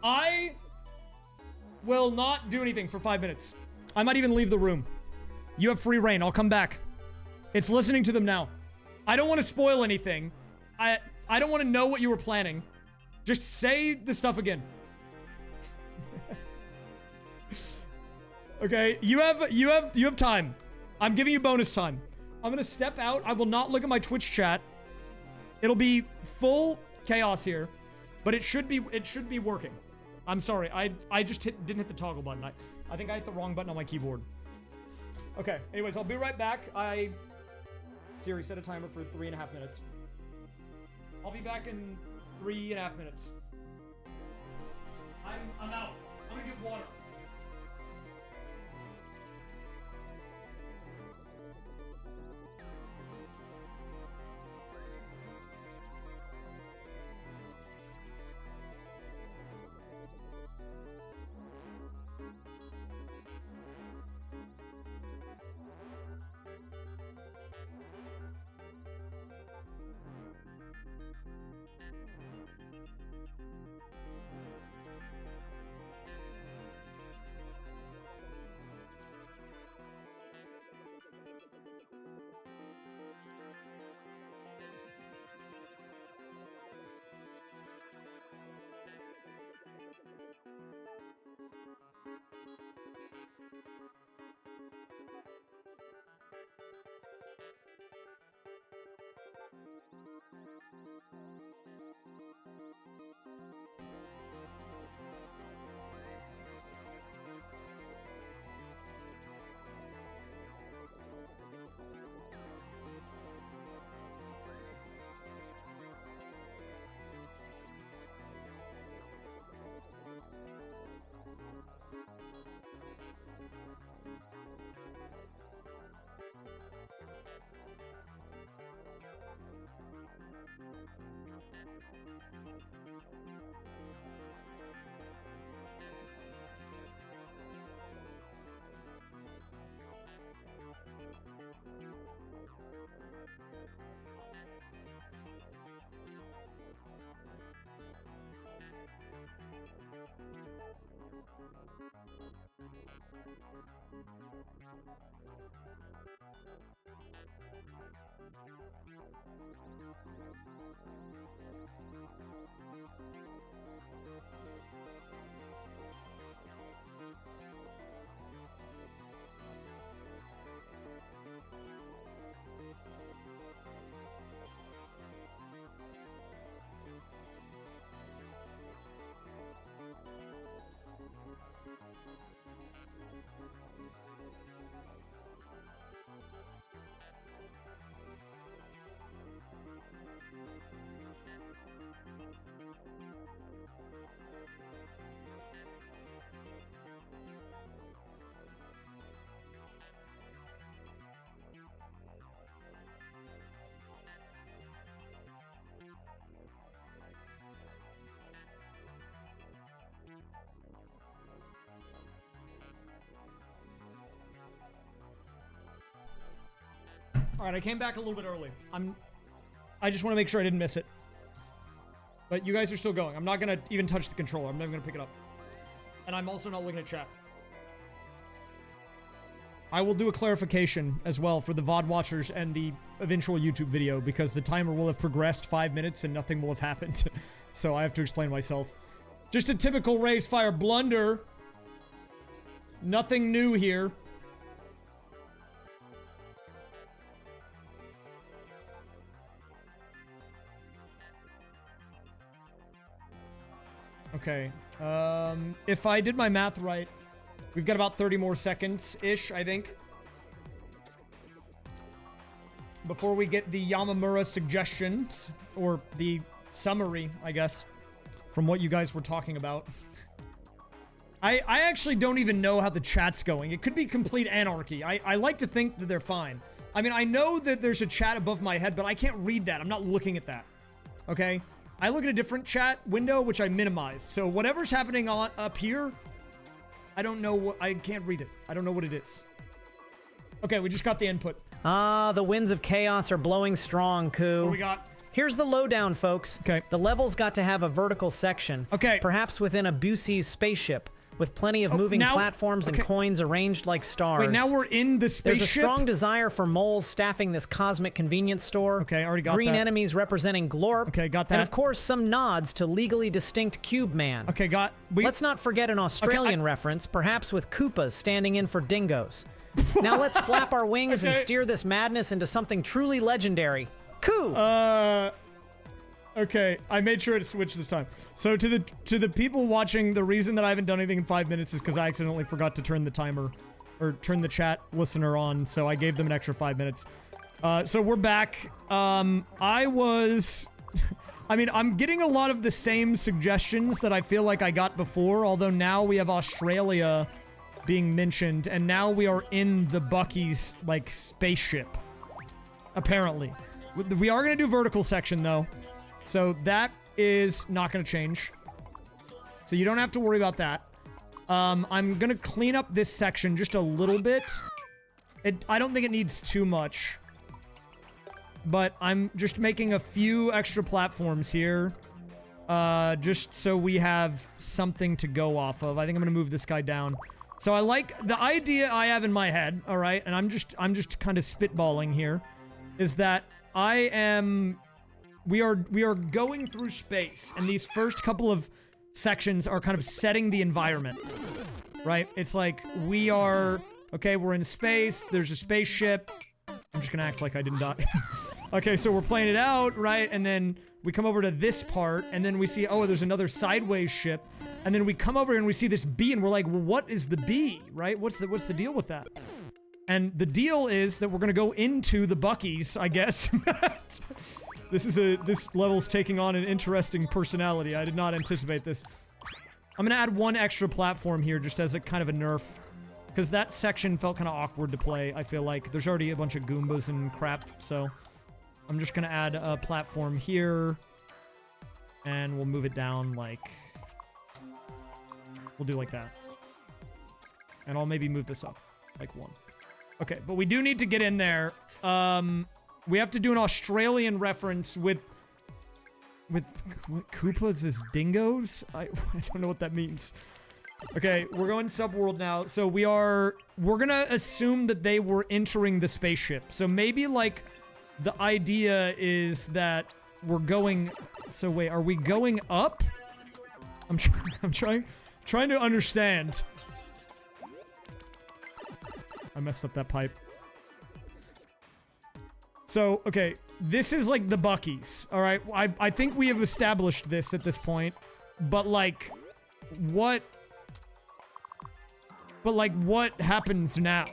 I will not do anything for 5 minutes. I might even leave the room. You have free reign. I'll come back. It's listening to them now. I don't want to spoil anything. I don't want to know what you were planning. Just say the stuff again. Okay, you have time. I'm giving you bonus time. I'm gonna step out. I will not look at my Twitch chat. It'll be full chaos here, but it should be working. I'm sorry. I just didn't hit the toggle button. I think I hit the wrong button on my keyboard. Okay. Anyways, I'll be right back. Siri, set a timer for 3.5 minutes. I'll be back in 3.5 minutes. I'm out. I'm gonna get water. All right, I came back a little bit early. I just want to make sure I didn't miss it. But you guys are still going. I'm not going to even touch the controller. I'm never going to pick it up. And I'm also not looking at chat. I will do a clarification as well for the VOD watchers and the eventual YouTube video because the timer will have progressed 5 minutes and nothing will have happened. So I have to explain myself. Just a typical raysfire blunder. Nothing new here. Okay, if I did my math right, we've got about 30 more seconds-ish, I think. Before we get the Yamamura suggestions, or the summary, I guess, from what you guys were talking about. I actually don't even know how the chat's going. It could be complete anarchy. I like to think that they're fine. I mean, I know that there's a chat above my head, but I can't read that. I'm not looking at that. Okay? I look at a different chat window, which I minimized. So whatever's happening up here, I don't know what... I can't read it. I don't know what it is. Okay, we just got the input. Ah, the winds of chaos are blowing strong, Koo. What do we got? Here's the lowdown, folks. Okay. The level's got to have a vertical section. Okay. Perhaps within a Busey's spaceship, with plenty of moving platforms and coins arranged like stars. Wait, now we're in the spaceship? There's a strong desire for moles staffing this cosmic convenience store. Okay, I already got that. Green enemies representing Glorp. Okay, got that. And of course, some nods to legally distinct Cube Man. Okay, Let's not forget an Australian reference, perhaps with Koopas standing in for dingoes. Now let's flap our wings and steer this madness into something truly legendary. Koo! Okay, I made sure to switch this time. So to the people watching, the reason that I haven't done anything in 5 minutes is because I accidentally forgot to turn the timer, or turn the chat listener on, so I gave them an extra 5 minutes. So we're back. I mean, I'm getting a lot of the same suggestions that I feel like I got before, although now we have Australia being mentioned, and now we are in the Bucky's, like, spaceship. Apparently. We are going to do vertical section, though. So that is not going to change. So you don't have to worry about that. I'm going to clean up this section just a little bit. I don't think it needs too much. But I'm just making a few extra platforms here. Just so we have something to go off of. I think I'm going to move this guy down. So I like the idea I have in my head, all right? And I'm just kind of spitballing here. Is that we are going through space, and these first couple of sections are kind of setting the environment, right? It's like, we're in space, there's a spaceship. I'm just gonna act like I didn't die. Okay, so we're playing it out, right? And then we come over to this part, and then we see, oh, there's another sideways ship. And then we come over and we see this bee, and we're like, well, what is the bee, right? What's the deal with that? And the deal is that we're gonna go into the Bucky's, I guess. This level's taking on an interesting personality. I did not anticipate this. I'm gonna add one extra platform here just as a kind of a nerf. Because that section felt kind of awkward to play, I feel like. There's already a bunch of Goombas and crap, so... I'm just gonna add a platform here. And we'll move it down, like... We'll do like that. And I'll maybe move this up. Like one. Okay, but we do need to get in there. We have to do an Australian reference with what, Koopas as dingoes? I don't know what that means. Okay, we're going subworld now. So we're gonna assume that they were entering the spaceship. So maybe like the idea is that we're going, so wait, are we going up? I'm trying to understand. I messed up that pipe. So, okay, this is like the Buc-ee's, all right? I think we have established this at this point, but like, what happens now?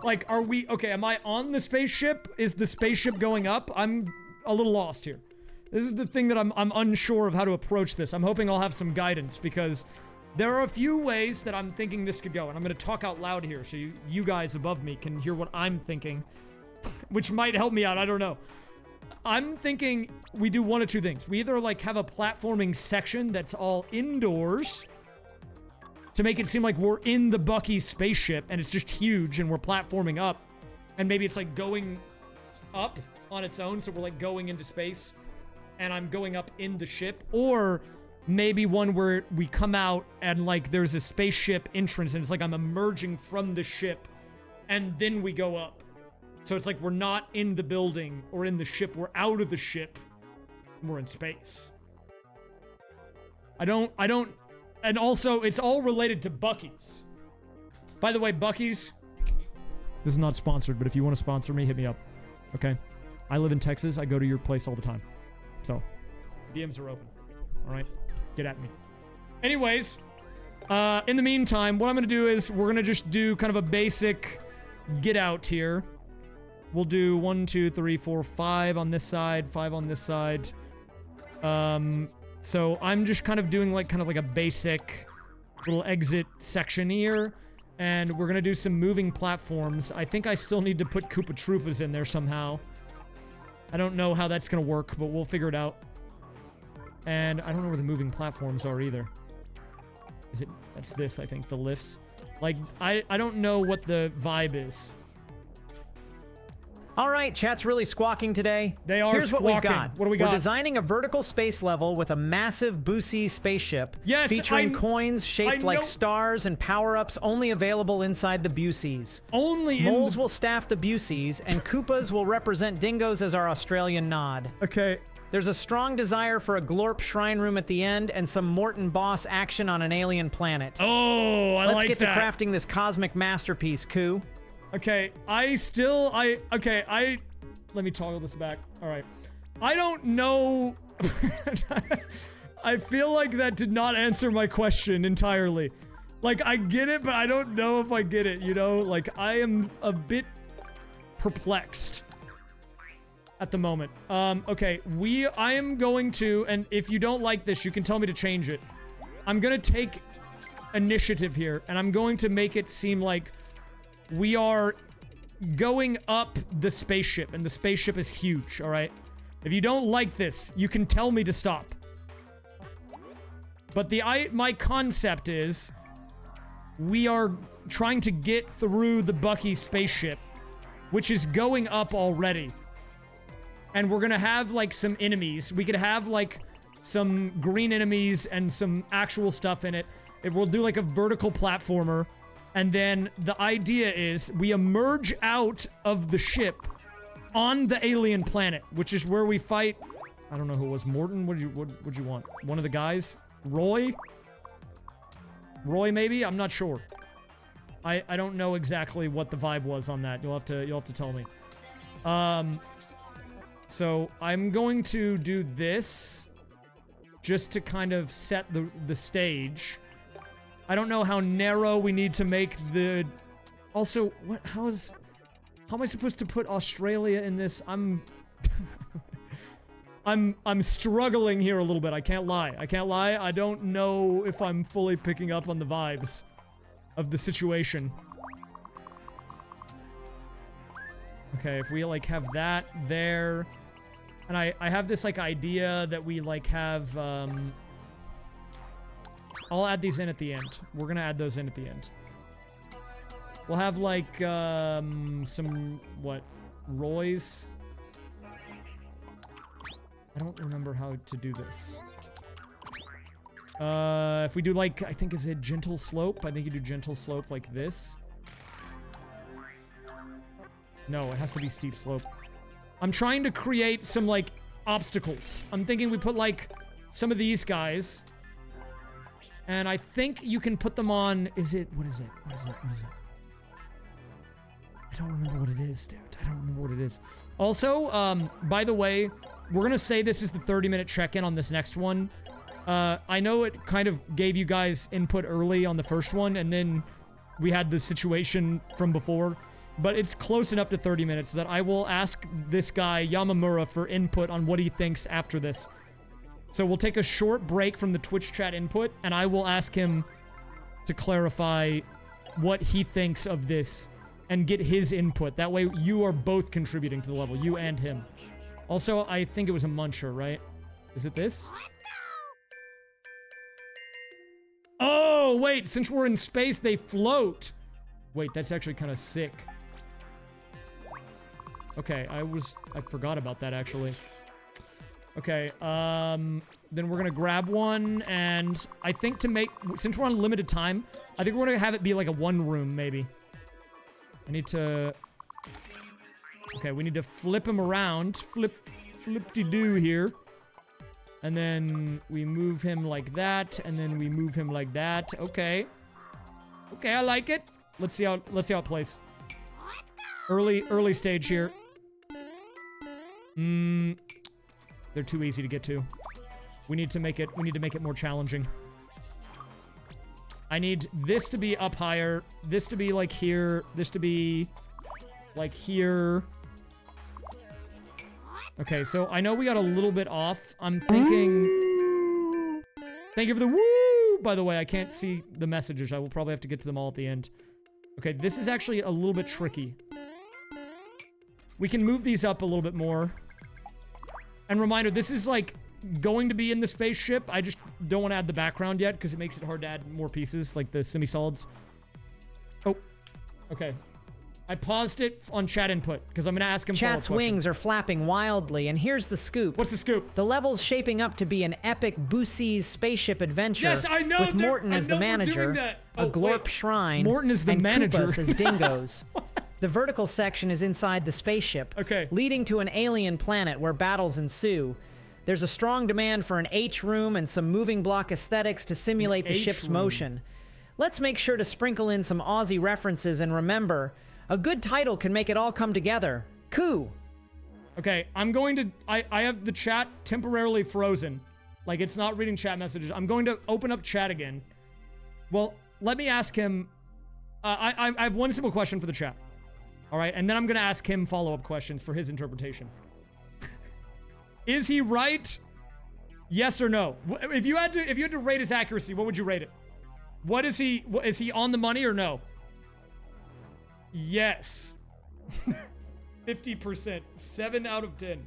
Like, are we, okay, am I on the spaceship? Is the spaceship going up? I'm a little lost here. This is the thing that I'm unsure of how to approach this. I'm hoping I'll have some guidance because there are a few ways that I'm thinking this could go, and I'm gonna talk out loud here so you guys above me can hear what I'm thinking, which might help me out, I don't know. I'm thinking we do one of two things. We either like have a platforming section that's all indoors to make it seem like we're in the Buc-ee's spaceship and it's just huge and we're platforming up, and maybe it's like going up on its own, so we're like going into space and I'm going up in the ship, or maybe one where we come out and like there's a spaceship entrance and it's like I'm emerging from the ship and then we go up. So it's like we're not in the building or in the ship, we're out of the ship and we're in space. I don't, and also it's all related to Buc-ee's. By the way, Buc-ee's, this is not sponsored, but if you want to sponsor me, hit me up. Okay? I live in Texas, I go to your place all the time. So, DMs are open. Alright? Get at me. Anyways, in the meantime, what I'm gonna do is we're gonna just do kind of a basic get out here. We'll do 1, 2, 3, 4, 5 on this side, 5 on this side. So I'm just kind of doing like a basic little exit section here. And we're gonna do some moving platforms. I think I still need to put Koopa Troopas in there somehow. I don't know how that's gonna work, but we'll figure it out. And I don't know where the moving platforms are either. Is it? That's this, I think, the lifts. Like, I don't know what the vibe is. All right, chat's really squawking today. They are Here's squawking. What we've got. What do we got? We're designing a vertical space level with a massive Buc-ee spaceship. Yes, featuring coins shaped like stars and power-ups only available inside the Buc-ee's. Moles will staff the Buc-ee's, and Koopas will represent dingoes as our Australian nod. Okay. There's a strong desire for a Glorp shrine room at the end and some Morton boss action on an alien planet. Oh, I like that. Let's get to crafting this cosmic masterpiece, Koo. Okay, let me toggle this back. All right. I don't know. I feel like that did not answer my question entirely. Like, I get it, but I don't know if I get it, you know? Like, I am a bit perplexed at the moment. Okay, I am going to, and if you don't like this, you can tell me to change it. I'm gonna take initiative here, and I'm going to make it seem like we are going up the spaceship, and the spaceship is huge, alright? If you don't like this, you can tell me to stop. But my concept is, we are trying to get through the Buc-ee spaceship, which is going up already. And we're gonna have, like, some enemies. We could have, like, some green enemies and some actual stuff in it. We'll do, like, a vertical platformer. And then the idea is we emerge out of the ship on the alien planet, which is where we fight. I don't know who it was. Morton? What'd you want? One of the guys? Roy? Roy, maybe? I'm not sure. I don't know exactly what the vibe was on that. You'll have to tell me. So I'm going to do this just to kind of set the stage. I don't know how narrow we need to make the... Also, how am I supposed to put Australia in this? I'm struggling here a little bit. I can't lie. I don't know if I'm fully picking up on the vibes of the situation. Okay, if we, like, have that there... And I have this, like, idea that we, like, have, I'll add these in at the end. We're gonna add those in at the end. We'll have, like, some, what, Roys? I don't remember how to do this. If we do like, I think is it gentle slope? I think you do gentle slope like this. No, it has to be steep slope. I'm trying to create some like obstacles. I'm thinking we put like some of these guys. And I think you can put them on, what is it? What is it? I don't remember what it is, dude. I don't remember what it is. Also, by the way, we're gonna say this is the 30-minute check-in on this next one. I know it kind of gave you guys input early on the first one, and then we had the situation from before. But it's close enough to 30 minutes that I will ask this guy, Yamamura, for input on what he thinks after this. So we'll take a short break from the Twitch chat input, and I will ask him to clarify what he thinks of this and get his input. That way you are both contributing to the level, you and him. Also, I think it was a muncher, right? Is it this? Oh, wait, since we're in space, they float. Wait, that's actually kind of sick. Okay, I forgot about that, actually. Okay, then we're gonna grab one, and I think to make, since we're on limited time, I think we're gonna have it be like a one room, maybe. I need to, okay, we need to flip him around, flip-de-doo here. And then we move him like that, and then we move him like that. Okay. Okay, I like it. Let's see how it plays. Early stage here. They're too easy to get to. We need to make it more challenging. I need this to be up higher, this to be like here, this to be like here. Okay, so I know we got a little bit off. I'm thinking... Thank you for the woo! By the way, I can't see the messages. I will probably have to get to them all at the end. Okay, this is actually a little bit tricky. We can move these up a little bit more. And reminder, this is like going to be in the spaceship. I just don't want to add the background yet because it makes it hard to add more pieces, like the semi-solids. Oh, okay. I paused it on chat input because I'm going to ask him Chat's wings are flapping wildly, and here's the scoop. What's the scoop? The level's shaping up to be an epic Boosie's spaceship adventure. Yes, I know. With Morton as the manager, a glorp shrine, Morton is the and manager. Koopas as dingoes. The vertical section is inside the spaceship, leading to an alien planet where battles ensue. There's a strong demand for an H room and some moving block aesthetics to simulate the ship's motion. Let's make sure to sprinkle in some Aussie references and remember, a good title can make it all come together. Coo! Okay, I'm going to... I have the chat temporarily frozen. Like, it's not reading chat messages. I'm going to open up chat again. Well, let me ask him... I have one simple question for the chat. Alright, and then I'm going to ask him follow-up questions for his interpretation. Is he right? Yes or no? If you had to rate his accuracy, what would you rate it? What is he on the money or no? Yes. 50%. 7 out of 10.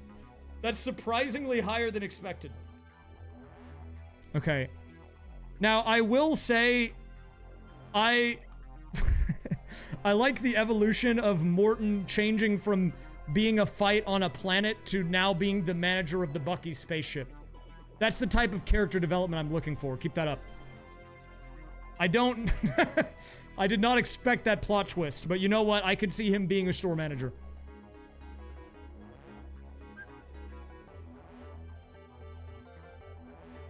That's surprisingly higher than expected. Okay. Now, I will say, I like the evolution of Morton changing from being a fight on a planet to now being the manager of the Bucky spaceship. That's the type of character development I'm looking for. Keep that up. I don't... I did not expect that plot twist, but you know what? I could see him being a store manager.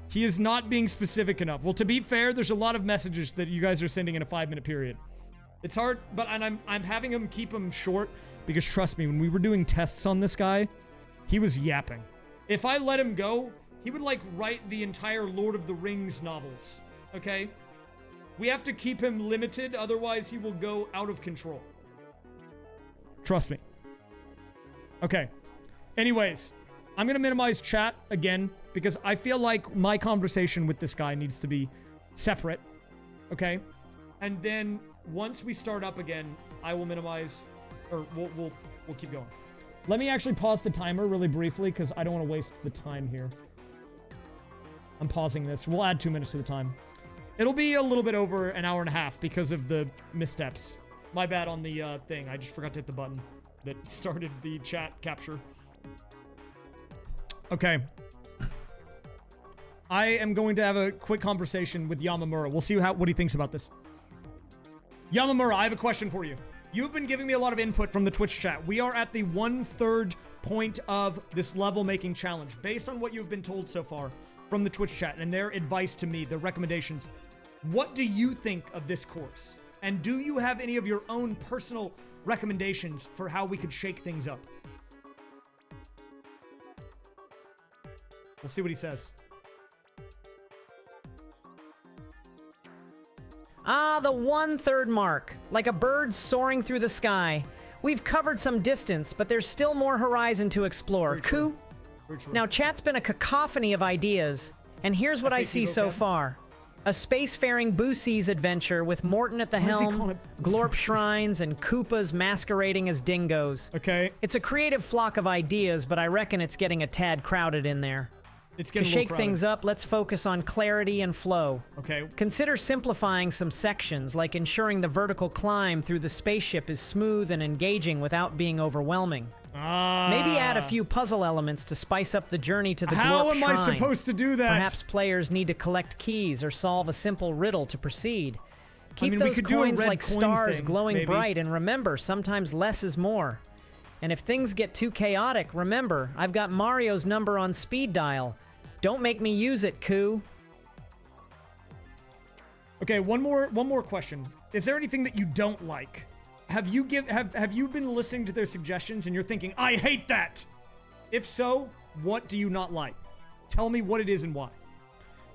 He is not being specific enough. Well, to be fair, there's a lot of messages that you guys are sending in a 5-minute period. It's hard, but I'm having him keep them short because trust me, when we were doing tests on this guy, he was yapping. If I let him go, he would like write the entire Lord of the Rings novels, okay? We have to keep him limited, otherwise he will go out of control. Trust me. Okay. Anyways, I'm gonna minimize chat again because I feel like my conversation with this guy needs to be separate, okay? And then once we start up again, I will minimize, or we'll keep going. Let me actually pause the timer really briefly because I don't want to waste the time here. I'm pausing this. We'll add 2 minutes to the time. It'll be a little bit over an hour and a half because of the missteps. My bad on the thing. I just forgot to hit the button that started the chat capture. Okay. I am going to have a quick conversation with Yamamura. We'll see what he thinks about this. Yamamura, I have a question for you. You've been giving me a lot of input from the Twitch chat. We are at the 1/3 point of this level making challenge. Based on what you've been told so far from the Twitch chat and their advice to me, their recommendations, what do you think of this course? And do you have any of your own personal recommendations for how we could shake things up? We'll see what he says. Ah, the 1/3 mark. Like a bird soaring through the sky. We've covered some distance, but there's still more horizon to explore. Cool. Now, chat's been a cacophony of ideas, and here's what I see so far. A spacefaring Boosie's adventure with Morton at the helm, Glorp shrines, and Koopas masquerading as dingoes. Okay. It's a creative flock of ideas, but I reckon it's getting a tad crowded in there. It's getting to shake things up, let's focus on clarity and flow. Okay. Consider simplifying some sections, like ensuring the vertical climb through the spaceship is smooth and engaging without being overwhelming. Maybe add a few puzzle elements to spice up the journey to the Glorp How am shrine. I supposed to do that? Perhaps players need to collect keys or solve a simple riddle to proceed. Keep we those could do a coins red like coin stars thing, glowing maybe. bright, and remember, sometimes less is more. And if things get too chaotic, remember, I've got Mario's number on speed dial. Don't make me use it, Koo. Okay, one more question. Is there anything that you don't like? Have you been listening to their suggestions and you're thinking, I hate that? If so, what do you not like? Tell me what it is and why.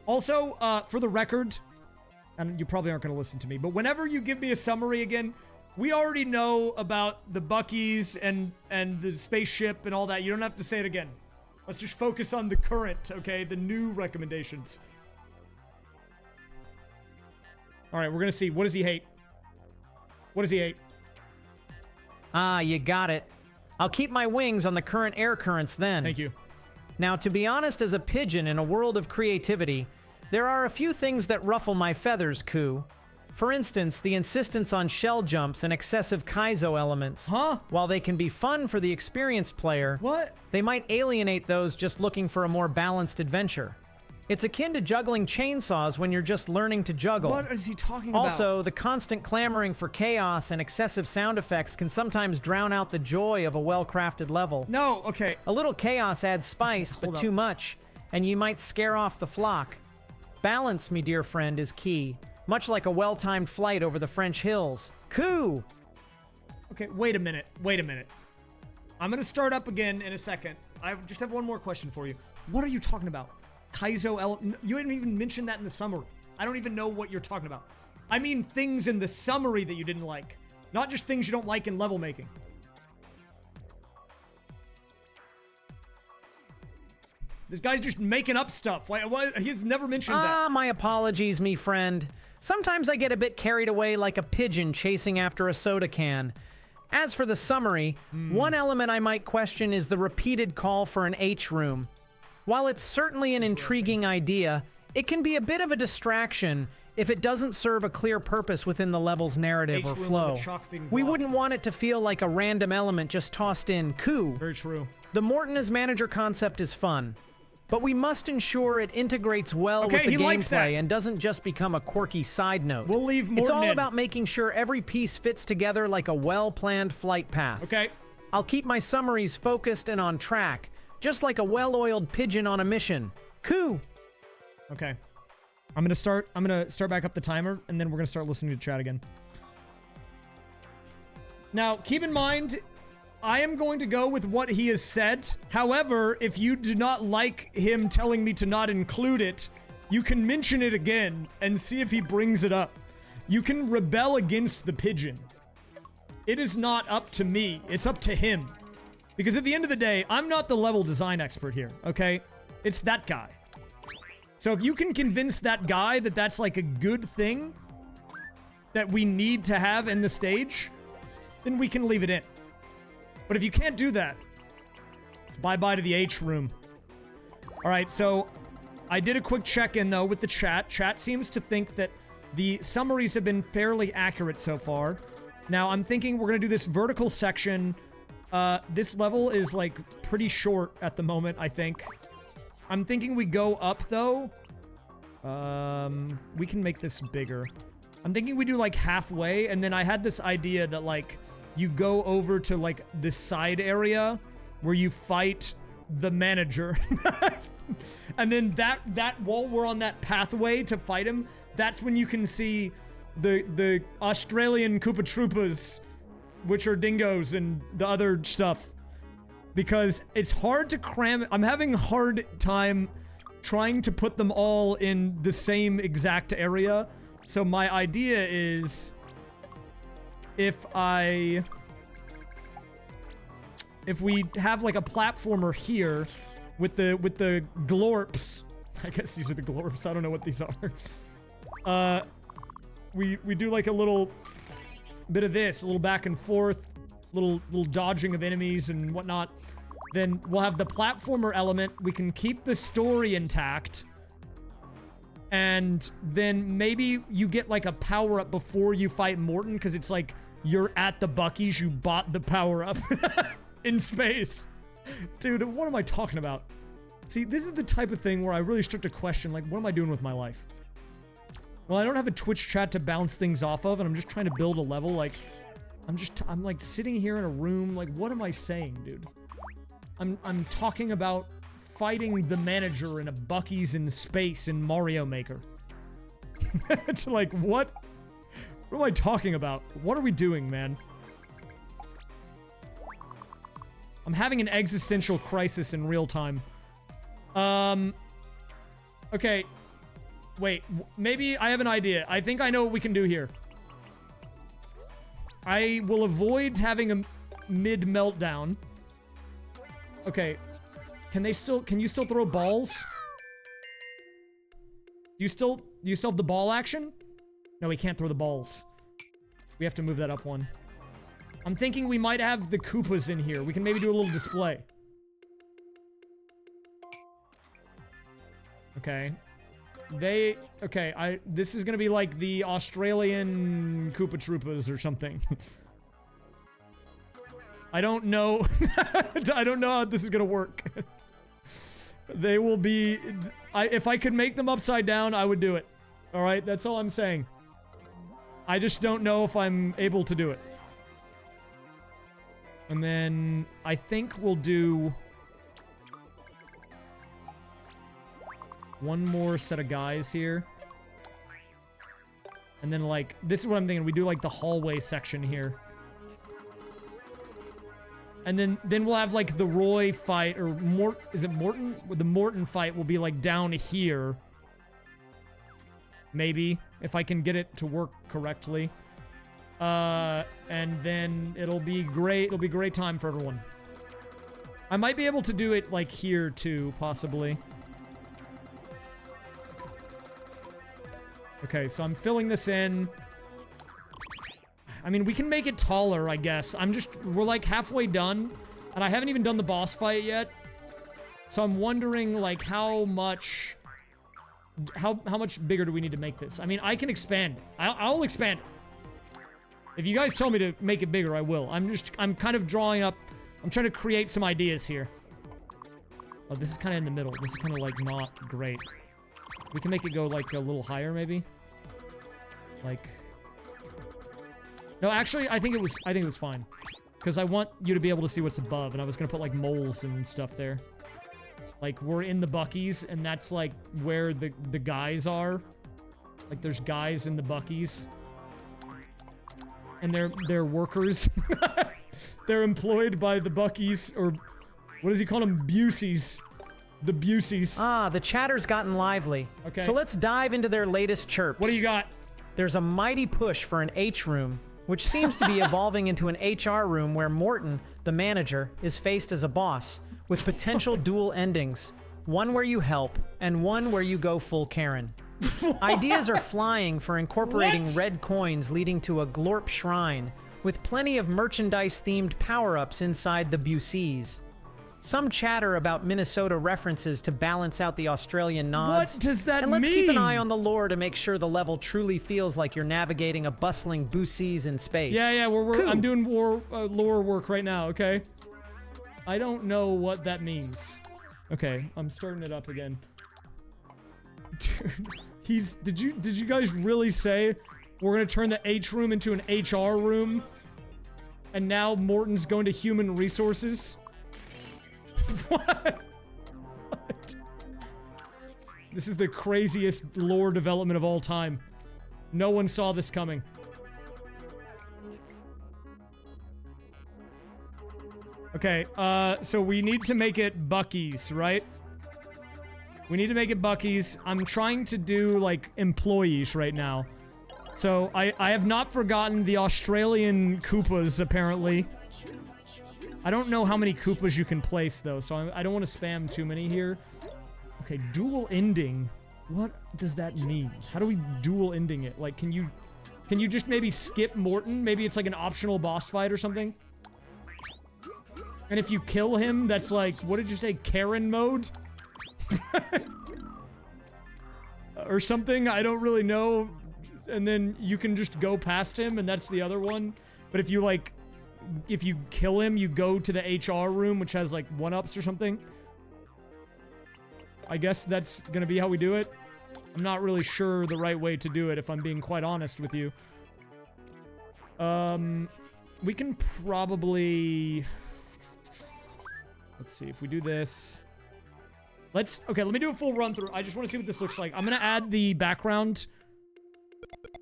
Also, for the record, and you probably aren't going to listen to me, but whenever you give me a summary again, we already know about the Buckies and the spaceship and all that. You don't have to say it again. Let's just focus on the current, okay? The new recommendations. All right, we're going to see. What does he hate? What does he hate? Ah, you got it. I'll keep my wings on the current air currents then. Thank you. Now, to be honest, as a pigeon in a world of creativity, there are a few things that ruffle my feathers, Koo. For instance, the insistence on shell jumps and excessive Kaizo elements. Huh? While they can be fun for the experienced player, What? they might alienate those just looking for a more balanced adventure. It's akin to juggling chainsaws when you're just learning to juggle. What is he talking about? Also, the constant clamoring for chaos and excessive sound effects can sometimes drown out the joy of a well-crafted level. No, okay. A little chaos adds spice, but too much, and you might scare off the flock. Balance, me dear friend, is key. Much like a well-timed flight over the French hills. Coo! Okay, wait a minute. Wait a minute. I'm going to start up again in a second. I just have one more question for you. What are you talking about? Kaizo you didn't even mention that in the summary. I don't even know what you're talking about. I mean things in the summary that you didn't like. Not just things you don't like in level making. This guy's just making up stuff. Why, he's never mentioned that. Ah, my apologies, me friend. Sometimes I get a bit carried away like a pigeon chasing after a soda can. As for the summary, one element I might question is the repeated call for an H-room. While it's certainly an intriguing idea, it can be a bit of a distraction if it doesn't serve a clear purpose within the level's narrative or flow. We wouldn't want it to feel like a random element just tossed in. Coo. Very true. The Morton as manager concept is fun, but we must ensure it integrates well with the gameplay and doesn't just become a quirky side note. We'll leave Morton It's all in. about making sure every piece fits together like a well-planned flight path. Okay. I'll keep my summaries focused and on track, just like a well-oiled pigeon on a mission. Coo! Okay. I'm gonna start back up the timer, and then we're gonna start listening to chat again. Now, keep in mind, I am going to go with what he has said. However, if you do not like him telling me to not include it, you can mention it again and see if he brings it up. You can rebel against the pigeon. It is not up to me. It's up to him. Because at the end of the day, I'm not the level design expert here, okay? It's that guy. So if you can convince that guy that that's like a good thing that we need to have in the stage, then we can leave it in. But if you can't do that, it's bye-bye to the H room. All right, so I did a quick check-in, though, with the chat. Chat seems to think that the summaries have been fairly accurate so far. Now, I'm thinking we're going to do this vertical section. This level is, like, pretty short at the moment, I think. I'm thinking we go up, though. We can make this bigger. I'm thinking we do, like, halfway, and then I had this idea that, like, you go over to, like, this side area where you fight the manager. And then while we're on that pathway to fight him, that's when you can see the Australian Koopa Troopas, which are dingoes and the other stuff. Because it's hard to cram. I'm having a hard time trying to put them all in the same exact area. So my idea is if we have like a platformer here with the glorps, I guess these are the glorps. I don't know what these are. We do like a little bit of this, a little back and forth, little dodging of enemies and whatnot. Then we'll have the platformer element. We can keep the story intact. And then maybe you get like a power-up before you fight Morton, because it's like you're at the Buc-ee's, you bought the power-up in space. Dude, what am I talking about? See, this is the type of thing where I really start to question, like, what am I doing with my life? Well, I don't have a Twitch chat to bounce things off of, and I'm just trying to build a level, like, I'm like sitting here in a room, like, what am I saying, dude? I'm talking about fighting the manager in a Buc-ee's in space in Mario Maker. It's like, what? What am I talking about? What are we doing, man? I'm having an existential crisis in real time. Okay. Wait, maybe I have an idea. I think I know what we can do here. I will avoid having a mid-meltdown. Okay. Can you still throw balls? Do you still have the ball action? No, we can't throw the balls. We have to move that up one. I'm thinking we might have the Koopas in here. We can maybe do a little display. Okay. This is gonna be like the Australian Koopa Troopas or something. I don't know. I don't know how this is gonna work. They will be... if I could make them upside down, I would do it. Alright, that's all I'm saying. I just don't know if I'm able to do it. And then I think we'll do one more set of guys here. And then, like, this is what I'm thinking. We do, like, the hallway section here. And then we'll have, like, the Roy fight, or is it Morton? The Morton fight will be, like, down here. Maybe, if I can get it to work correctly. And then it'll be great. It'll be a great time for everyone. I might be able to do it, like, here, too, possibly. Okay, so I'm filling this in. I mean, we can make it taller, I guess. We're like halfway done, and I haven't even done the boss fight yet. So I'm wondering, like, how much bigger do we need to make this? I mean, I can expand it. I'll expand it. If you guys tell me to make it bigger, I will. I'm kind of drawing up, I'm trying to create some ideas here. Oh, this is kind of in the middle. This is kind of, like, not great. We can make it go, like, a little higher, maybe? Like... No, actually, I think it was fine. Because I want you to be able to see what's above, and I was gonna put, like, moles and stuff there. Like, we're in the Buc-ee's, and that's, like, where the guys are. Like, there's guys in the Buc-ee's. And they're workers. They're employed by the Buc-ee's, or... What does he call them? Buseys. The Buseys. Ah, the chatter's gotten lively. Okay. So let's dive into their latest chirps. What do you got? There's a mighty push for an H room, which seems to be evolving into an HR room where Morton, the manager, is faced as a boss, with potential dual endings. One where you help, and one where you go full Karen. Ideas are flying for incorporating red coins leading to a glorp shrine, with plenty of merchandise-themed power-ups inside the Buseys. Some chatter about Minnesota references to balance out the Australian nods. What does that mean? And let's mean? keep an eye on the lore to make sure the level truly feels like you're navigating a bustling Buseys in space. Yeah, Cool. I'm doing lore work right now, okay? I don't know what that means. Okay, I'm starting it up again. Dude, did you guys really say we're gonna turn the H room into an HR room? And now Morton's going to human resources? What? What? This is the craziest lore development of all time. No one saw this coming. Okay, so we need to make it Buc-ee's, right? We need to make it Buc-ee's. I'm trying to do, like, employees right now. So, I have not forgotten the Australian Koopas, apparently. I don't know how many Koopas you can place, though, so I don't want to spam too many here. Okay, dual ending. What does that mean? How do we dual ending it? Like, can you just maybe skip Morton? Maybe it's like an optional boss fight or something? And if you kill him, that's like, what did you say, Karen mode? Or something, I don't really know. And then you can just go past him, and that's the other one. But if you, like, if you kill him, you go to the HR room, which has, like, 1-ups or something. I guess that's gonna be how we do it. I'm not really sure the right way to do it, if I'm being quite honest with you. We can probably... Let's see, if we do this... Okay, let me do a full run-through. I just want to see what this looks like. I'm gonna add the background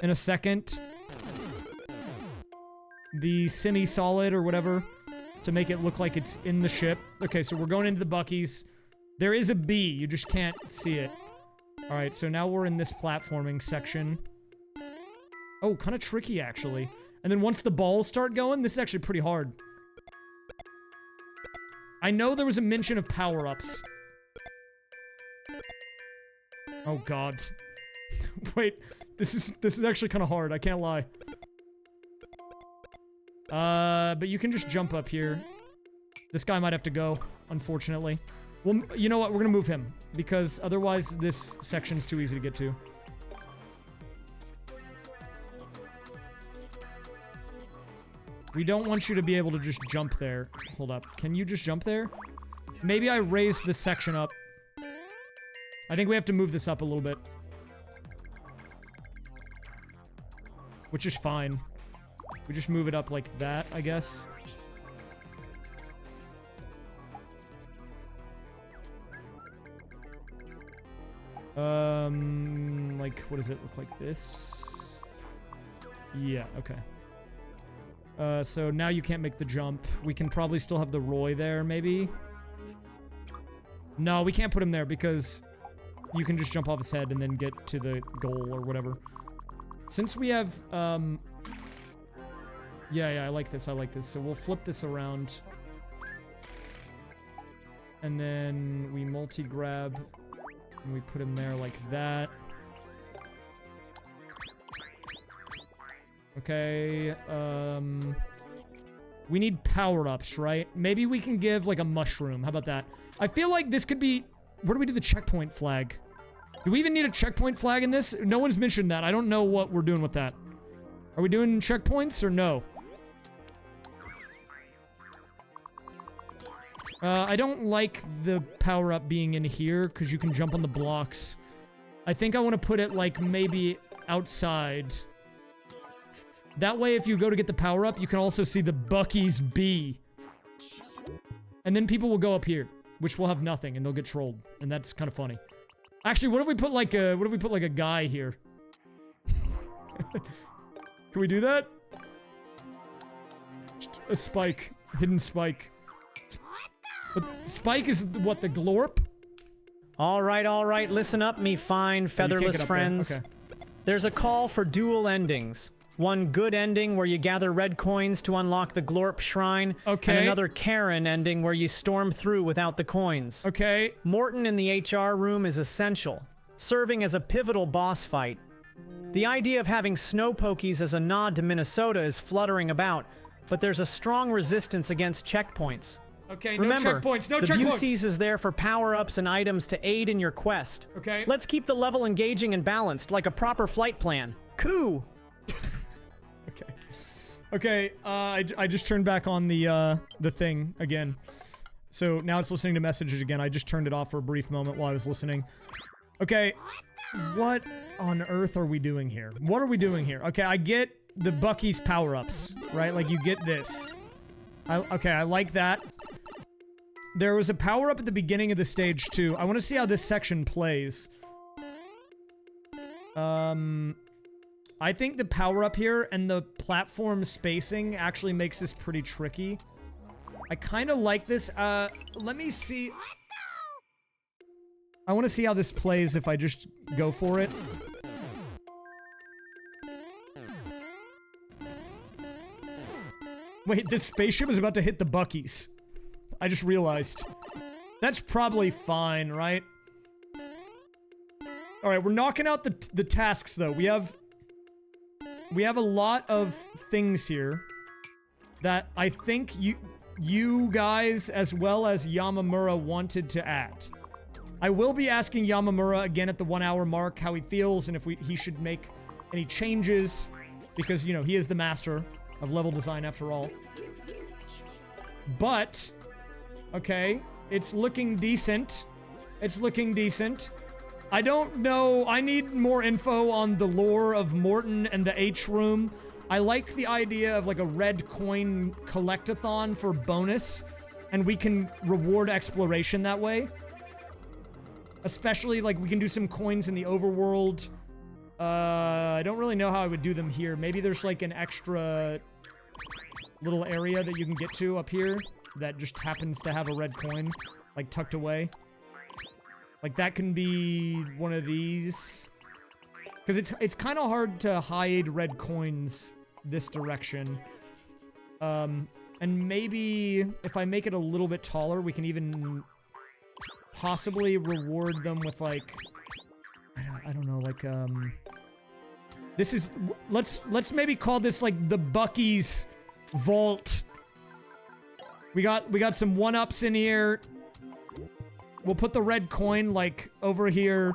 in a second. The semi-solid or whatever to make it look like it's in the ship. Okay, so we're going into the Buc-ee's. There is a B, you just can't see it. Alright, so now we're in this platforming section. Oh, kind of tricky, actually. And then once the balls start going, this is actually pretty hard. I know there was a mention of power-ups. Oh, God. Wait, this is actually kind of hard, I can't lie. But you can just jump up here. This guy might have to go, unfortunately. Well, you know what? We're gonna move him, because otherwise this section's too easy to get to. We don't want you to be able to just jump there. Hold up. Can you just jump there? Maybe I raised this section up. I think we have to move this up a little bit. Which is fine. We just move it up like that, I guess. Like, what does it look like? This? Yeah, okay. So now you can't make the jump. We can probably still have the Roy there, maybe? No, we can't put him there because you can just jump off his head and then get to the goal or whatever. Since we have, yeah, I like this, So we'll flip this around. And then we multi-grab, and we put him there like that. Okay, we need power-ups, right? Maybe we can give, like, a mushroom. How about that? I feel like this could be... Where do we do the checkpoint flag? Do we even need a checkpoint flag in this? No one's mentioned that. I don't know what we're doing with that. Are we doing checkpoints or no? I don't like the power-up being in here, because you can jump on the blocks. I think I want to put it, like, maybe outside. That way, if you go to get the power-up, you can also see the Buc-ee's B. And then people will go up here, which will have nothing, and they'll get trolled. And that's kind of funny. Actually, what if we put, like, a guy here? Can we do that? Just a spike. Hidden spike. But Spike is, what, the glorp? Alright, listen up, me fine, featherless friends. Okay. There's a call for dual endings. One good ending where you gather red coins to unlock the Glorp Shrine. Okay. And another Karen ending where you storm through without the coins. Okay. Morton in the HR room is essential, serving as a pivotal boss fight. The idea of having snow pokies as a nod to Minnesota is fluttering about, but there's a strong resistance against checkpoints. Okay, no Remember, checkpoints, no the checkpoints! VODs is there for power-ups and items to aid in your quest. Okay. Let's keep the level engaging and balanced, like a proper flight plan. Coo! Okay, I just turned back on the thing again. So now it's listening to messages again. I just turned it off for a brief moment while I was listening. Okay, what on earth are we doing here? What are we doing here? Okay, I get the Bucky's power-ups, right? Like, you get this. Okay, I like that. There was a power-up at the beginning of the stage, too. I want to see how this section plays. I think the power-up here and the platform spacing actually makes this pretty tricky. I kind of like this. Let me see. I want to see how this plays if I just go for it. Wait, this spaceship is about to hit the Buckies. I just realized. That's probably fine, right? Alright, we're knocking out the tasks, though. We have a lot of things here that I think you guys, as well as Yamamura, wanted to add. I will be asking Yamamura again at the 1 hour mark how he feels and if he should make any changes, because, you know, he is the master of level design after all. But, okay, it's looking decent. It's looking decent. I don't know, I need more info on the lore of Morton and the H-Room. I like the idea of like a red coin collectathon for bonus, and we can reward exploration that way. Especially, like, we can do some coins in the overworld. I don't really know how I would do them here. Maybe there's like an extra little area that you can get to up here that just happens to have a red coin, like, tucked away. Like, that can be one of these. Because it's kind of hard to hide red coins this direction. And maybe if I make it a little bit taller, we can even possibly reward them with, like, I don't know, like, this is, let's maybe call this, like, the Bucky's Vault. We got some 1-ups in here. We'll put the red coin, like, over here.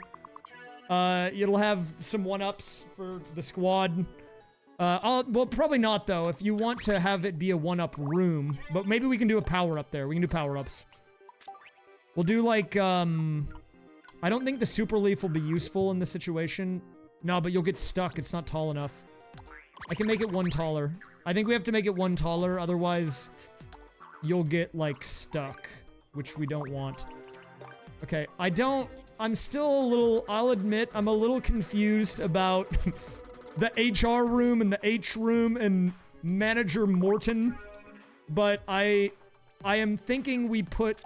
It'll have some 1-ups for the squad. Well, probably not, though, if you want to have it be a 1-up room. But maybe we can do a power-up there. We can do power-ups. We'll do, like, I don't think the super leaf will be useful in this situation. No, but you'll get stuck. It's not tall enough. I can make it 1 taller. I think we have to make it 1 taller, otherwise you'll get, like, stuck, which we don't want. Okay, I'm still a little, I'll admit, I'm a little confused about the HR room and the H room and Manager Morton, but I am thinking we put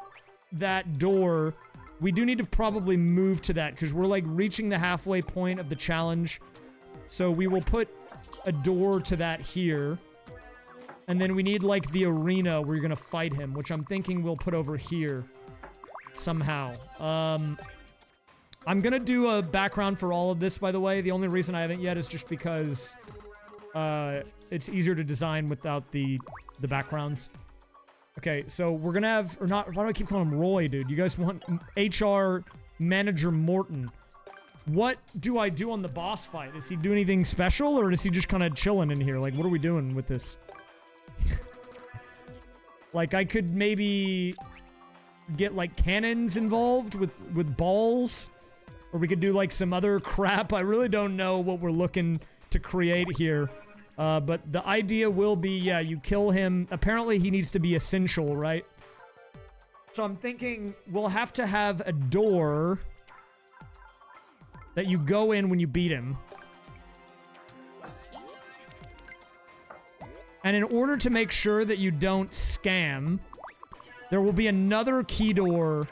that door, we do need to probably move to that, because we're, like, reaching the halfway point of the challenge, so we will put a door to that here, and then we need, like, the arena where you're gonna fight him, which I'm thinking we'll put over here. Somehow. I'm gonna do a background for all of this, by the way. The only reason I haven't yet is just because it's easier to design without the backgrounds. Okay, so we're gonna have, or not, why do I keep calling him Roy, dude? You guys want HR Manager Morton. What do I do on the boss fight? Does he do anything special, or is he just kind of chilling in here? Like, what are we doing with this? Like, I could maybe get, like, cannons involved with balls, or we could do, like, some other crap. I really don't know what we're looking to create here, but the idea will be, yeah, you kill him. Apparently he needs to be essential, right? So I'm thinking we'll have to have a door that you go in when you beat him, and in order to make sure that you don't scam, there will be another key door.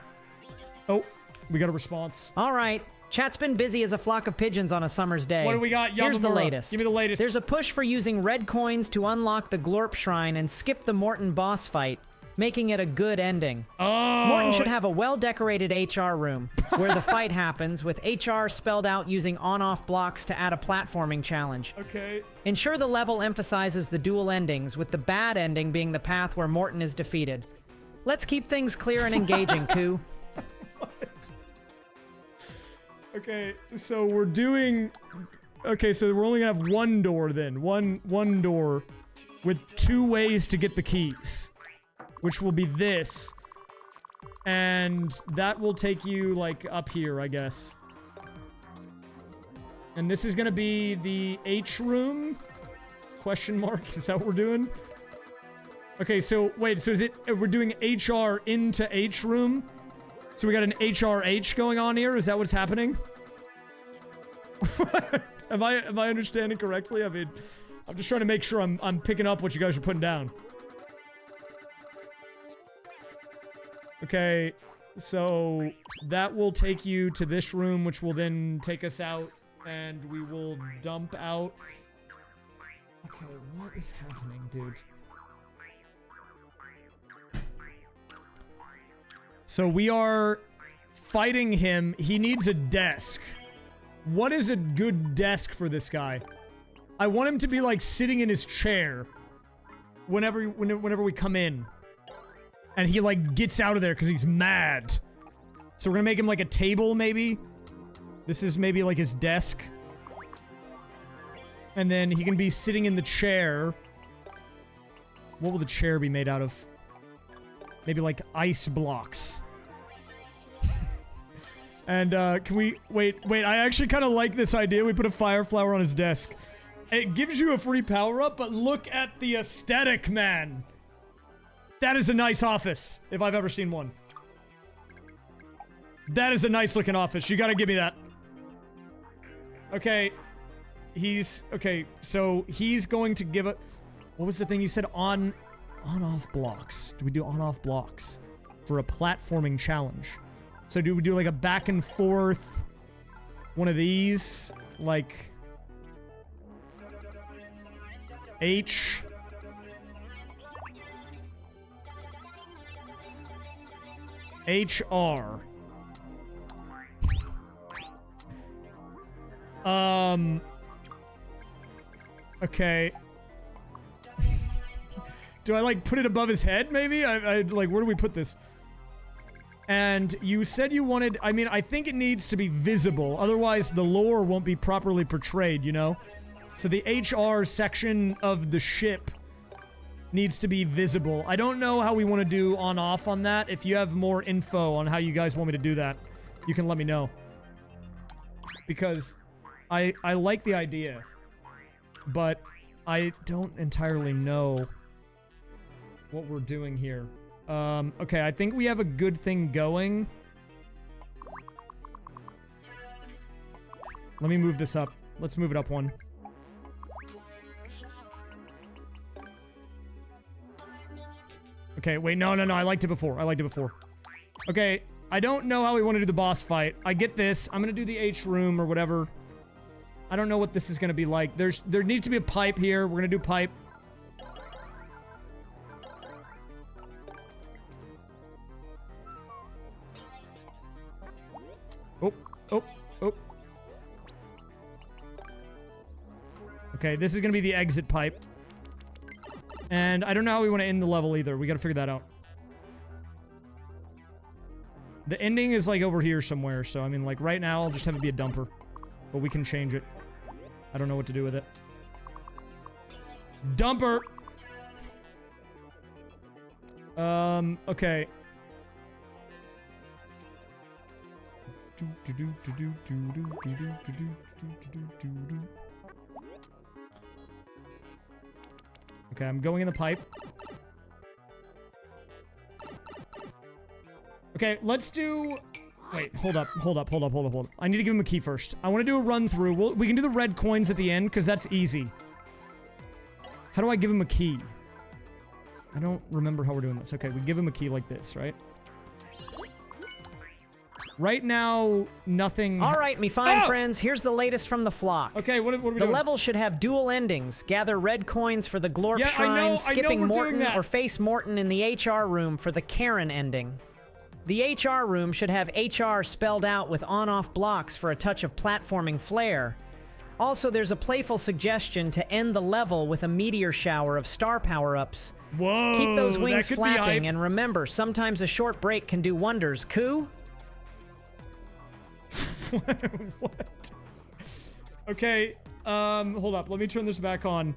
Oh, we got a response. All right. Chat's been busy as a flock of pigeons on a summer's day. What do we got, Yamamura? Here's the latest. Give me the latest. There's a push for using red coins to unlock the Glorp Shrine and skip the Morton boss fight, making it a good ending. Oh! Morton should have a well-decorated HR room, where the fight happens, with HR spelled out using on-off blocks to add a platforming challenge. Okay. Ensure the level emphasizes the dual endings, with the bad ending being the path where Morton is defeated. Let's keep things clear and engaging, Koo. What? Okay, so we're doing... Okay, so we're only gonna have 1 door then. One door with 2 ways to get the keys, which will be this. And that will take you, like, up here, I guess. And this is gonna be the H room? Question mark? Is that what we're doing? Okay, so, wait, so is it... We're doing HR into H room? So we got an HRH going on here? Is that what's happening? Am I understanding correctly? I mean, I'm just trying to make sure I'm picking up what you guys are putting down. Okay, so that will take you to this room, which will then take us out, and we will dump out... Okay, what is happening, dude? So we are fighting him. He needs a desk. What is a good desk for this guy? I want him to be, like, sitting in his chair whenever we come in. And he, like, gets out of there because he's mad. So we're gonna make him, like, a table, maybe? This is maybe, like, his desk. And then he can be sitting in the chair. What will the chair be made out of? Maybe, like, ice blocks. And, can we... Wait, I actually kind of like this idea. We put a fire flower on his desk. It gives you a free power-up, but look at the aesthetic, man! That is a nice office, if I've ever seen one. That is a nice-looking office. You gotta give me that. Okay. Okay, so he's going to give a... What was the thing you said? On-off blocks. Do we do on-off blocks? For a platforming challenge. So do we do, like, a back and forth... One of these? Like... H... HR. Okay. Do I, like, put it above his head, maybe? I like, where do we put this? And you said you wanted... I mean, I think it needs to be visible. Otherwise, the lore won't be properly portrayed, you know? So the HR section of the ship needs to be visible. I don't know how we want to do on-off on that. If you have more info on how you guys want me to do that, you can let me know. Because I like the idea, but I don't entirely know what we're doing here. Okay, I think we have a good thing going. Let me move this up. Let's move it up one. Okay, wait, no, I liked it before. Okay, I don't know how we want to do the boss fight. I get this. I'm gonna do the H room or whatever. I don't know what this is gonna be like. There needs to be a pipe here. We're gonna do pipe. Oh. Okay, this is gonna be the exit pipe. And I don't know how we want to end the level either. We gotta figure that out. The ending is, like, over here somewhere, so, I mean, like, right now, I'll just have it be a dumper. But we can change it. I don't know what to do with it. Dumper! Okay. Okay, I'm going in the pipe. Okay, let's do... Wait, hold up. I need to give him a key first. I want to do a run through. We can do the red coins at the end, because that's easy. How do I give him a key? I don't remember how we're doing this. Okay, we give him a key like this, right? Right now, nothing... Alright, me fine friends, here's the latest from the flock. Okay, what are we doing? The level should have dual endings. Gather red coins for the Glorp Shrine, skipping Morton, or face Morton in the HR room for the Karen ending. The HR room should have HR spelled out with on-off blocks for a touch of platforming flair. Also, there's a playful suggestion to end the level with a meteor shower of star power-ups. Whoa, keep those wings flapping, and remember, sometimes a short break can do wonders. Coo? What? Okay, hold up. Let me turn this back on.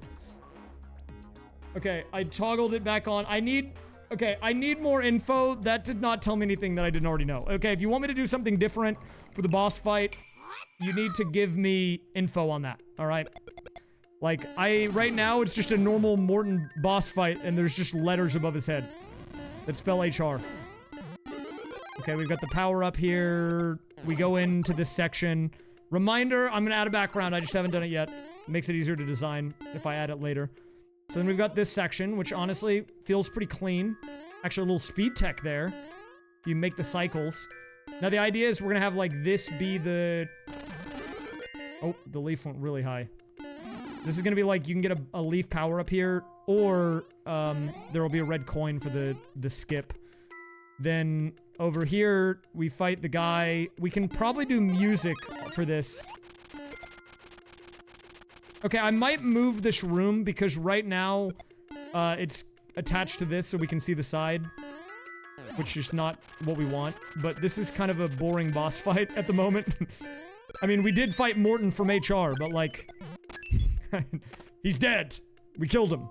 Okay, I toggled it back on. I need Okay, I need more info. That did not tell me anything that I didn't already know. Okay, if you want me to do something different for the boss fight, you need to give me info on that, alright? Like, right now, it's just a normal Morton boss fight, and there's just letters above his head that spell HR. Okay, we've got the power up here. We go into this section. Reminder, I'm gonna add a background. I just haven't done it yet. Makes it easier to design if I add it later. So then we've got this section, which honestly feels pretty clean. Actually, a little speed tech there. If you make the cycles. Now, the idea is we're gonna have, like, this be the... Oh, the leaf went really high. This is gonna be like, you can get a leaf power up here, or, there will be a red coin for the skip. Then, over here, we fight the guy. We can probably do music for this. Okay, I might move this room because right now, it's attached to this so we can see the side. Which is not what we want. But this is kind of a boring boss fight at the moment. I mean, we did fight Morton from HR, but like... he's dead! We killed him.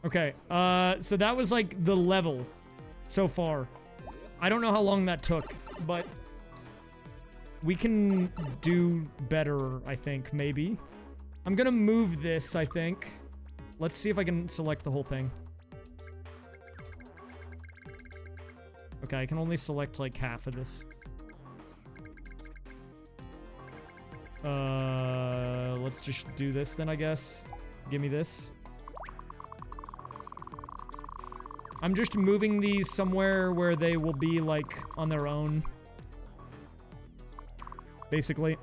Okay, so that was like the level so far. I don't know how long that took, but we can do better, I think, maybe. I'm gonna move this, I think. Let's see if I can select the whole thing. Okay, I can only select like half of this. Let's just do this then, I guess. Give me this. I'm just moving these somewhere where they will be, like, on their own. Basically.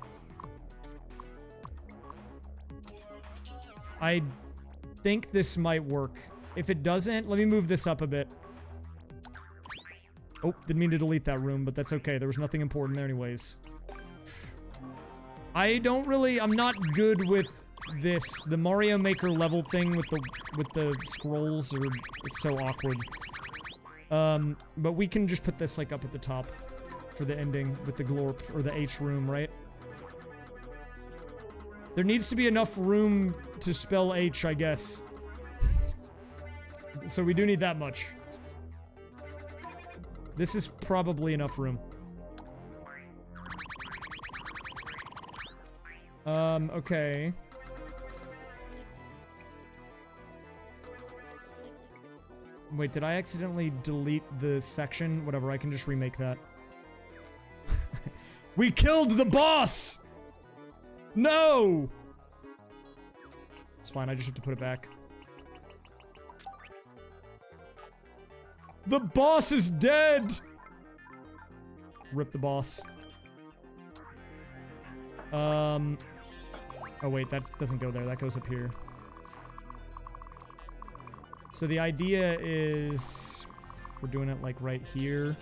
I think this might work. If it doesn't, let me move this up a bit. Oh, didn't mean to delete that room, but that's okay. There was nothing important there anyways. I'm not good with this, the Mario Maker level thing with the scrolls, or it's so awkward. But we can just put this, like, up at the top for the ending with the glorp, or the H room, right? There needs to be enough room to spell H, I guess. So we do need that much. This is probably enough room. Okay. Wait, did I accidentally delete the section? Whatever, I can just remake that. We killed the boss! No! It's fine, I just have to put it back. The boss is dead! Rip the boss. Oh wait, that doesn't go there, that goes up here. So the idea is... we're doing it, like, right here.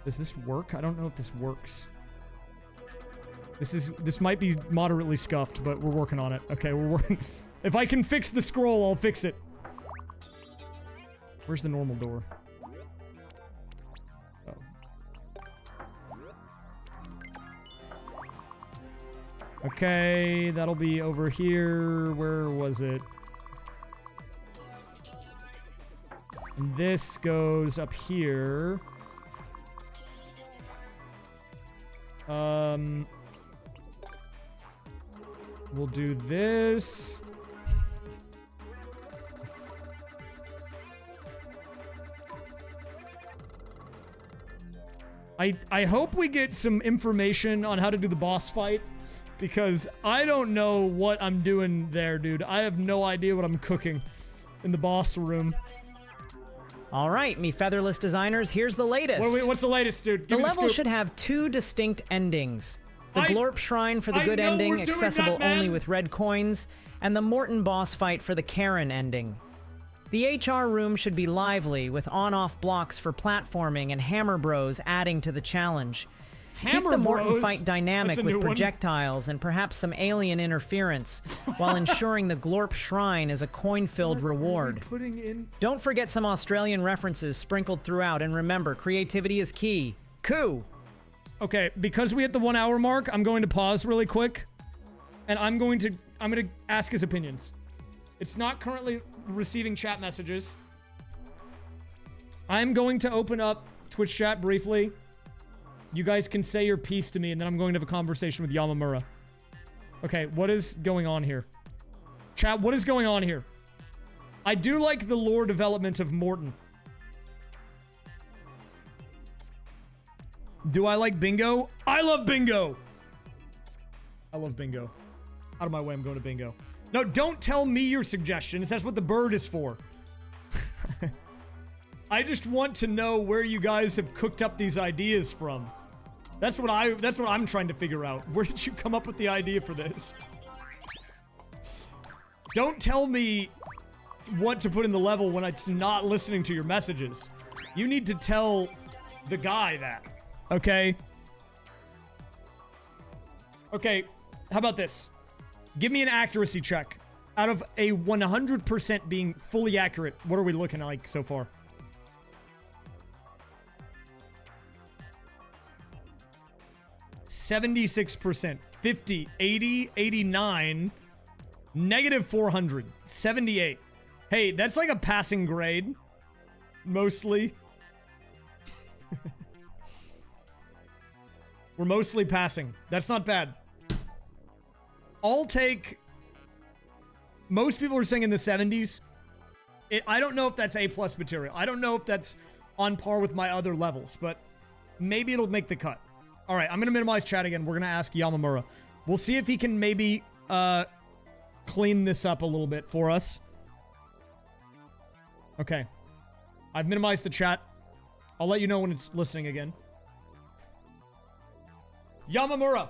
Does this work? I don't know if this works. This might be moderately scuffed, but we're working on it. Okay, we're working... If I can fix the scroll, I'll fix it. Where's the normal door? Oh. Okay, that'll be over here. Where was it? And this goes up here. We'll do this. I hope we get some information on how to do the boss fight, because I don't know what I'm doing there, dude. I have no idea what I'm cooking in the boss room. All right, me featherless designers, here's the latest. What's the latest, dude? The level should have 2 distinct endings. The Glorp Shrine for the good ending, accessible only with red coins, and the Morton boss fight for the Karen ending. The HR room should be lively, with on-off blocks for platforming and Hammer Bros adding to the challenge. Keep the Morton fight dynamic with projectiles and perhaps some alien interference, while ensuring the Glorp Shrine is a coin-filled reward. Don't forget some Australian references sprinkled throughout, and remember, creativity is key. Coo! Okay, because we hit the 1 hour mark, I'm going to pause really quick. and I'm going to ask his opinions. It's not currently receiving chat messages. I'm going to open up Twitch chat briefly. You guys can say your piece to me, and then I'm going to have a conversation with Yamamura. Okay, what is going on here? Chat, what is going on here? I do like the lore development of Morton. Do I like bingo? I love bingo! I love bingo. Out of my way, I'm going to bingo. No, don't tell me your suggestions. That's what the bird is for. I just want to know where you guys have cooked up these ideas from. That's what I'm trying to figure out. Where did you come up with the idea for this? Don't tell me what to put in the level when it's not listening to your messages. You need to tell the guy that. Okay? Okay, how about this? Give me an accuracy check. Out of a 100% being fully accurate, what are we looking like so far? 76%, 50, 80, 89, negative 400, 78. Hey, that's like a passing grade. Mostly. We're mostly passing. That's not bad. I'll take... Most people are saying in the 70s. I don't know if that's A+ material. I don't know if that's on par with my other levels, but maybe it'll make the cut. All right, I'm going to minimize chat again. We're going to ask Yamamura. We'll see if he can maybe clean this up a little bit for us. Okay. I've minimized the chat. I'll let you know when it's listening again. Yamamura,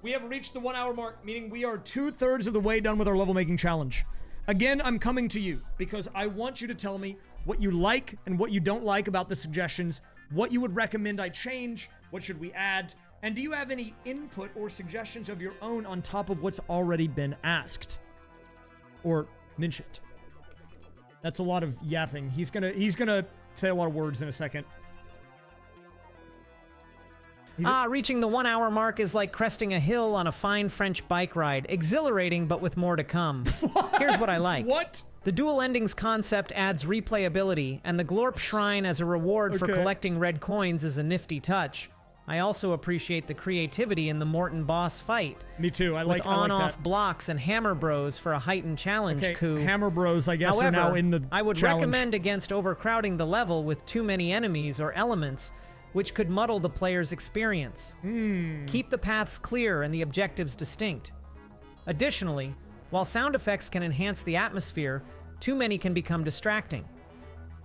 we have reached the 1 hour mark, meaning we are 2/3 of the way done with our level making challenge. Again, I'm coming to you because I want you to tell me what you like and what you don't like about the suggestions, what you would recommend I change, what should we add, and do you have any input or suggestions of your own on top of what's already been asked or mentioned? That's a lot of yapping. He's gonna say a lot of words in a second. Reaching the 1 hour mark is like cresting a hill on a fine French bike ride. Exhilarating, but with more to come. Here's what I like. What? The dual endings concept adds replayability, and the Glorp Shrine as a reward for collecting red coins is a nifty touch. I also appreciate the creativity in the Morton boss fight. Me too. I like on-off blocks and hammer bros for a heightened challenge coup. Hammer bros, I guess, are now in the I would challenge. recommend against overcrowding the level with too many enemies or elements, which could muddle the player's experience. Keep the paths clear and the objectives distinct. Additionally, while sound effects can enhance the atmosphere, too many can become distracting.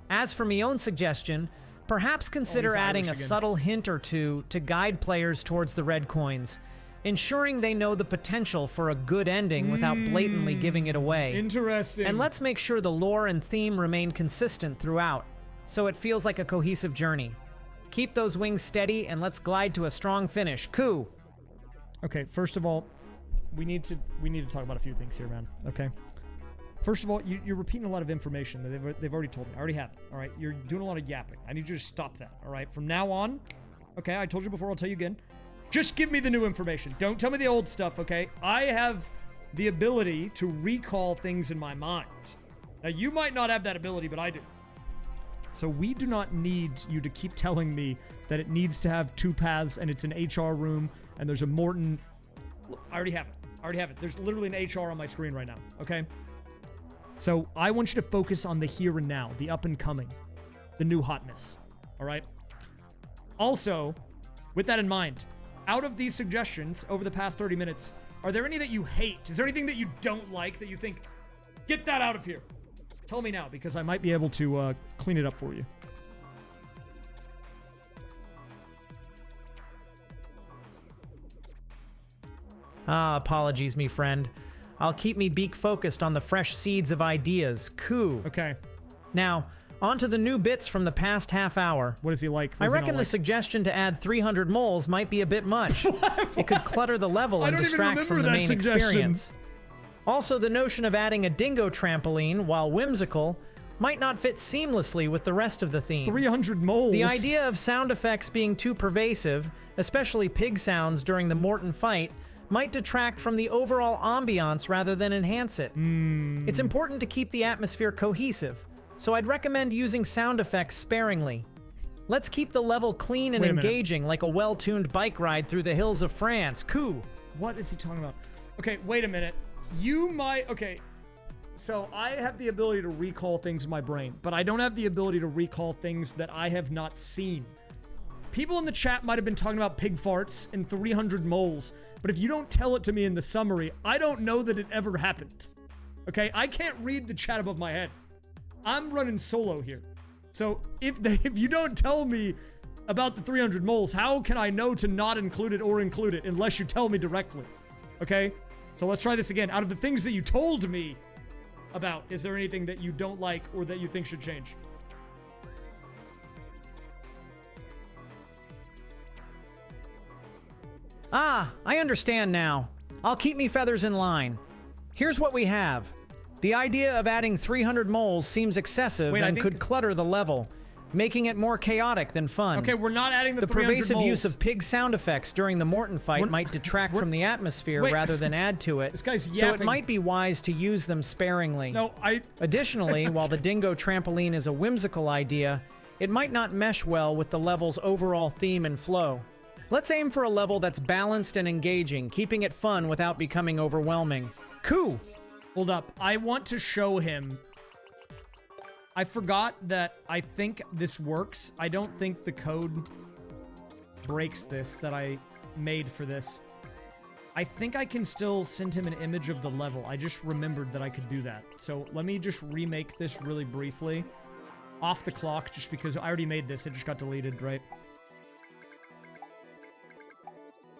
As for my own suggestion, perhaps consider adding a subtle hint or two to guide players towards the red coins, ensuring they know the potential for a good ending without blatantly giving it away. Interesting. And let's make sure the lore and theme remain consistent throughout, so it feels like a cohesive journey. Keep those wings steady and let's glide to a strong finish. Coup! Okay, first of all, we need to talk about a few things here, man. Okay. First of all, you're repeating a lot of information that they've already told me. I already have it. All right, you're doing a lot of yapping. I need you to stop that. All right, from now on. Okay, I told you before. I'll tell you again. Just give me the new information. Don't tell me the old stuff. Okay, I have the ability to recall things in my mind. Now you might not have that ability, but I do. So we do not need you to keep telling me that it needs to have 2 paths and it's an HR room and there's a Morton. Look, I already have it. I already have it. There's literally an HR on my screen right now. Okay. So I want you to focus on the here and now, the up and coming, the new hotness. All right. Also, with that in mind, out of these suggestions over the past 30 minutes, are there any that you hate? Is there anything that you don't like that you think, get that out of here? Tell me now, because I might be able to clean it up for you. Apologies, me friend. I'll keep me beak focused on the fresh seeds of ideas. Coup. Okay. Now, on to the new bits from the past half hour. What is he like? I reckon the suggestion to add 300 moles might be a bit much. It could clutter the level and distract from the main experience. Also, the notion of adding a dingo trampoline, while whimsical, might not fit seamlessly with the rest of the theme. 300 moles. The idea of sound effects being too pervasive, especially pig sounds during the Morton fight, might detract from the overall ambiance rather than enhance it. It's important to keep the atmosphere cohesive, so I'd recommend using sound effects sparingly. Let's keep the level clean and engaging like a well-tuned bike ride through the hills of France. Cool. What is he talking about? Okay, wait a minute. You might... Okay, so I have the ability to recall things in my brain, but I don't have the ability to recall things that I have not seen. People in the chat might have been talking about pig farts and 300 moles, but if you don't tell it to me in the summary, I don't know that it ever happened. Okay, I can't read the chat above my head. I'm running solo here. So if you don't tell me about the 300 moles, how can I know to not include it or include it unless you tell me directly? Okay, so let's try this again. Out of the things that you told me about, is there anything that you don't like or that you think should change? Ah, I understand now. I'll keep me feathers in line. Here's what we have. The idea of adding 300 moles seems excessive and could clutter the level, making it more chaotic than fun. Okay, we're not adding the 300 moles. The pervasive use of pig sound effects during the Morton fight might detract from the atmosphere rather than add to it. This guy's yapping. So it might be wise to use them sparingly. No, Additionally, while the dingo trampoline is a whimsical idea, it might not mesh well with the level's overall theme and flow. Let's aim for a level that's balanced and engaging, keeping it fun without becoming overwhelming. Cool. Hold up. I want to show him. I forgot that I think this works. I don't think the code breaks this that I made for this. I think I can still send him an image of the level. I just remembered that I could do that. So let me just remake this really briefly. Off the clock, just because I already made this. It just got deleted, right?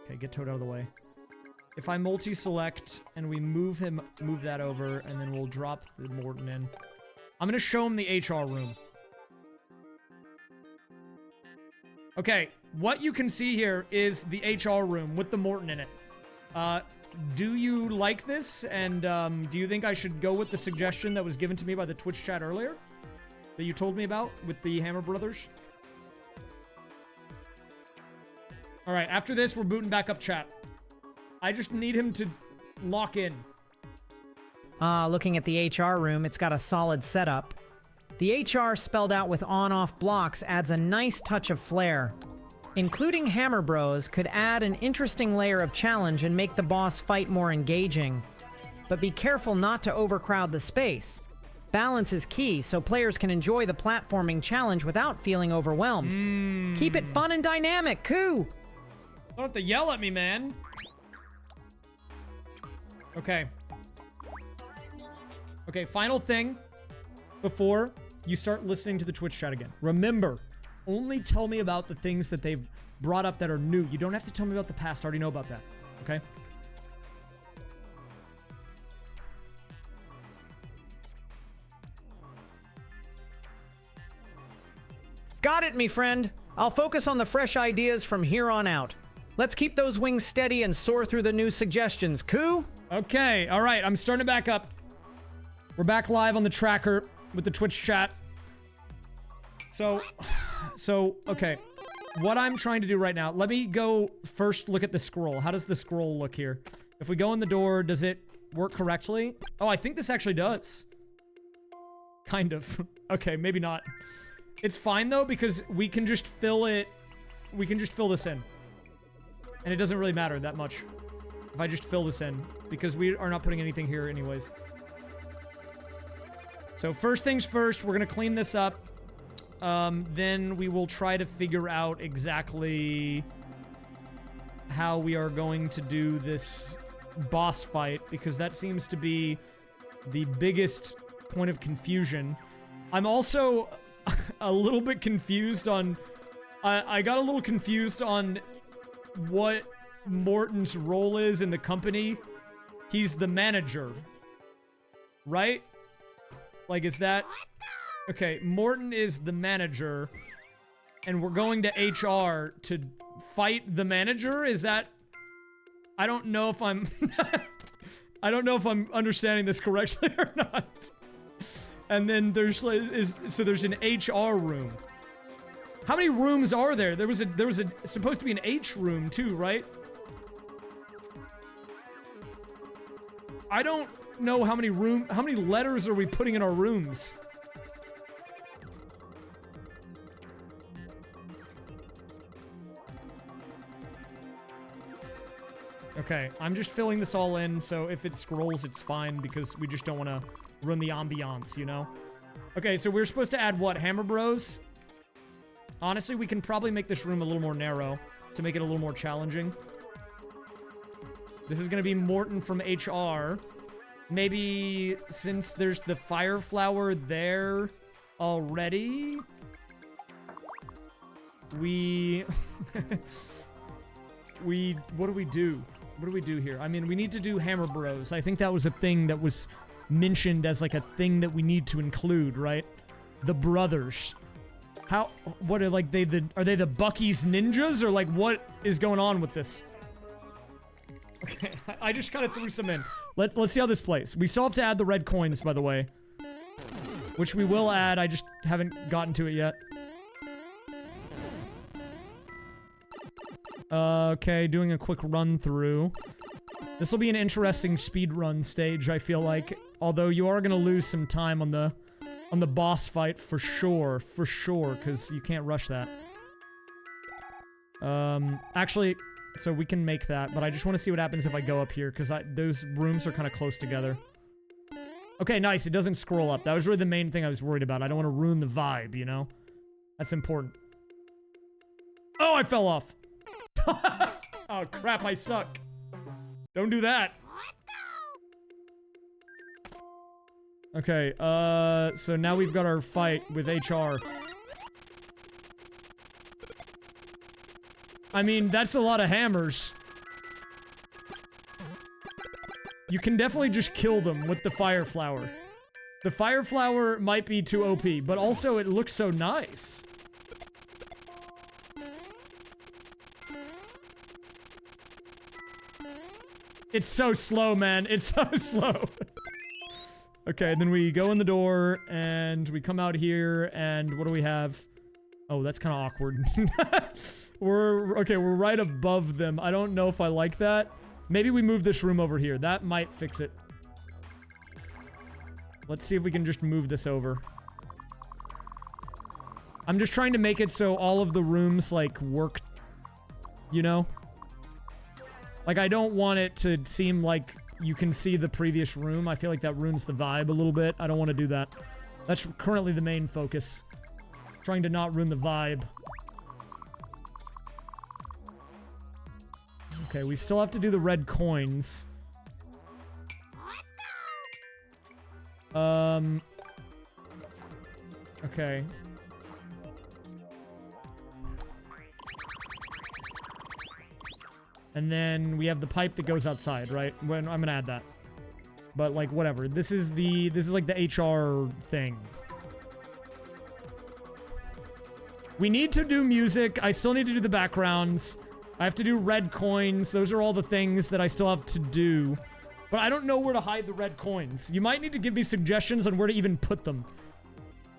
Okay, get Toad out of the way. If I multi-select and we move that over, and then we'll drop the Morton in. I'm gonna show him the HR room. Okay, what you can see here is the HR room with the Morton in it. Do you like this? And do you think I should go with the suggestion that was given to me by the Twitch chat earlier? That you told me about with the Hammer Brothers? Alright, after this, we're booting back up chat. I just need him to lock in. Looking at the HR room, it's got a solid setup. The HR spelled out with on-off blocks adds a nice touch of flair. Including Hammer Bros could add an interesting layer of challenge and make the boss fight more engaging. But be careful not to overcrowd the space. Balance is key, so players can enjoy the platforming challenge without feeling overwhelmed. Keep it fun and dynamic, Coo! Don't have to yell at me, man. Okay. Okay, final thing before you start listening to the Twitch chat again. Remember, only tell me about the things that they've brought up that are new. You don't have to tell me about the past. I already know about that. Okay? Got it, me friend. I'll focus on the fresh ideas from here on out. Let's keep those wings steady and soar through the new suggestions. Coo? Okay, all right. I'm starting back up. We're back live on the tracker with the Twitch chat. So, okay. What I'm trying to do right now, let me go first look at the scroll. How does the scroll look here? If we go in the door, does it work correctly? Oh, I think this actually does. Kind of. Okay, maybe not. It's fine, though, because we can just fill it. We can just fill this in. And it doesn't really matter that much if I just fill this in, because we are not putting anything here anyways. So first things first, we're going to clean this up. Then we will try to figure out exactly how we are going to do this boss fight, because that seems to be the biggest point of confusion. I'm also a little bit confused on... I got a little confused on what Morton's role is in the company. He's the manager, right? Like, is that... Okay, Morton is the manager, and we're going to HR to fight the manager? Is that... I don't know if I'm... I don't know if I'm understanding this correctly or not. And then there's so there's an HR room. How many rooms are there? There was a supposed to be an H room too, right? I don't know how many letters are we putting in our rooms? Okay, I'm just filling this all in, so if it scrolls, it's fine, because we just don't want to ruin the ambiance, you know? Okay, so we're supposed to add what? Hammer Bros? Honestly, we can probably make this room a little more narrow to make it a little more challenging. This is gonna be Morton from HR. Maybe since there's the fire flower there already, we... what do we do? What do we do here? I mean, we need to do Hammer Bros. I think that was a thing that was mentioned as like a thing that we need to include, right? The brothers. What are like are they the Bucky's ninjas, or like what is going on with this? Okay, I just kind of threw some in. Let's see how this plays. We still have to add the red coins, by the way. Which we will add, I just haven't gotten to it yet. Okay, doing a quick run through. This will be an interesting speed run stage, I feel like. Although you are gonna lose some time on the boss fight for sure, because you can't rush that. Actually, so we can make that, but I just want to see what happens if I go up here, because those rooms are kind of close together. Okay, nice. It doesn't scroll up. That was really the main thing I was worried about. I don't want to ruin the vibe, you know? That's important. Oh, I fell off. Oh, crap, I suck. Don't do that. Okay, so now we've got our fight with HR. I mean, that's a lot of hammers. You can definitely just kill them with the fire flower. The fire flower might be too OP, but also it looks so nice. It's so slow, man. It's so slow. Okay, then we go in the door, and we come out here, and what do we have? Oh, that's kind of awkward. We're right above them. I don't know if I like that. Maybe we move this room over here. That might fix it. Let's see if we can just move this over. I'm just trying to make it so all of the rooms, like, work, you know? Like, I don't want it to seem like you can see the previous room. I feel like that ruins the vibe a little bit. I don't want to do that. That's currently the main focus. Trying to not ruin the vibe. Okay, we still have to do the red coins. Okay. And then we have the pipe that goes outside, right? I'm gonna add that. But like whatever. This is like the HR thing. We need to do music. I still need to do the backgrounds. I have to do red coins. Those are all the things that I still have to do. But I don't know where to hide the red coins. You might need to give me suggestions on where to even put them.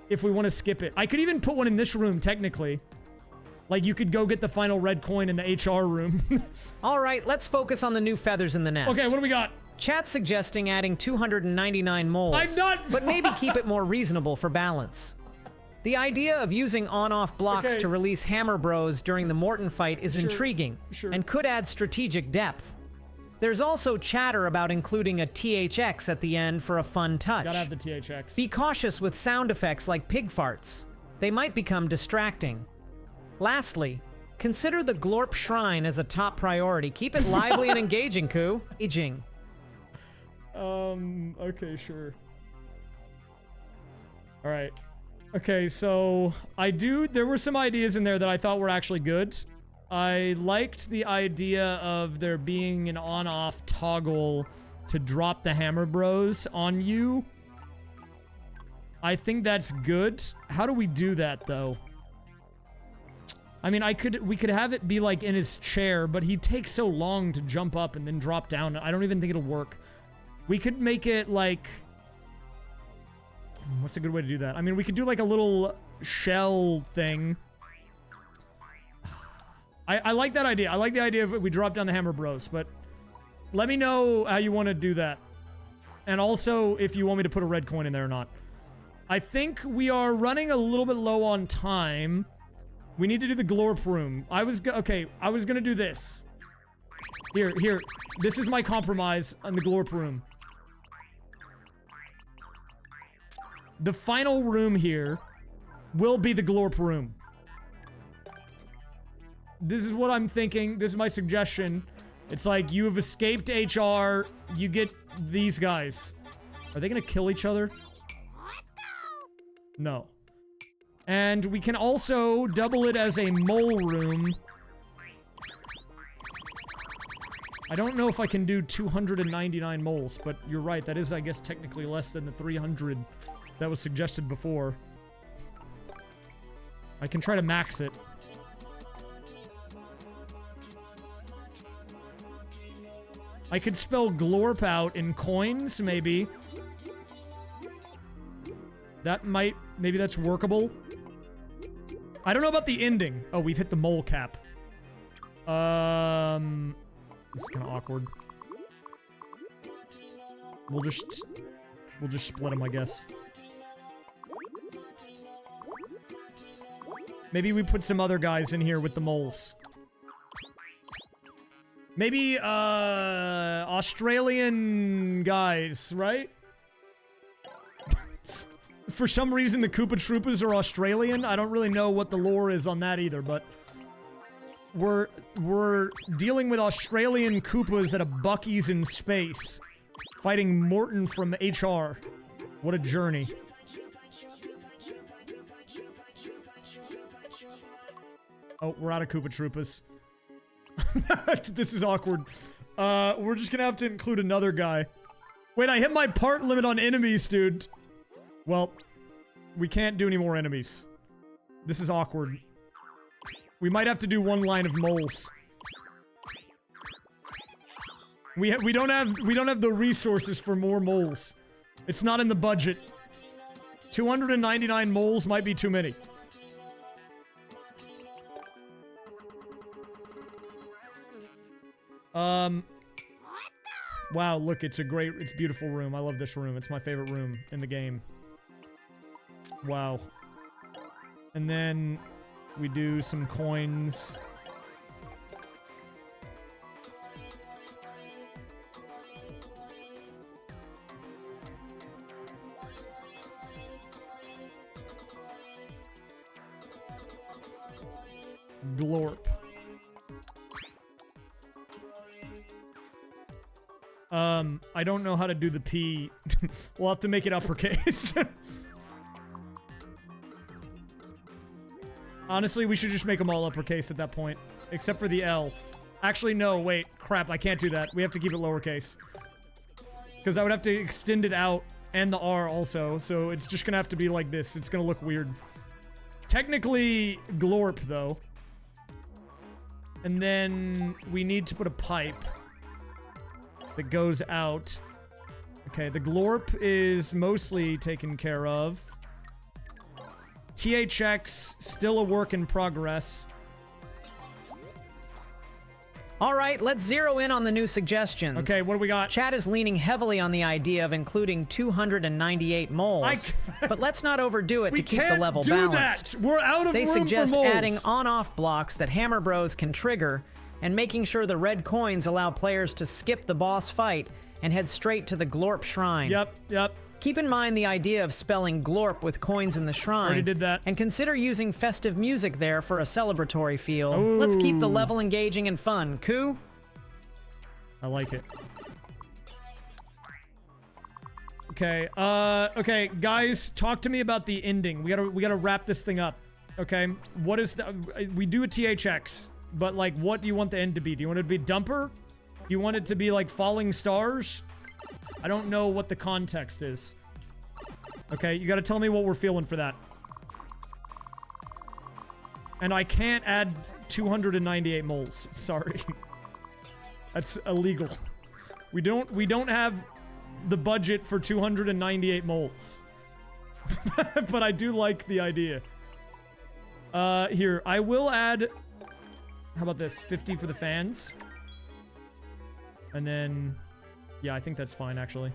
If we want to skip it. I could even put one in this room, technically. Like, you could go get the final red coin in the HR room. Alright, let's focus on the new feathers in the nest. Okay, what do we got? Chat's suggesting adding 299 moles. I'm not- But maybe keep it more reasonable for balance. The idea of using on-off blocks to release Hammer Bros during the Morton fight is intriguing, and could add strategic depth. There's also chatter about including a THX at the end for a fun touch. Gotta have the THX. Be cautious with sound effects like pig farts. They might become distracting. Lastly, consider the Glorp Shrine as a top priority. Keep it lively and engaging, Koo. Aging. Okay, sure. Alright. Okay, so there were some ideas in there that I thought were actually good. I liked the idea of there being an on-off toggle to drop the Hammer Bros on you. I think that's good. How do we do that, though? I mean, we could have it be, like, in his chair, but he takes so long to jump up and then drop down. I don't even think it'll work. We could make it, like... What's a good way to do that? I mean, we could do, like, a little shell thing. I like that idea. I like the idea of we drop down the Hammer Bros, but let me know how you want to do that. And also, if you want me to put a red coin in there or not. I think we are running a little bit low on time. We need to do the glorp room. I was gonna do this. Here. This is my compromise on the glorp room. The final room here will be the glorp room. This is what I'm thinking. This is my suggestion. It's like, you have escaped HR. You get these guys. Are they gonna kill each other? No. And we can also double it as a mole room. I don't know if I can do 299 moles, but you're right. That is, I guess, technically less than the 300 that was suggested before. I can try to max it. I could spell glorp out in coins, maybe. That might... Maybe that's workable. I don't know about the ending. Oh, we've hit the mole cap. This is kind of awkward. We'll just split them, I guess. Maybe we put some other guys in here with the moles. Maybe, Australian guys, right? For some reason, the Koopa Troopas are Australian. I don't really know what the lore is on that either, but... We're dealing with Australian Koopas at a Buc-ee's in space. Fighting Morton from HR. What a journey. Oh, we're out of Koopa Troopas. This is awkward. We're just gonna have to include another guy. Wait, I hit my part limit on enemies, dude. Well, we can't do any more enemies. This is awkward. We might have to do one line of moles. We don't have the resources for more moles. It's not in the budget. 299 moles might be too many. Wow, look, it's a beautiful room. I love this room. It's my favorite room in the game. Wow. And then we do some coins. Glorp. I don't know how to do the P. We'll have to make it uppercase. Honestly, we should just make them all uppercase at that point. Except for the L. Actually, no, wait. Crap, I can't do that. We have to keep it lowercase. Because I would have to extend it out, and the R also, so it's just gonna have to be like this. It's gonna look weird. Technically, glorp, though. And then we need to put a pipe that goes out. Okay, the glorp is mostly taken care of. THX, still a work in progress. Alright, let's zero in on the new suggestions. Okay, what do we got? Chat is leaning heavily on the idea of including 298 moles. But let's not overdo it to keep the level balanced. That. We're out of They room suggest for moles. adding on-off blocks that Hammer Bros can trigger, and making sure the red coins allow players to skip the boss fight and head straight to the Glorp Shrine. Yep. Keep in mind the idea of spelling Glorp with coins in the shrine. Already did that. And consider using festive music there for a celebratory feel. Ooh. Let's keep the level engaging and fun. Koo? I like it. Okay, okay, guys, talk to me about the ending. We gotta wrap this thing up. Okay, what is the... We do a THX, but, like, what do you want the end to be? Do you want it to be Dumper? Do you want it to be, like, Falling Stars? I don't know what the context is. Okay, you gotta tell me what we're feeling for that. And I can't add 298 moles. Sorry. That's illegal. We don't have the budget for 298 moles. But I do like the idea. Here, I will add... How about this? 50 for the fans. And then... Yeah, I think that's fine, actually.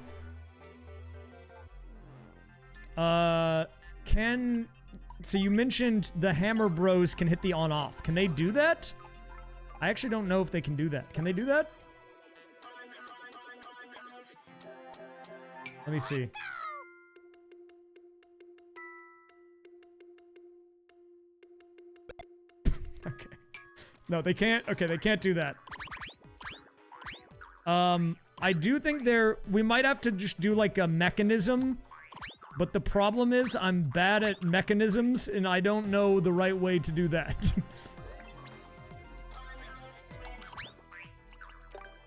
So you mentioned the Hammer Bros can hit the on-off. Can they do that? I actually don't know if they can do that. Can they do that? Let me see. Okay. No, they can't. Okay, they can't do that. I do think we might have to just do like a mechanism, but the problem is I'm bad at mechanisms and I don't know the right way to do that.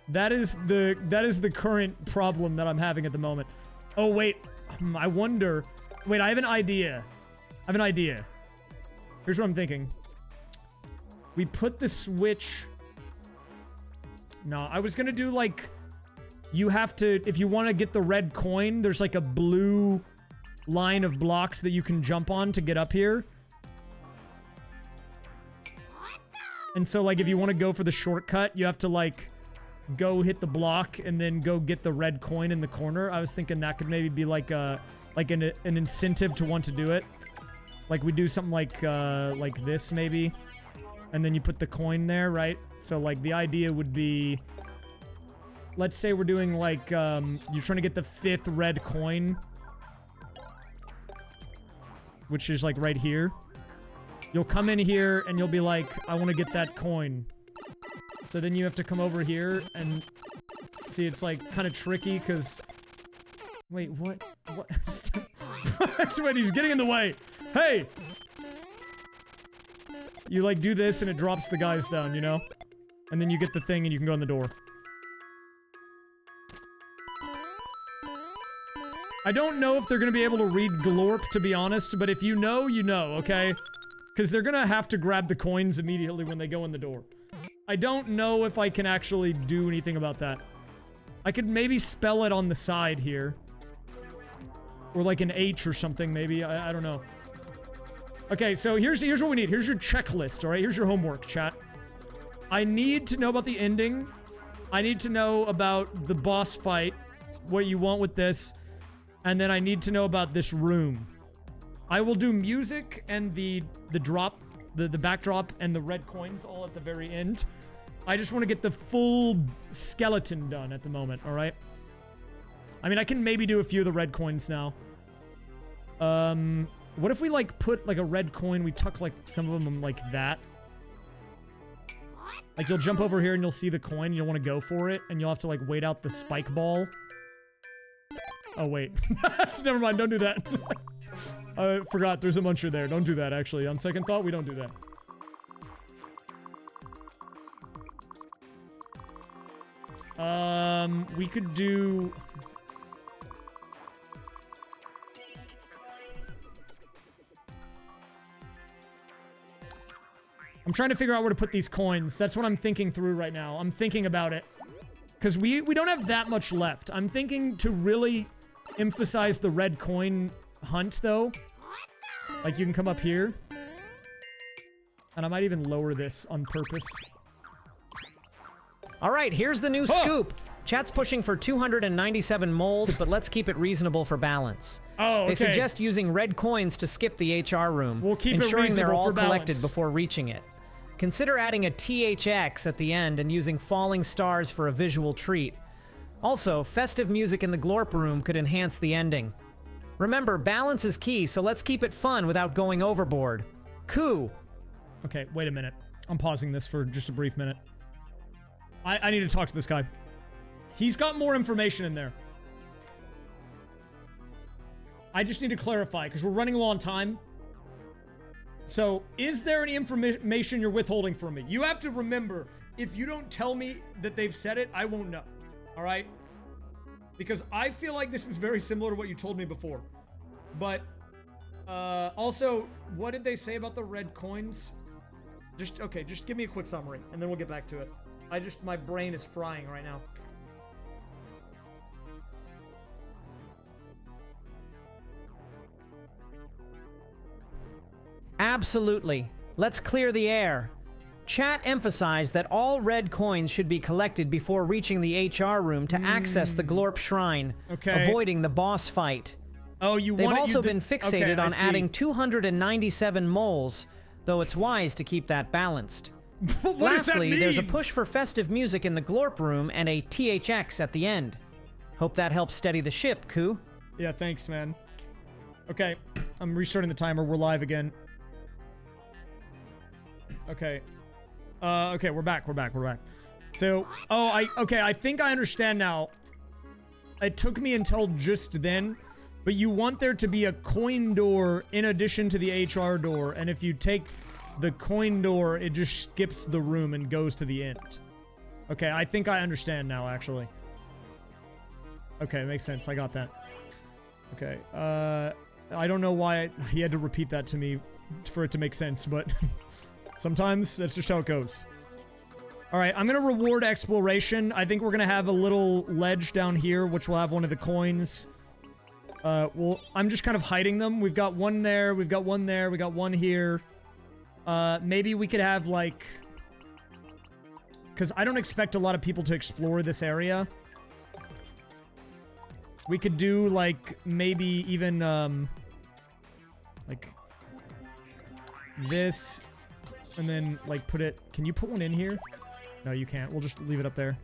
That is the current problem that I'm having at the moment. Oh wait, I wonder. Wait, I have an idea. Here's what I'm thinking. We put the switch. No, I was gonna do like, you have to, if you want to get the red coin, there's like a blue line of blocks that you can jump on to get up here. And so like if you want to go for the shortcut, you have to like go hit the block and then go get the red coin in the corner. I was thinking that could maybe be like an incentive to want to do it. Like we do something like this maybe. And then you put the coin there, right? So, like, the idea would be... Let's say we're doing, like, you're trying to get the 5th red coin. Which is, like, right here. You'll come in here, and you'll be like, I want to get that coin. So then you have to come over here, and... See, it's, like, kind of tricky, because... Wait, what? What? Wait, he's getting in the way! Hey! You, like, do this, and it drops the guys down, you know? And then you get the thing, and you can go in the door. I don't know if they're gonna be able to read Glorp, to be honest, but if you know, you know, okay? Because they're gonna have to grab the coins immediately when they go in the door. I don't know if I can actually do anything about that. I could maybe spell it on the side here. Or like an H or something, maybe. I don't know. Okay, so here's what we need. Here's your checklist, alright? Here's your homework, chat. I need to know about the ending. I need to know about the boss fight. What you want with this. And then I need to know about this room. I will do music and the backdrop and the red coins all at the very end. I just want to get the full skeleton done at the moment, alright? I mean, I can maybe do a few of the red coins now. What if we, like, put, like, a red coin, we tuck, like, some of them like that? Like, you'll jump over here and you'll see the coin, you'll want to go for it, and you'll have to, like, wait out the spike ball. Oh, wait. Never mind, don't do that. I forgot, there's a muncher there. Don't do that, actually. On second thought, we don't do that. We could do... I'm trying to figure out where to put these coins. That's what I'm thinking through right now. I'm thinking about it. Because we don't have that much left. I'm thinking to really emphasize the red coin hunt, though. Like, you can come up here. And I might even lower this on purpose. Alright, here's the new scoop. Chat's pushing for 297 moles, but let's keep it reasonable for balance. Oh, okay. They suggest using red coins to skip the HR room, We'll keep ensuring it they're all for collected balance. before reaching it. Consider adding a THX at the end and using falling stars for a visual treat. Also, festive music in the Glorp room could enhance the ending. Remember, balance is key, so let's keep it fun without going overboard. Cool. Okay, wait a minute. I'm pausing this for just a brief minute. I need to talk to this guy. He's got more information in there. I just need to clarify, because we're running low on time. So, is there any information you're withholding from me? You have to remember, if you don't tell me that they've said it, I won't know. Alright? Because I feel like this was very similar to what you told me before. But, also, what did they say about the red coins? Just give me a quick summary, and then we'll get back to it. My brain is frying right now. Absolutely. Let's clear the air. Chat emphasized that all red coins should be collected before reaching the HR room to access the Glorp Shrine, avoiding the boss fight. Oh, you They've want also been fixated on see. adding 297 moles, though it's wise to keep that balanced. What Lastly, does that mean? there's a push for festive music in the Glorp room and a THX at the end. Hope that helps steady the ship, Koo. Yeah, thanks, man. Okay, I'm restarting the timer. We're live again. Okay. Okay, we're back. So, I think I understand now. It took me until just then, but you want there to be a coin door in addition to the HR door, and if you take the coin door, it just skips the room and goes to the end. Okay, I think I understand now, actually. Okay, makes sense. I got that. Okay, I don't know why he had to repeat that to me for it to make sense, but sometimes that's just how it goes. Alright, I'm gonna reward exploration. I think we're gonna have a little ledge down here, which will have one of the coins. Well, I'm just kind of hiding them. We've got one there, we've got one there, we got one here. Maybe we could have, like... Because I don't expect a lot of people to explore this area. We could do, like, maybe even, like... this... And then, like, put it... Can you put one in here? No, you can't. We'll just leave it up there.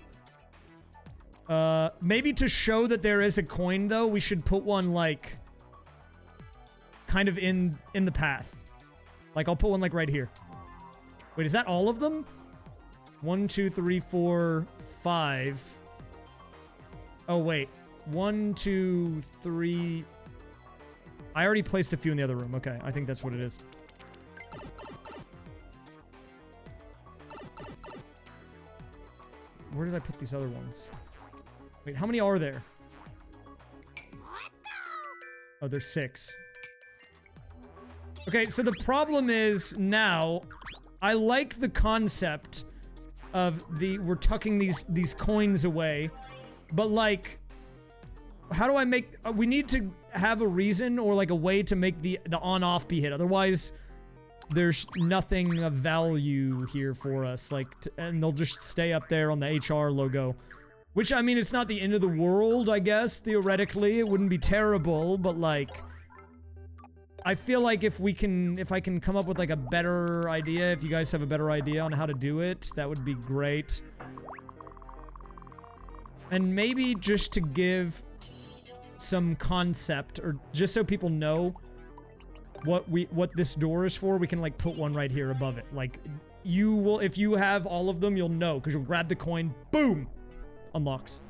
Maybe to show that there is a coin, though, we should put one, like... kind of in the path. Like, I'll put one, like, right here. Wait, is that all of them? 1, 2, 3, 4, 5. Oh, wait. 1, 2, 3... I already placed a few in the other room. Okay, I think that's what it is. Where did I put these other ones? Wait, how many are there? Oh, there's 6. Okay, so the problem is now, I like the concept of we're tucking these coins away, but like, how do I make, we need to have a reason or like a way to make the on-off be hit. Otherwise, there's nothing of value here for us. Like, and they'll just stay up there on the HR logo. Which, I mean, it's not the end of the world, I guess, theoretically. It wouldn't be terrible, but like, I feel like if I can come up with like a better idea, if you guys have a better idea on how to do it, that would be great. And maybe just to give some concept, or just so people know what this door is for, we can like put one right here above it. Like, you will, if you have all of them, you'll know, because you'll grab the coin, boom, unlocks.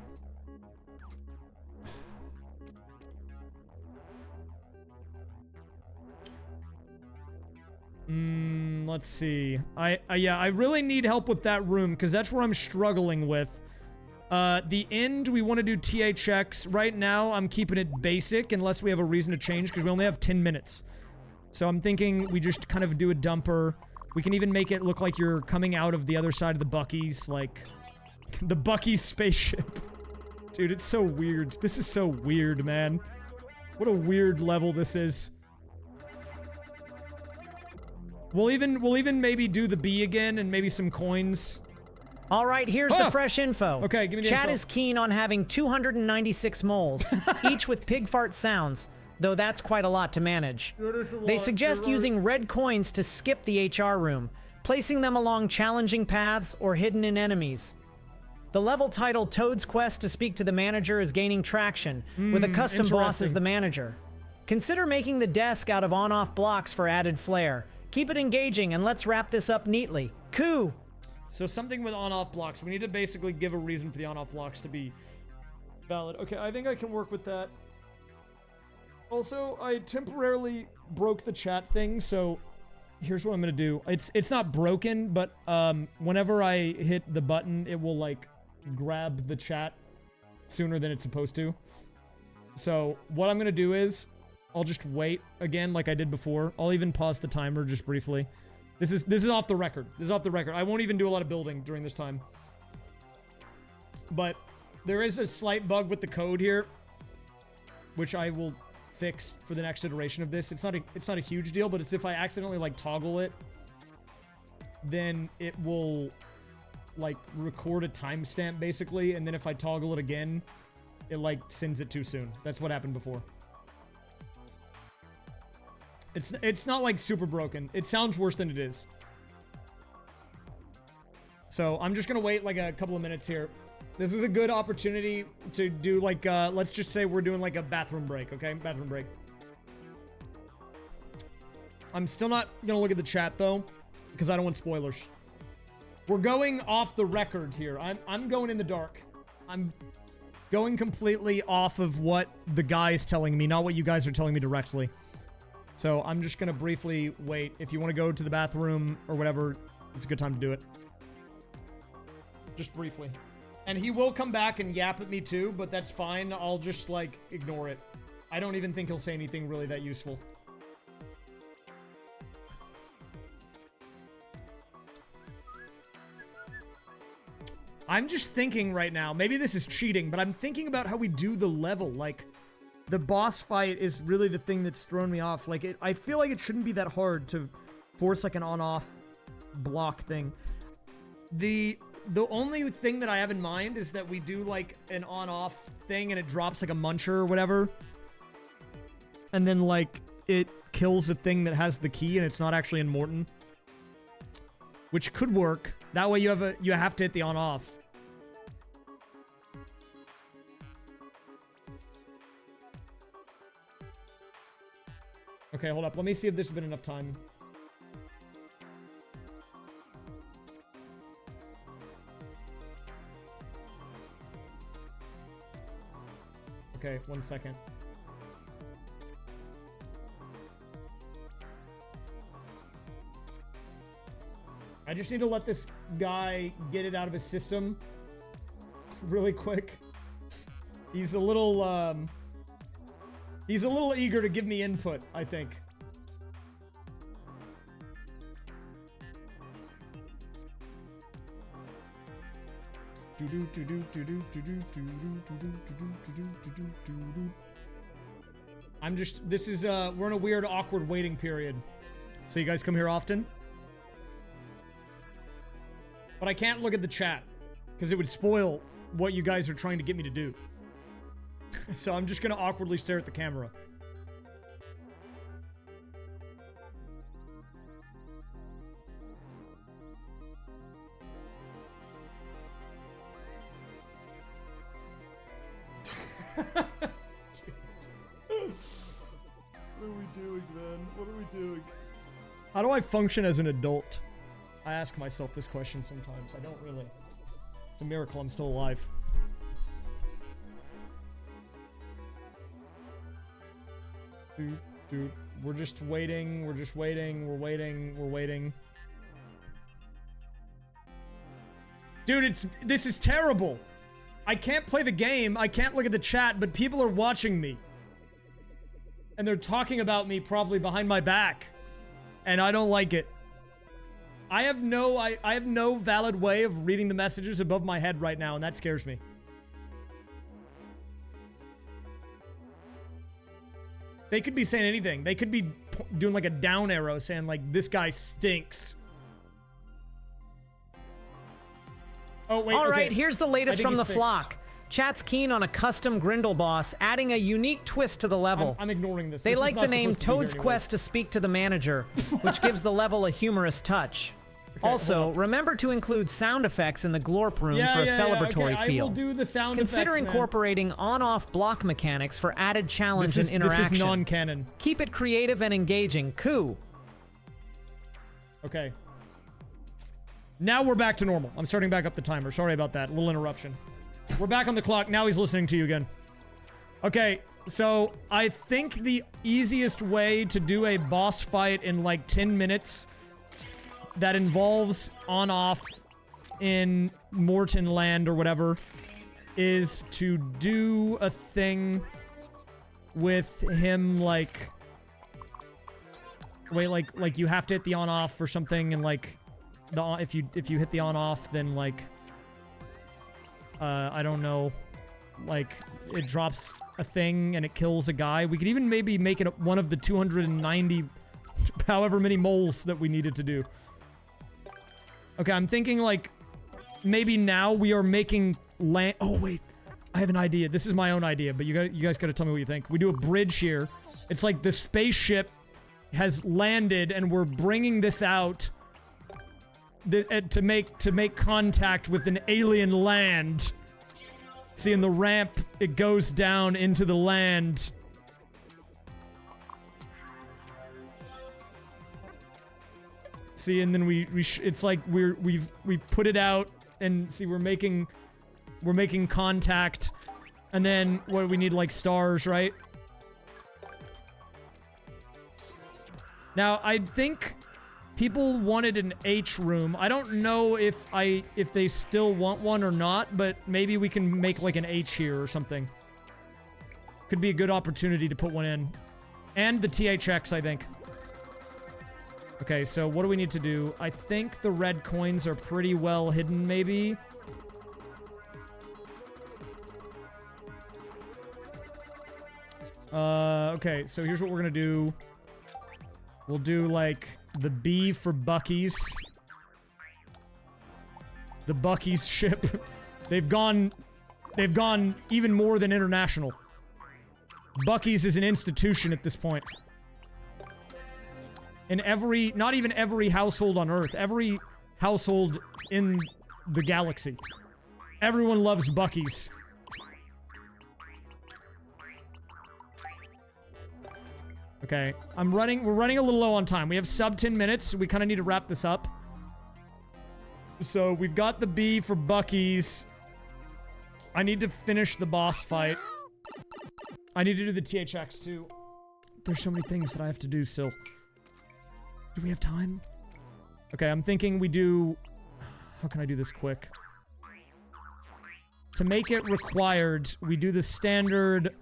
Let's see. Yeah, I really need help with that room, because that's where I'm struggling with. The end, we want to do THX. Right now, I'm keeping it basic, unless we have a reason to change, because we only have 10 minutes. So I'm thinking we just kind of do a dumper. We can even make it look like you're coming out of the other side of the Buc-ee's, like... the Buc-ee's spaceship. Dude, it's so weird. This is so weird, man. What a weird level this is. We'll even maybe do the B again and maybe some coins. All right, here's the fresh info. Okay, give me the Chat info. is keen on having 296 moles, each with pig fart sounds, though that's quite a lot to manage. They suggest using red coins to skip the HR room, placing them along challenging paths or hidden in enemies. The level titled Toad's Quest to Speak to the Manager is gaining traction, with a custom boss as the manager. Consider making the desk out of on-off blocks for added flair. Keep it engaging, and let's wrap this up neatly. Coo! So something with on-off blocks. We need to basically give a reason for the on-off blocks to be valid. Okay, I think I can work with that. Also, I temporarily broke the chat thing, so here's what I'm gonna do. It's not broken, but whenever I hit the button, it will like grab the chat sooner than it's supposed to. So what I'm gonna do is I'll just wait again like I did before. I'll even pause the timer just briefly. This is off the record. This is off the record. I won't even do a lot of building during this time. But there is a slight bug with the code here, which I will fix for the next iteration of this. It's not a huge deal, but it's if I accidentally like toggle it, then it will like record a timestamp basically, and then if I toggle it again, it like sends it too soon. That's what happened before. It's not like super broken. It sounds worse than it is. So I'm just gonna wait like a couple of minutes here. This is a good opportunity to do like, let's just say we're doing like a bathroom break, okay? Bathroom break. I'm still not gonna look at the chat though, because I don't want spoilers. We're going off the records here. I'm going in the dark. I'm going completely off of what the guy's telling me, not what you guys are telling me directly. So I'm just gonna briefly wait. If you want to go to the bathroom or whatever, it's a good time to do it. Just briefly. And he will come back and yap at me too, but that's fine. I'll just like ignore it. I don't even think he'll say anything really that useful. I'm just thinking right now, maybe this is cheating, but I'm thinking about how we do the level. Like, the boss fight is really the thing that's thrown me off. Like, I feel like it shouldn't be that hard to force, like, an on-off block thing. The only thing that I have in mind is that we do, like, an on-off thing and it drops, like, a muncher or whatever. And then, like, it kills a thing that has the key and it's not actually in Morton. Which could work. That way you have to hit the on-off. Okay, hold up. Let me see if there's been enough time. Okay, 1 second. I just need to let this guy get it out of his system really quick. He's a little eager to give me input, I think. I'm just, this is, we're in a weird, awkward waiting period. So you guys come here often? But I can't look at the chat, because it would spoil what you guys are trying to get me to do. So I'm just going to awkwardly stare at the camera. What are we doing, man? What are we doing? How do I function as an adult? I ask myself this question sometimes. I don't really. It's a miracle I'm still alive. Dude, we're just waiting. We're just waiting. We're waiting. We're waiting. Dude, this is terrible. I can't play the game. I can't look at the chat, but people are watching me. And they're talking about me probably behind my back. And I don't like it. I have no valid way of reading the messages above my head right now, and that scares me. They could be saying anything. They could be doing like a down arrow saying like, this guy stinks. Oh, wait, All right, okay. here's the latest from the fixed. flock. Chat's keen on a custom Grindle boss, adding a unique twist to the level. I'm ignoring this. They This is like not the name supposed to be here Toad's anyways. Quest to speak to the manager, which gives the level a humorous touch. hold Also, up. remember to include sound effects in the glorp room for a celebratory okay. feel. I will do the sound Consider effects, man. incorporating on-off block mechanics for added challenge This and interaction. is non-canon. Keep it creative and engaging. Coo. Okay. Now we're back to normal. I'm starting back up the timer. Sorry about that. A little interruption. We're back on the clock. Now he's listening to you again. Okay, so I think the easiest way to do a boss fight in like 10 minutes that involves on-off in Morton Land or whatever is to do a thing with him like... Wait, like you have to hit the on-off or something, and like if you hit the on-off, then like I don't know, like it drops a thing and it kills a guy. We could even maybe make it one of the 290 however many moles that we needed to do. Okay, I'm thinking like maybe now we are making land. Oh wait, I have an idea. This is my own idea, but you guys got to tell me what you think. We do a bridge here. It's like the spaceship has landed, and we're bringing this out to make contact with an alien land. See, in the ramp, it goes down into the land. See, and then it's like we've put it out, and see, we're making contact, and then what we need, like, stars, right? Now, I think people wanted an H room. I don't know if they still want one or not, but maybe we can make like an H here or something. Could be a good opportunity to put one in. And the THX, I think. Okay, so what do we need to do? I think the red coins are pretty well hidden, maybe. Okay, so here's what we're gonna do. We'll do, like, the B for Bucky's. The Bucky's ship. They've gone even more than international. Bucky's is an institution at this point. In every, not even every household on Earth, every household in the galaxy. Everyone loves Bucky's. Okay, we're running a little low on time. We have sub 10 minutes. We kind of need to wrap this up. So we've got the B for Bucky's. I need to finish the boss fight. I need to do the THX too. There's so many things that I have to do still. Do we have time? Okay, I'm thinking we do... How can I do this quick? To make it required, we do the standard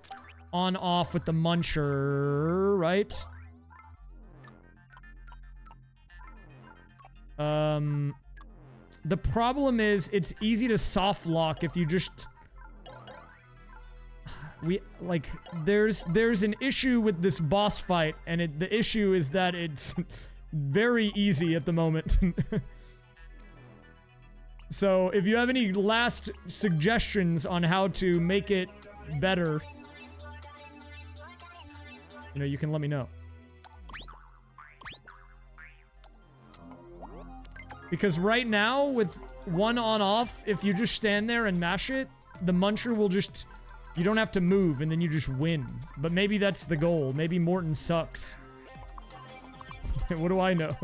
on-off with the muncher, right? The problem is, it's easy to soft lock if you just... there's an issue with this boss fight, and the issue is that it's very easy at the moment. So, if you have any last suggestions on how to make it better, you know, you can let me know. Because right now, with one on-off, if you just stand there and mash it, the muncher will just... You don't have to move, and then you just win. But maybe that's the goal. Maybe Morton sucks. What do I know?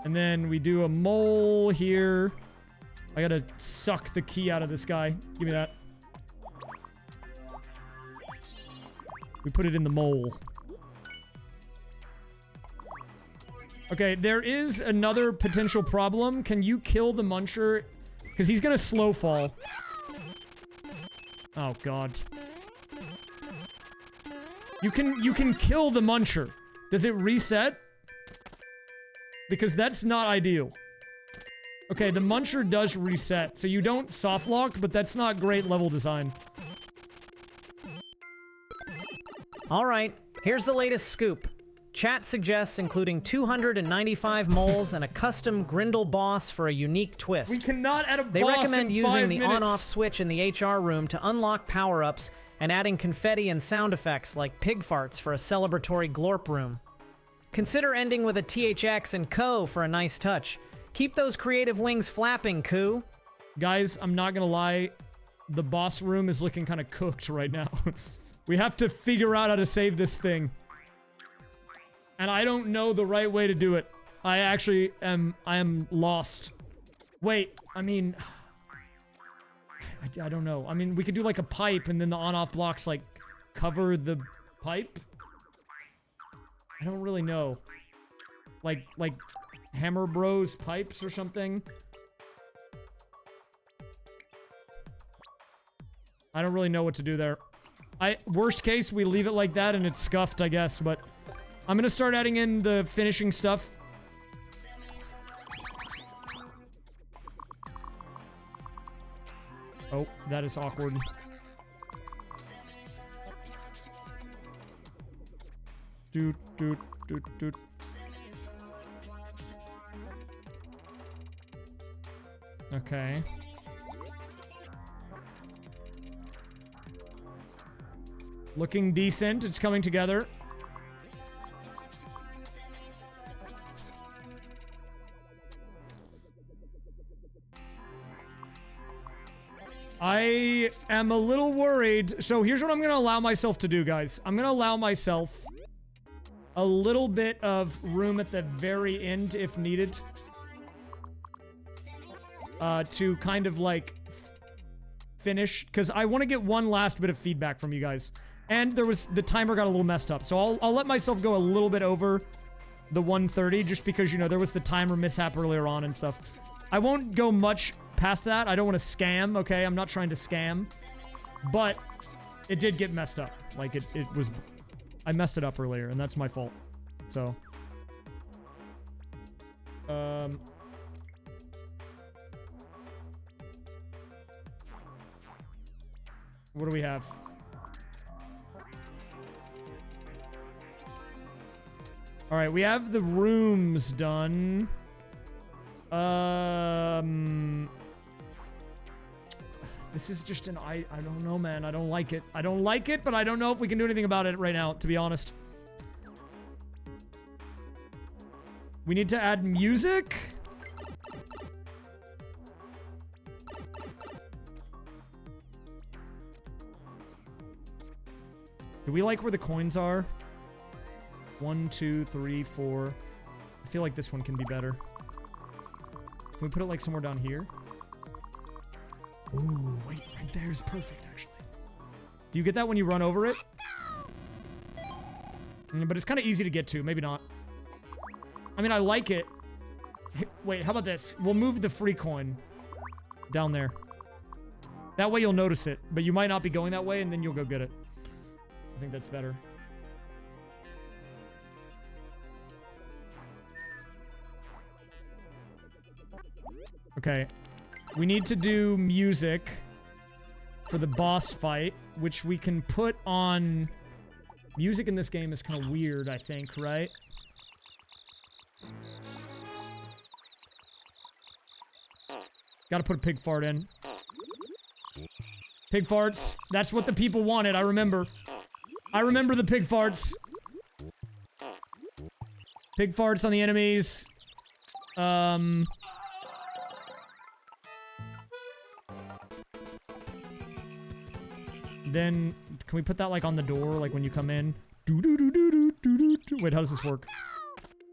And then we do a mole here. I gotta suck the key out of this guy. Give me that. We put it in the mole. Okay, there is another potential problem. Can you kill the muncher? Because he's gonna slow fall. Oh, God. You can kill the muncher. Does it reset? Because that's not ideal. Okay, the muncher does reset, so you don't soft lock, but that's not great level design. Alright, here's the latest scoop. Chat suggests including 295 moles and a custom Grindel boss for a unique twist. We cannot add a boss in 5 minutes. They recommend using the on-off switch in the HR room to unlock power-ups and adding confetti and sound effects like pig farts for a celebratory glorp room. Consider ending with a THX and Co for a nice touch. Keep those creative wings flapping, Koo. Guys, I'm not gonna lie. The boss room is looking kind of cooked right now. We have to figure out how to save this thing. And I don't know the right way to do it. I actually am lost. Wait, I mean... I don't know. I mean, we could do like a pipe and then the on-off blocks like cover the pipe? I don't really know. Like Hammer Bros pipes or something? I don't really know what to do there. Worst case, we leave it like that and it's scuffed, I guess, but... I'm gonna start adding in the finishing stuff. Oh, that is awkward. Doot, doot, doot, doot. Okay. Looking decent. It's coming together. I am a little worried. So here's what I'm going to allow myself to do, guys. I'm going to allow myself a little bit of room at the very end if needed. To kind of like finish. Because I want to get one last bit of feedback from you guys. And the timer got a little messed up. So I'll let myself go a little bit over the 1:30 just because, you know, there was the timer mishap earlier on and stuff. I won't go much past that. I don't want to scam, okay? I'm not trying to scam. But it did get messed up. Like, it was... I messed it up earlier, and that's my fault. So... What do we have? Alright, we have the rooms done. This is just an... I don't know, man. I don't like it. I don't like it, but I don't know if we can do anything about it right now, to be honest. We need to add music? Do we like where the coins are? 1, 2, 3, 4. I feel like this one can be better. Can we put it like somewhere down here? Ooh, wait, right there is perfect, actually. Do you get that when you run over it? But it's kind of easy to get to. Maybe not. I mean, I like it. Wait, how about this? We'll move the free coin down there. That way you'll notice it, but you might not be going that way, and then you'll go get it. I think that's better. Okay. We need to do music for the boss fight, which we can put on... Music in this game is kind of weird, I think, right? Gotta put a pig fart in. Pig farts. That's what the people wanted, I remember. I remember the pig farts. Pig farts on the enemies. Then, can we put that, like, on the door, like, when you come in? Wait, how does this work?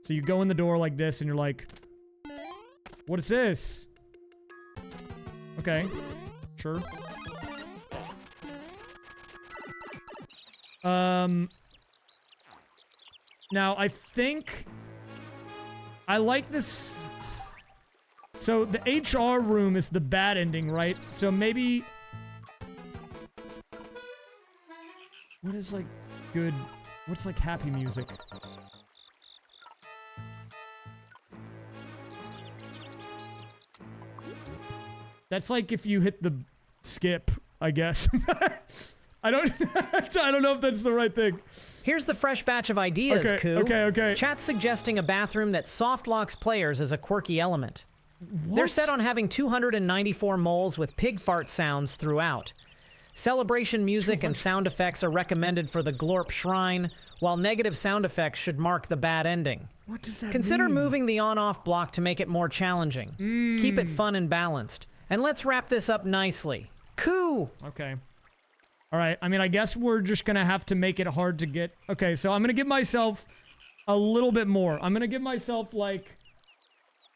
So you go in the door like this, and you're like... What is this? Okay. Sure. Now, I think... I like this... So, the HR room is the bad ending, right? So maybe... What is, like, good... What's, like, happy music? That's like if you hit the skip, I guess. I don't know if that's the right thing. Here's the fresh batch of ideas, Koo. Okay. Chat's suggesting a bathroom that soft locks players as a quirky element. What? They're set on having 294 moles with pig fart sounds throughout. Celebration music and sound effects are recommended for the Glorp Shrine, while negative sound effects should mark the bad ending. What does that Consider mean? moving the on-off block to make it more challenging. Keep it fun and balanced. And let's wrap this up nicely. Koo! Okay. Alright, I mean, I guess we're just gonna have to make it hard to get... Okay, so I'm gonna give myself a little bit more. I'm gonna give myself, like,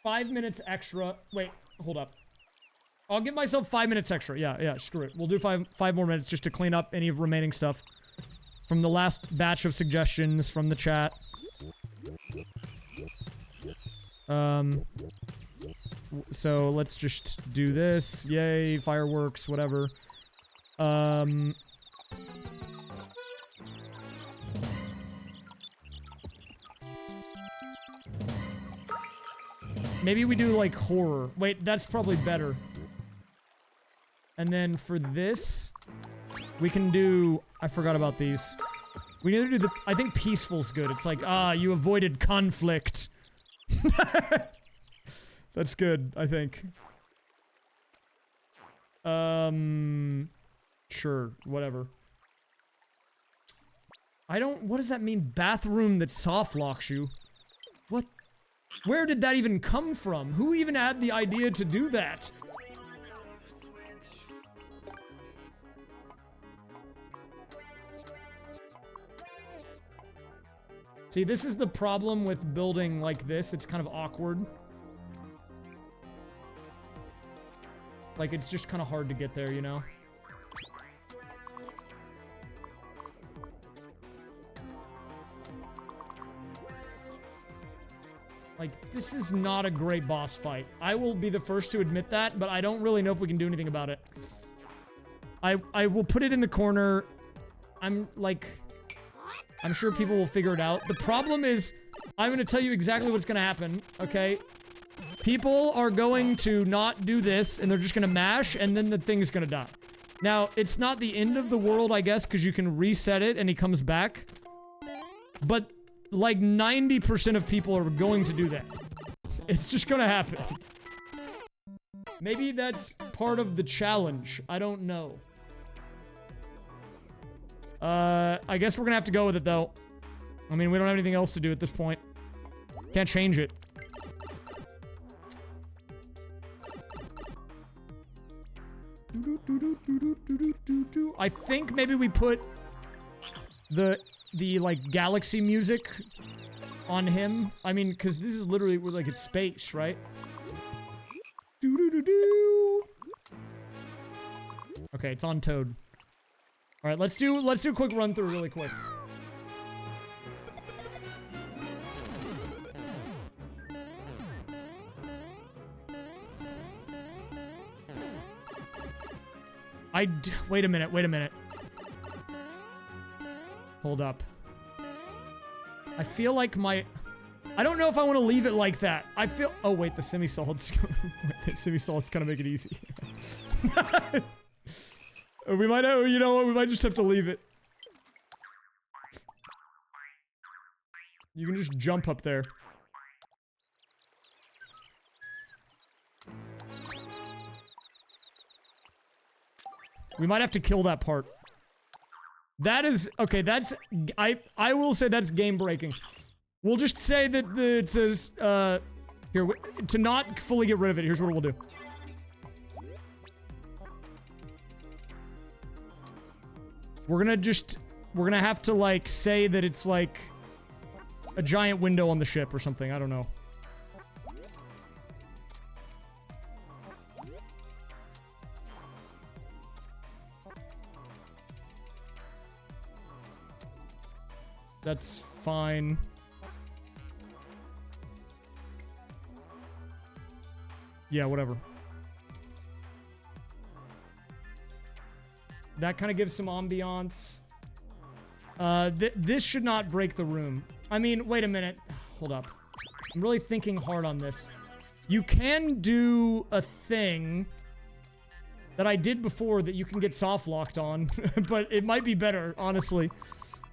5 minutes extra. Wait, hold up. I'll give myself 5 minutes extra. Yeah, screw it. We'll do five more minutes just to clean up any remaining stuff from the last batch of suggestions from the chat. So let's just do this. Yay, fireworks, whatever. Maybe we do, like, horror. Wait, that's probably better. And then for this, we can do... I forgot about these. We need to do the... I think peaceful's good. It's like, you avoided conflict. That's good, I think. Sure, whatever. What does that mean? Bathroom that soft locks you? What? Where did that even come from? Who even had the idea to do that? See, this is the problem with building like this. It's kind of awkward. Like, it's just kind of hard to get there, you know? Like, this is not a great boss fight. I will be the first to admit that, but I don't really know if we can do anything about it. I will put it in the corner. I'm sure people will figure it out. The problem is, I'm going to tell you exactly what's going to happen, okay? People are going to not do this, and they're just going to mash, and then the thing's going to die. Now, it's not the end of the world, I guess, because you can reset it, and he comes back. But, like, 90% of people are going to do that. It's just going to happen. Maybe that's part of the challenge. I don't know. I guess we're gonna have to go with it, though. I mean, we don't have anything else to do at this point. Can't change it. I think maybe we put the like, galaxy music on him. I mean, because this is literally, like, it's space, right? Okay, it's on Toad. All right, let's do a quick run through really quick. Wait a minute. Hold up. I feel like I don't know if I want to leave it like that. Oh wait, the semi-solid's gonna make it easy. We might have, you know what, we might just have to leave it. You can just jump up there. We might have to kill that part. That is, okay, that's, I will say that's game breaking. We'll just say that it says, here, to not fully get rid of it, here's what we'll do. We're gonna have to, like, say that it's, like, a giant window on the ship or something. I don't know. That's fine. Yeah, whatever. That kind of gives some ambiance. This should not break the room. I mean, wait a minute. Hold up. I'm really thinking hard on this. You can do a thing that I did before that you can get soft locked on, but it might be better, honestly,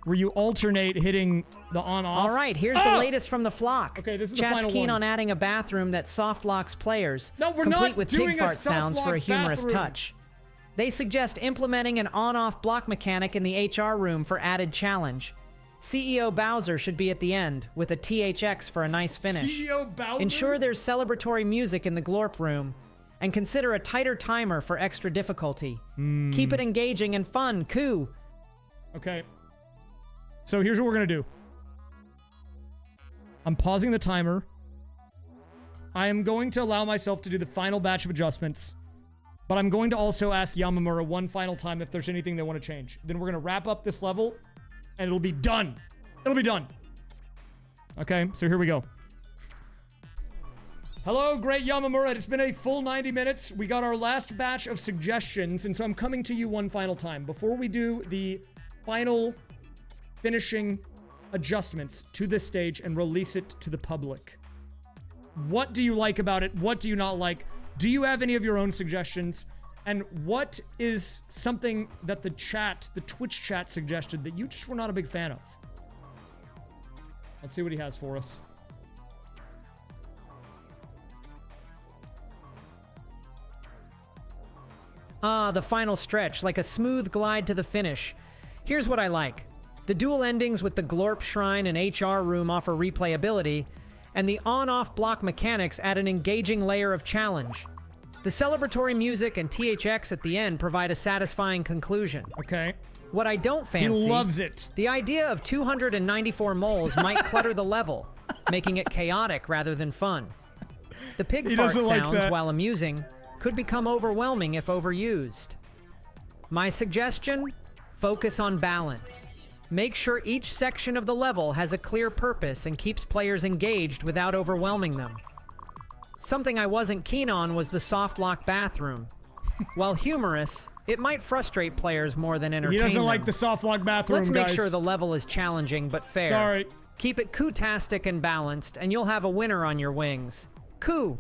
where you alternate hitting the on-off. All right, here's the latest from the flock. Okay, this is Chat's the final keen one. on adding a bathroom that soft locks players, No, we're complete not with doing pig a fart sounds for a soft-lock humorous bathroom. touch. They suggest implementing an on-off block mechanic in the HR room for added challenge. CEO Bowser should be at the end, with a THX for a nice finish. CEO Bowser? Ensure there's celebratory music in the Glorp room, and consider a tighter timer for extra difficulty. Keep it engaging and fun, coo! Okay. So here's what we're gonna do. I'm pausing the timer. I am going to allow myself to do the final batch of adjustments. But I'm going to also ask Yamamura one final time if there's anything they want to change. Then we're going to wrap up this level, and it'll be done. It'll be done. Okay, so here we go. Hello, great Yamamura. It's been a full 90 minutes. We got our last batch of suggestions, and so I'm coming to you one final time. Before we do the final finishing adjustments to this stage and release it to the public, what do you like about it? What do you not like? Do you have any of your own suggestions? And what is something that the Twitch chat suggested that you just were not a big fan of? Let's see what he has for us. Ah, the final stretch, like a smooth glide to the finish. Here's what I like. The dual endings with the Glorp Shrine and HR Room offer replayability, and the on-off block mechanics add an engaging layer of challenge. The celebratory music and THX at the end provide a satisfying conclusion. Okay. What I don't fancy... He loves it. The idea of 294 moles might clutter the level, making it chaotic rather than fun. The pig fart sounds, while amusing, could become overwhelming if overused. My suggestion? Focus on balance. Make sure each section of the level has a clear purpose and keeps players engaged without overwhelming them. Something I wasn't keen on was the soft lock bathroom. While humorous, it might frustrate players more than entertain them. He doesn't like the soft lock bathroom, Let's make sure the level is challenging but fair. Sorry. Keep it coo-tastic and balanced, and you'll have a winner on your wings. Coo!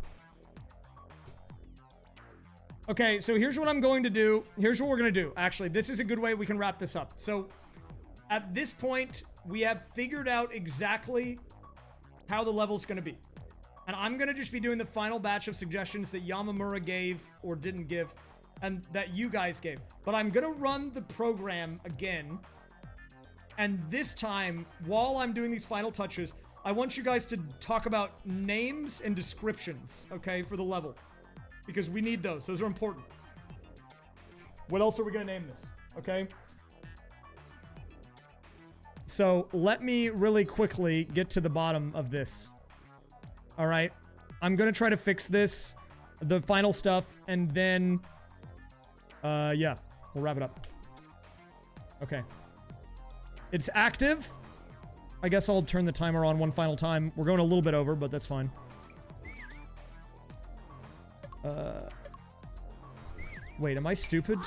Okay, so here's what I'm going to do. Here's what we're going to do. Actually, this is a good way we can wrap this up. So, at this point, we have figured out exactly how the level's going to be. And I'm going to just be doing the final batch of suggestions that Yamamura gave or didn't give, and that you guys gave. But I'm going to run the program again. And this time, while I'm doing these final touches, I want you guys to talk about names and descriptions, okay, for the level. Because we need those. Those are important. What else are we going to name this? Okay? So, let me really quickly get to the bottom of this. Alright? I'm going to try to fix this, the final stuff, and then... yeah. We'll wrap it up. Okay. It's active. I guess I'll turn the timer on one final time. We're going a little bit over, but that's fine. Wait, am I stupid?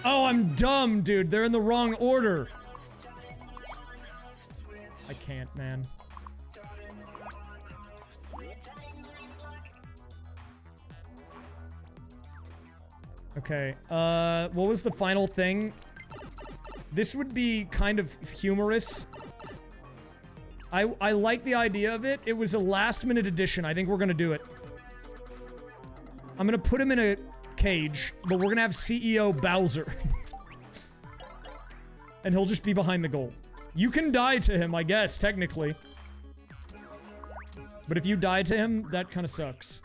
Oh, I'm dumb, dude. They're in the wrong order. I can't, man. Okay, what was the final thing? This would be kind of humorous. I like the idea of it. It was a last-minute addition. I think we're gonna do it. I'm gonna put him in a cage, but we're gonna have CEO Bowser. And he'll just be behind the goal. You can die to him, I guess, technically. But if you die to him, that kind of sucks.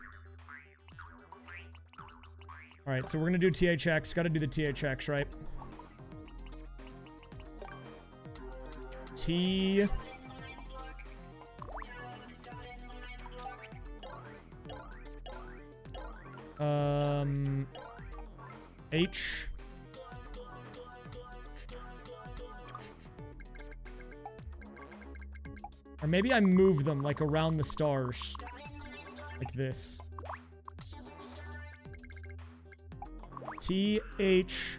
Alright, so we're gonna do THX. Gotta do the THX, right? T... H... Or maybe I move them, like, around the stars. Like this. T-H...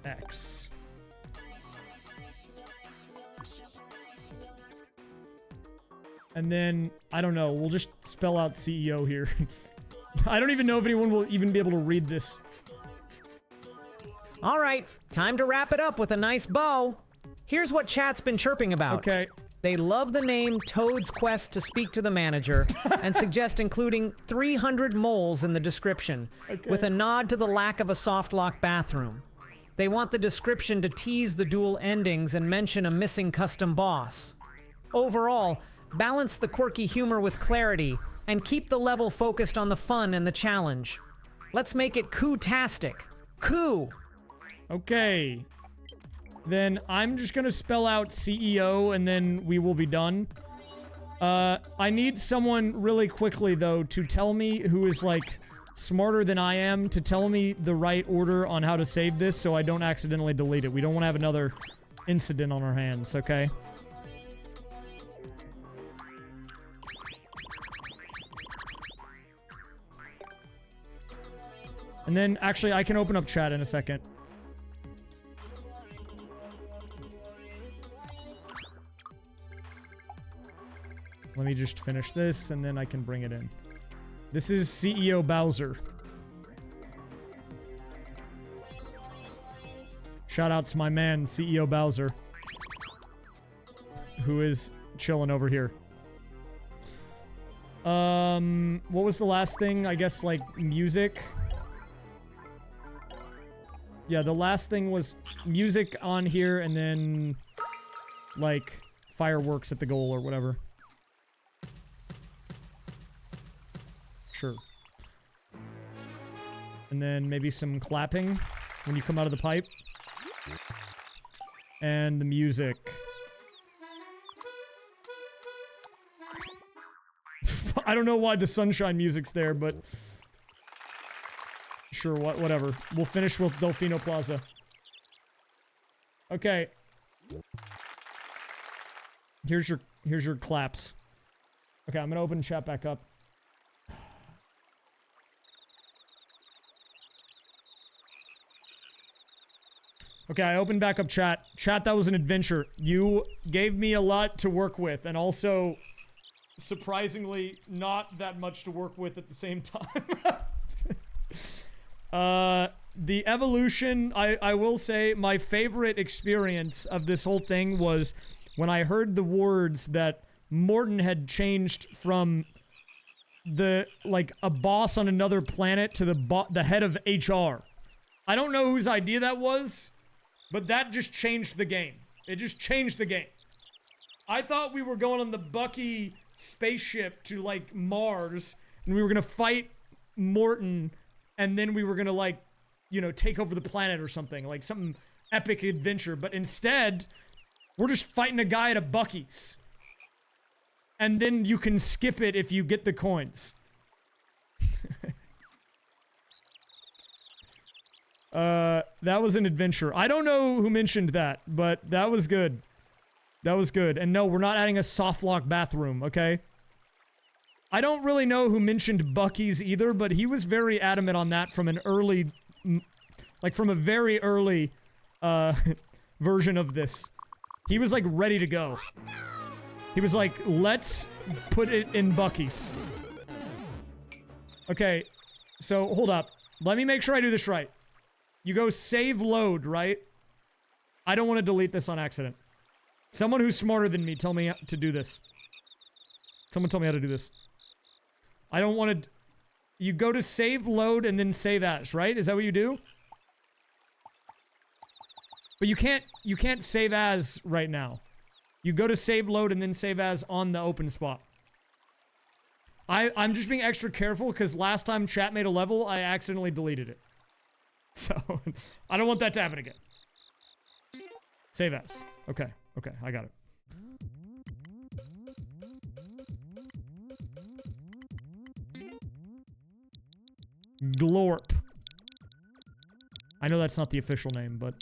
X. And then, I don't know, we'll just spell out CEO here. I don't even know if anyone will even be able to read this. All right, time to wrap it up with a nice bow. Here's what chat's been chirping about. Okay. They love the name Toad's Quest to speak to the manager and suggest including 300 moles in the description, with a nod to the lack of a soft lock bathroom. They want the description to tease the dual endings and mention a missing custom boss. Overall, balance the quirky humor with clarity and keep the level focused on the fun and the challenge. Let's make it coo-tastic. Coo! Okay. Then I'm just gonna spell out CEO and then we will be done. I need someone really quickly though to tell me who is like smarter than I am to tell me the right order on how to save this so I don't accidentally delete it. We don't want to have another incident on our hands, okay? And then, actually, I can open up chat in a second. Let me just finish this, and then I can bring it in. This is CEO Bowser. Shoutouts to my man, CEO Bowser. Who is chilling over here. What was the last thing? I guess, like, music. Yeah, the last thing was music on here, and then, like, fireworks at the goal or whatever. Sure. And then maybe some clapping when you come out of the pipe. And the music. I don't know why the sunshine music's there, but... Sure, whatever. We'll finish with Delfino Plaza. Okay. Here's your claps. Okay, I'm gonna open chat back up. Okay, I opened back up chat. Chat, that was an adventure. You gave me a lot to work with, and also, surprisingly, not that much to work with at the same time. The evolution, I will say, my favorite experience of this whole thing was when I heard the words that Morton had changed from the, like, a boss on another planet to the head of HR. I don't know whose idea that was, but that just changed the game. It just changed the game. I thought we were going on the Bucky spaceship to, like, Mars, and we were gonna fight Morton, and then we were gonna, like, you know, take over the planet or something. Like, some epic adventure. But instead, we're just fighting a guy at a Bucky's. And then you can skip it if you get the coins. That was an adventure. I don't know who mentioned that, but that was good. That was good. And no, we're not adding a soft lock bathroom, okay? I don't really know who mentioned Bucky's either, but he was very adamant on that from an early... Like, from a very early, version of this. He was, like, ready to go. He was like, let's put it in Bucky's. Okay, so, hold up. Let me make sure I do this right. You go save load, right? I don't want to delete this on accident. Someone who's smarter than me, tell me to do this. Someone tell me how to do this. I don't want to... You go to save load and then save as, right? Is that what you do? But you can't save as right now. You go to save load and then save as on the open spot. I'm just being extra careful because last time chat made a level, I accidentally deleted it. So, I don't want that to happen again. Save as. Okay, okay, I got it. Glorp. I know that's not the official name, but...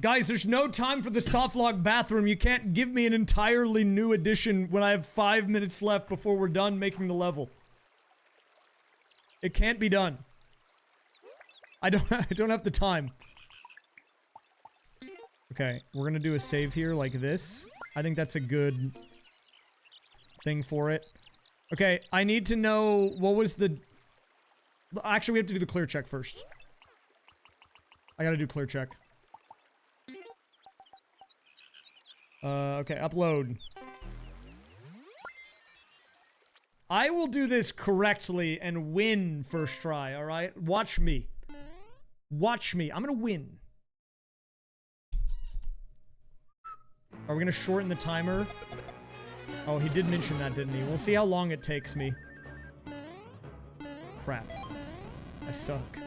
Guys, there's no time for the softlock bathroom. You can't give me an entirely new edition when I have 5 minutes left before we're done making the level. It can't be done. I don't have the time. Okay, we're gonna do a save here like this. I think that's a good thing for it. Okay, I need to know what was the... Actually, we have to do the clear check first. I gotta do clear check. Okay, upload. I will do this correctly and win first try, alright? Watch me. Watch me. I'm gonna win. Are we gonna shorten the timer? Oh, he did mention that, didn't he? We'll see how long it takes me. Crap. I suck.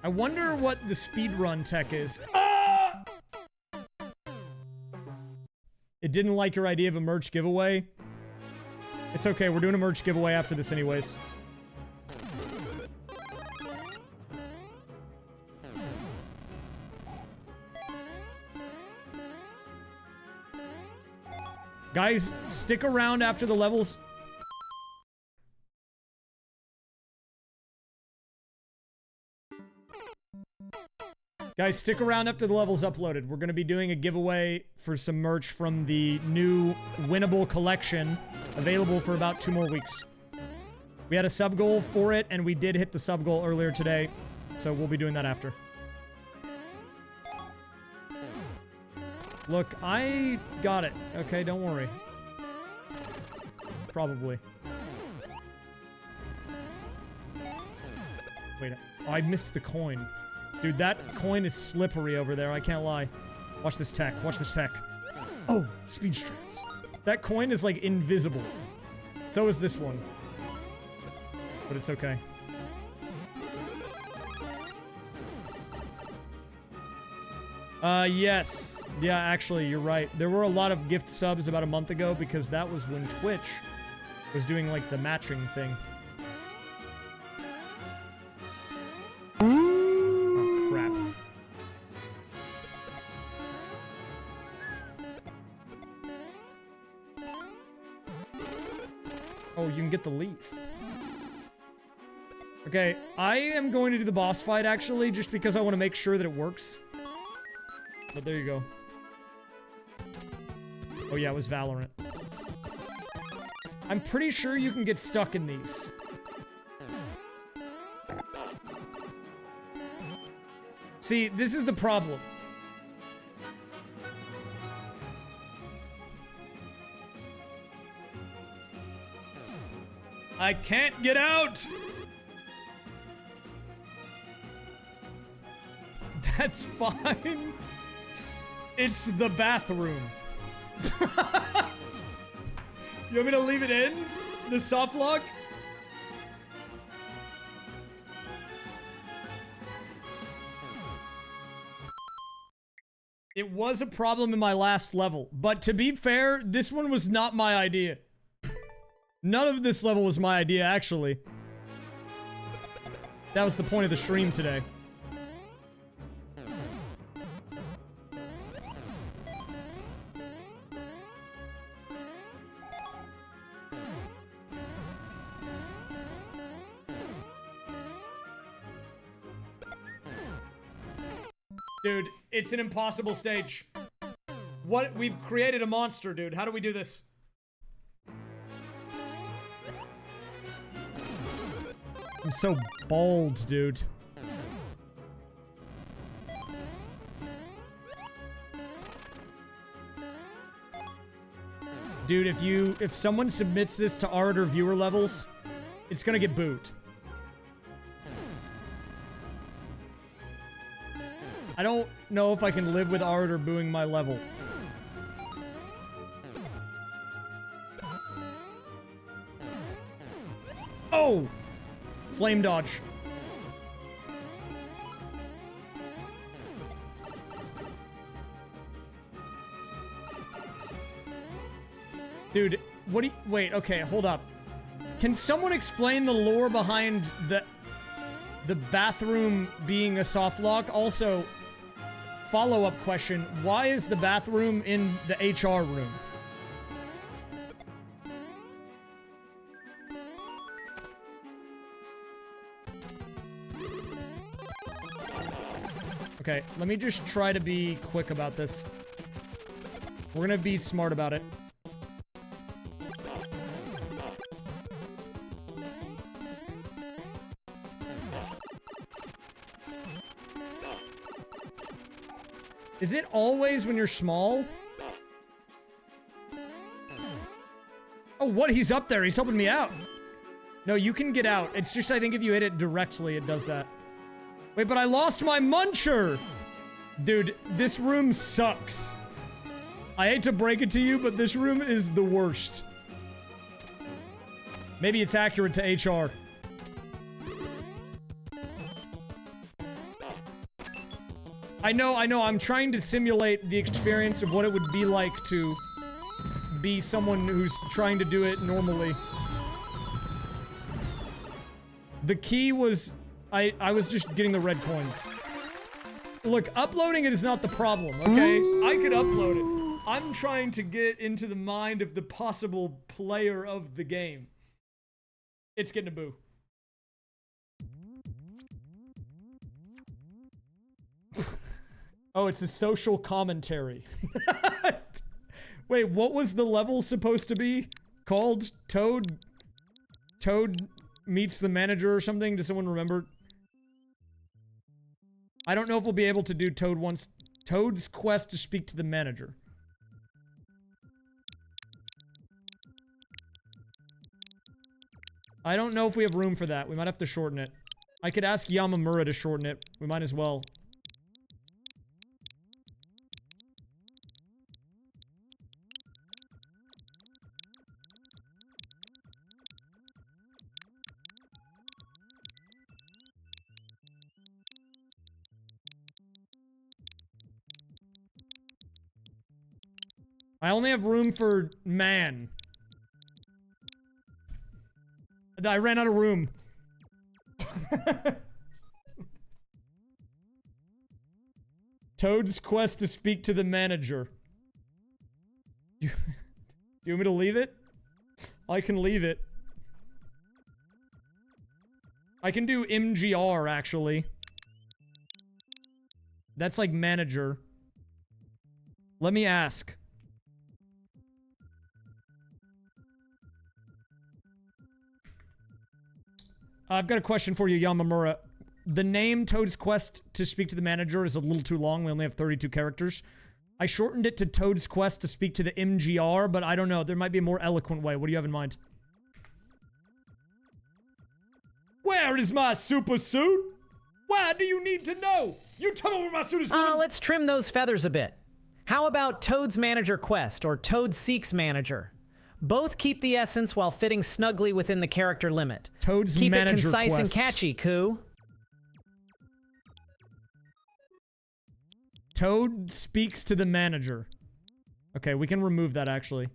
I wonder what the speedrun tech is. Ah! It didn't like your idea of a merch giveaway. It's okay, we're doing a merch giveaway after this anyways. Guys, stick around after the levels. Guys, stick around after the level's uploaded. We're going to be doing a giveaway for some merch from the new winnable collection, available for about 2 more weeks. We had a sub goal for it, and we did hit the sub goal earlier today, so we'll be doing that after. Look, I got it. Okay, don't worry. Probably. Wait, oh, I missed the coin. Dude, that coin is slippery over there, I can't lie. Watch this tech, watch this tech. Oh, speed strats. That coin is, like, invisible. So is this one. But it's okay. Yes. Yeah, actually, you're right. There were a lot of gift subs about a month ago because that was when Twitch was doing, like, the matching thing. Oh, crap. Oh, you can get the leaf. Okay, I am going to do the boss fight, actually, just because I want to make sure that it works. But there you go. Oh yeah, it was Valorant. I'm pretty sure you can get stuck in these. See, this is the problem. I can't get out! That's fine. It's the bathroom. You want me to leave it in? The soft lock? It was a problem in my last level, but to be fair, this one was not my idea. None of this level was my idea, actually. That was the point of the stream today. Dude, it's an impossible stage. What? We've created a monster, dude. How do we do this? I'm so bald, dude. Dude, if someone submits this to art or viewer levels, it's gonna get booed. I don't know if I can live with art or booing my level. Oh! Flame dodge. Dude, what do you- wait, okay, hold up. Can someone explain the lore behind the bathroom being a soft lock? Also, follow-up question, why is the bathroom in the HR room? Okay, let me just try to be quick about this. We're gonna be smart about it. Is it always when you're small? Oh, what? He's up there. He's helping me out. No, you can get out. It's just, I think if you hit it directly, it does that. Wait, but I lost my muncher! Dude, this room sucks. I hate to break it to you, but this room is the worst. Maybe it's accurate to HR. I know, I'm trying to simulate the experience of what it would be like to be someone who's trying to do it normally. The key was, I was just getting the red coins. Look, uploading it is not the problem, okay? I could upload it. I'm trying to get into the mind of the possible player of the game. It's getting a boo. Oh, it's a social commentary. Wait, what was the level supposed to be called? Toad meets the manager or something? Does someone remember? I don't know if we'll be able to do Toad's quest to speak to the manager. I don't know if we have room for that. We might have to shorten it. I could ask Yamamura to shorten it. We might as well. I only have room for man. I ran out of room. Toad's quest to speak to the manager. Do you want me to leave it? I can leave it. I can do MGR, actually. That's like manager. Let me ask. I've got a question for you, Yamamura. The name Toad's Quest to speak to the manager is a little too long. We only have 32 characters. I shortened it to Toad's Quest to speak to the MGR, but I don't know. There might be a more eloquent way. What do you have in mind? Where is my super suit? Why do you need to know? You tell me where my suit is. Let's trim those feathers a bit. How about Toad's Manager Quest or Toad Seeks Manager? Both keep the essence while fitting snugly within the character limit. Toad's keep Manager it concise Quest. and catchy, Koo. Toad speaks to the manager. Okay, we can remove that, actually.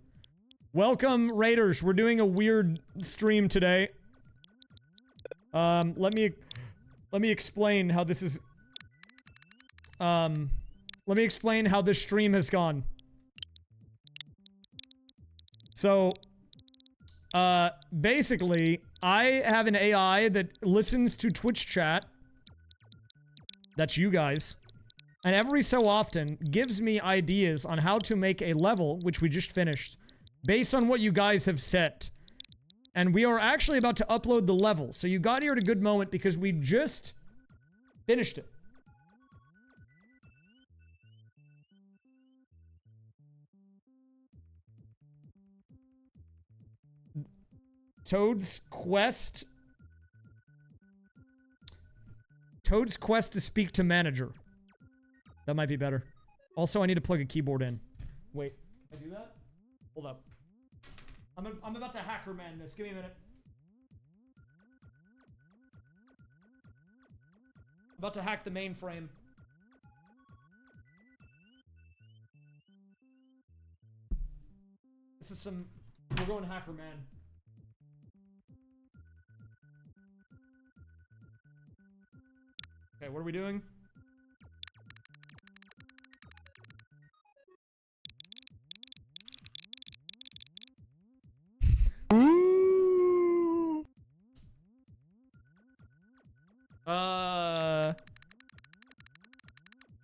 Welcome, Raiders. We're doing a weird stream today. Let me explain how this is... let me explain how this stream has gone. So, basically, I have an AI that listens to Twitch chat. That's you guys. And every so often gives me ideas on how to make a level, which we just finished, based on what you guys have set. And we are actually about to upload the level. So you got here at a good moment because we just finished it. Toad's Quest. Toad's Quest to speak to manager. That might be better. Also, I need to plug a keyboard in. Wait, can I do that? Hold up. I'm about to hacker man this. Give me a minute. I'm about to hack the mainframe. This is some... We're going hacker man. Okay, what are we doing?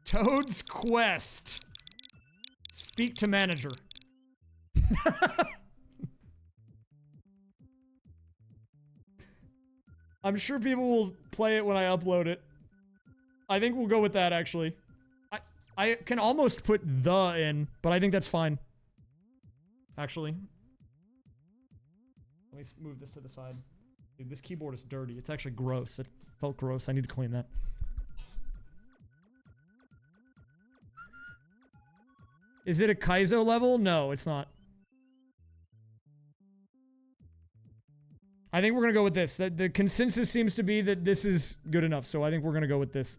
Toad's Quest. Speak to manager. I'm sure people will play it when I upload it. I think we'll go with that, actually. I can almost put the in, but I think that's fine. Actually. Let me move this to the side. Dude, this keyboard is dirty. It's actually gross. It felt gross. I need to clean that. Is it a Kaizo level? No, it's not. I think we're gonna go with this. The consensus seems to be that this is good enough, so I think we're gonna go with this.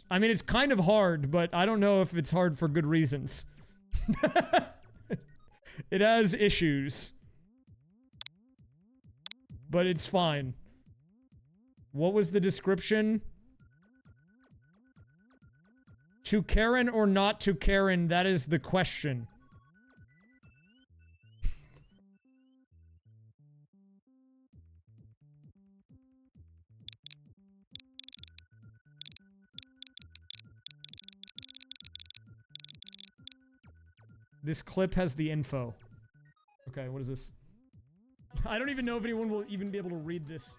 I mean, it's kind of hard, but I don't know if it's hard for good reasons. It has issues. But it's fine. What was the description? To Karen or not to Karen, that is the question. This clip has the info. Okay, what is this? I don't even know if anyone will even be able to read this.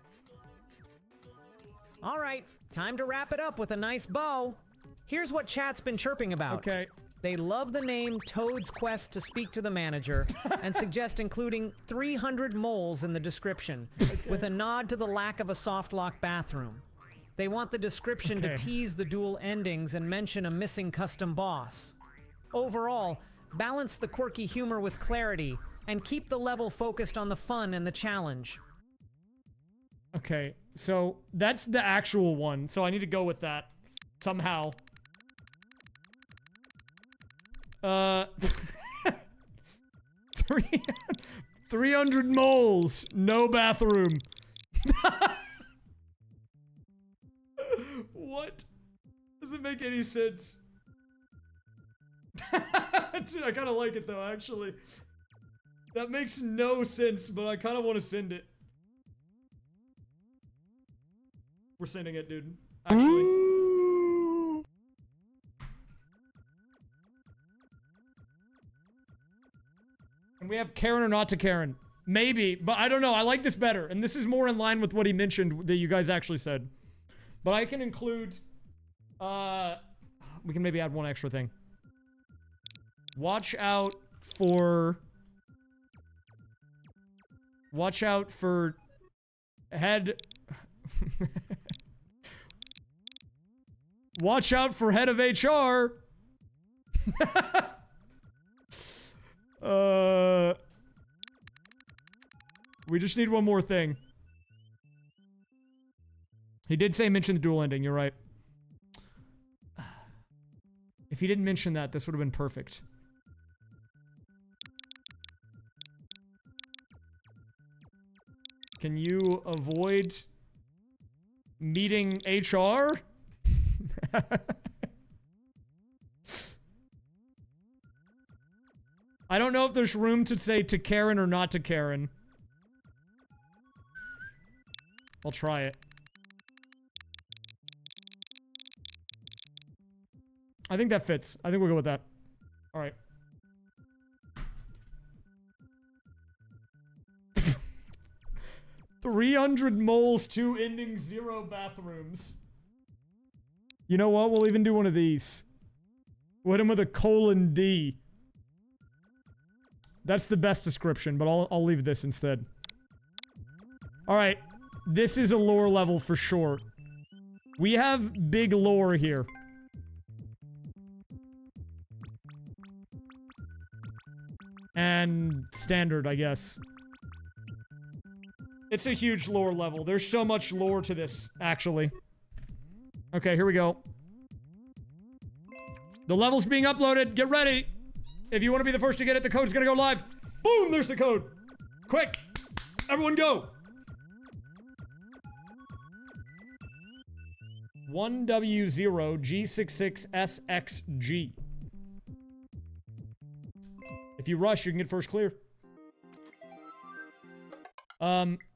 All right, time to wrap it up with a nice bow. Here's what chat's been chirping about. Okay. They love the name Toad's Quest to speak to the manager and suggest including 300 moles in the description, with a nod to the lack of a softlock bathroom. They want the description to tease the duel endings and mention a missing custom boss. Overall, balance the quirky humor with clarity and keep the level focused on the fun and the challenge. Okay, so that's the actual one, so I need to go with that somehow. 300 moles, no bathroom. What? Doesn't make any sense. Dude, I kind of like it though, actually. That makes no sense, but I kind of want to send it. We're sending it, dude. Actually. And we have Karen or not to Karen. Maybe, but I don't know. I like this better. And this is more in line with what he mentioned that you guys actually said. But I can include... we can maybe add one extra thing. Watch out for head... Watch out for head of HR! We just need one more thing. He did say mention the duel ending, you're right. If he didn't mention that, this would have been perfect. Can you avoid meeting HR? I don't know if there's room to say to Karen or not to Karen. I'll try it. I think that fits. I think we'll go with that. Alright. $300 moles, 2 ending, 0 bathrooms. You know what? We'll even do one of these. We'll hit him with a :D. That's the best description, but I'll leave this instead. Alright. This is a lore level for sure. We have big lore here. And standard, I guess. It's a huge lore level. There's so much lore to this, actually. Okay, here we go. The level's being uploaded. Get ready. If you want to be the first to get it, the code's gonna go live. Boom, there's the code. Quick. Everyone go. 1W0G66SXG. If you rush, you can get first clear.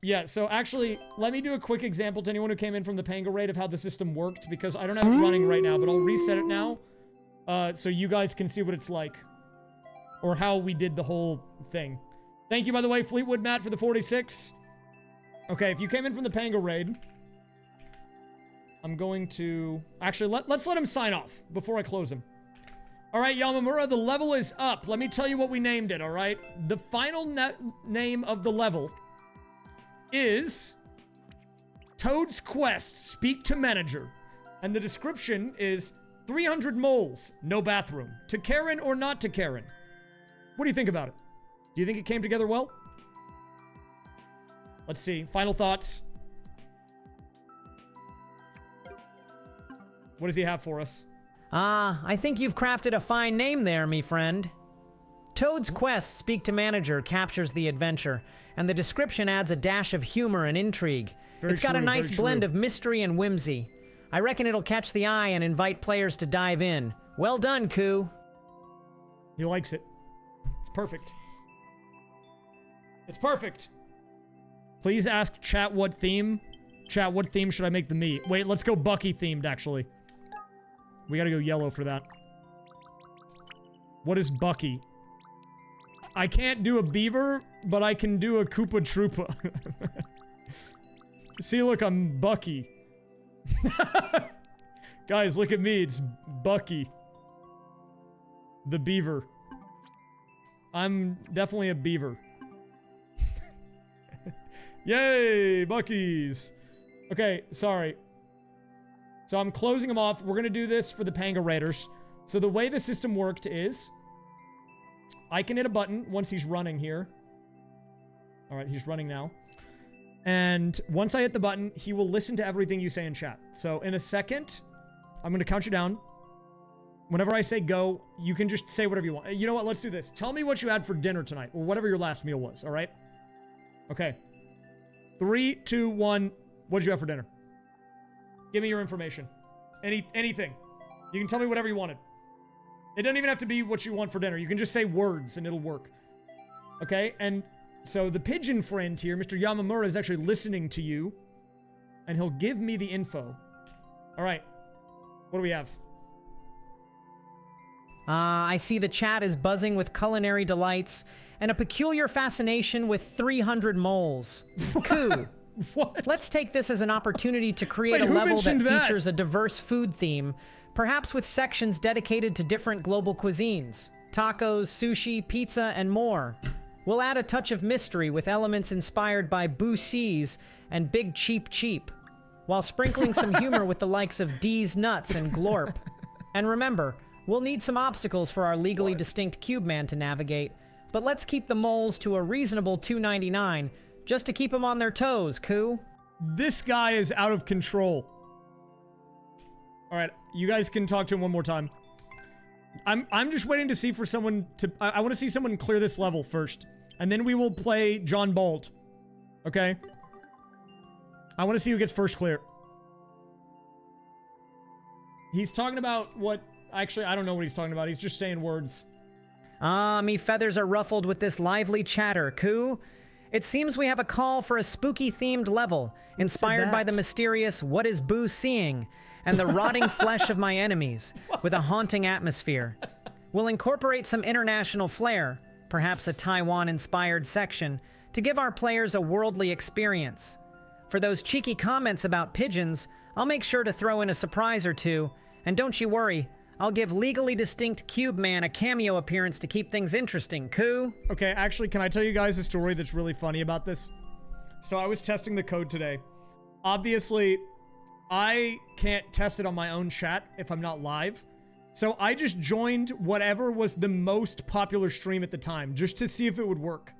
Yeah, so actually, let me do a quick example to anyone who came in from the Pango raid of how the system worked, because I don't have it running right now, but I'll reset it now, so you guys can see what it's like. Or how we did the whole thing. Thank you, by the way, Fleetwood Matt, for the 46. Okay, if you came in from the Pango raid, I'm going to... Actually, let's let him sign off before I close him. Alright, Yamamura, the level is up. Let me tell you what we named it, alright? The final name of the level is Toad's Quest, Speak to Manager. And the description is 300 moles, no bathroom. To Karen or not to Karen? What do you think about it? Do you think it came together well? Let's see. Final thoughts. What does he have for us? I think you've crafted a fine name there, me friend. Toad's Quest, Speak to Manager, captures the adventure, and the description adds a dash of humor and intrigue. It's got a nice blend of mystery and whimsy. I reckon it'll catch the eye and invite players to dive in. Well done, Koo. He likes it. It's perfect. It's perfect. Please ask chat what theme. Chat, what theme should I make the meat? Wait, let's go Bucky themed, actually. We gotta go yellow for that. What is Bucky? I can't do a beaver, but I can do a Koopa Troopa. See, look, I'm Bucky. Guys, look at me. It's Bucky. The beaver. I'm definitely a beaver. Yay, Buckies. Okay, sorry. So I'm closing them off. We're going to do this for the Panga Raiders. So the way the system worked is I can hit a button once he's running here. All right, he's running now. And once I hit the button, he will listen to everything you say in chat. So in a second, I'm going to count you down. Whenever I say go, you can just say whatever you want. You know what? Let's do this. Tell me what you had for dinner tonight, or whatever your last meal was, all right? Okay. 3, 2, 1. What did you have for dinner? Give me your information. Anything. You can tell me whatever you wanted. It doesn't even have to be what you want for dinner. You can just say words and it'll work. Okay? And so the pigeon friend here, Mr. Yamamura, is actually listening to you. And he'll give me the info. All right. What do we have? I see the chat is buzzing with culinary delights and a peculiar fascination with 300 moles. Cool. What? Let's take this as an opportunity to create Wait, a level that that features a diverse food theme, perhaps with sections dedicated to different global cuisines. Tacos, sushi, pizza, and more. We'll add a touch of mystery with elements inspired by VODs and Big Cheap Cheap, while sprinkling some humor with the likes of D's Nuts and Glorp. And remember, we'll need some obstacles for our legally distinct Cube Man to navigate, but let's keep the moles to a reasonable $2.99, just to keep them on their toes, Koo. This guy is out of control. All right, you guys can talk to him one more time. I'm just waiting to see for someone to... I want to see someone clear this level first, and then we will play John Bolt. Okay? I want to see who gets first clear. He's talking about what... Actually, I don't know what he's talking about. He's just saying words. Me feathers are ruffled with this lively chatter, Koo. It seems we have a call for a spooky-themed level, inspired by the mysterious "What is Boo seeing?" and the rotting flesh of my enemies, with a haunting atmosphere. We'll incorporate some international flair, perhaps a Taiwan-inspired section, to give our players a worldly experience. For those cheeky comments about pigeons, I'll make sure to throw in a surprise or two, and don't you worry, I'll give legally distinct Cube Man a cameo appearance to keep things interesting, Koo. Okay, actually, can I tell you guys a story that's really funny about this? So I was testing the code today. Obviously, I can't test it on my own chat if I'm not live. So I just joined whatever was the most popular stream at the time, just to see if it would work.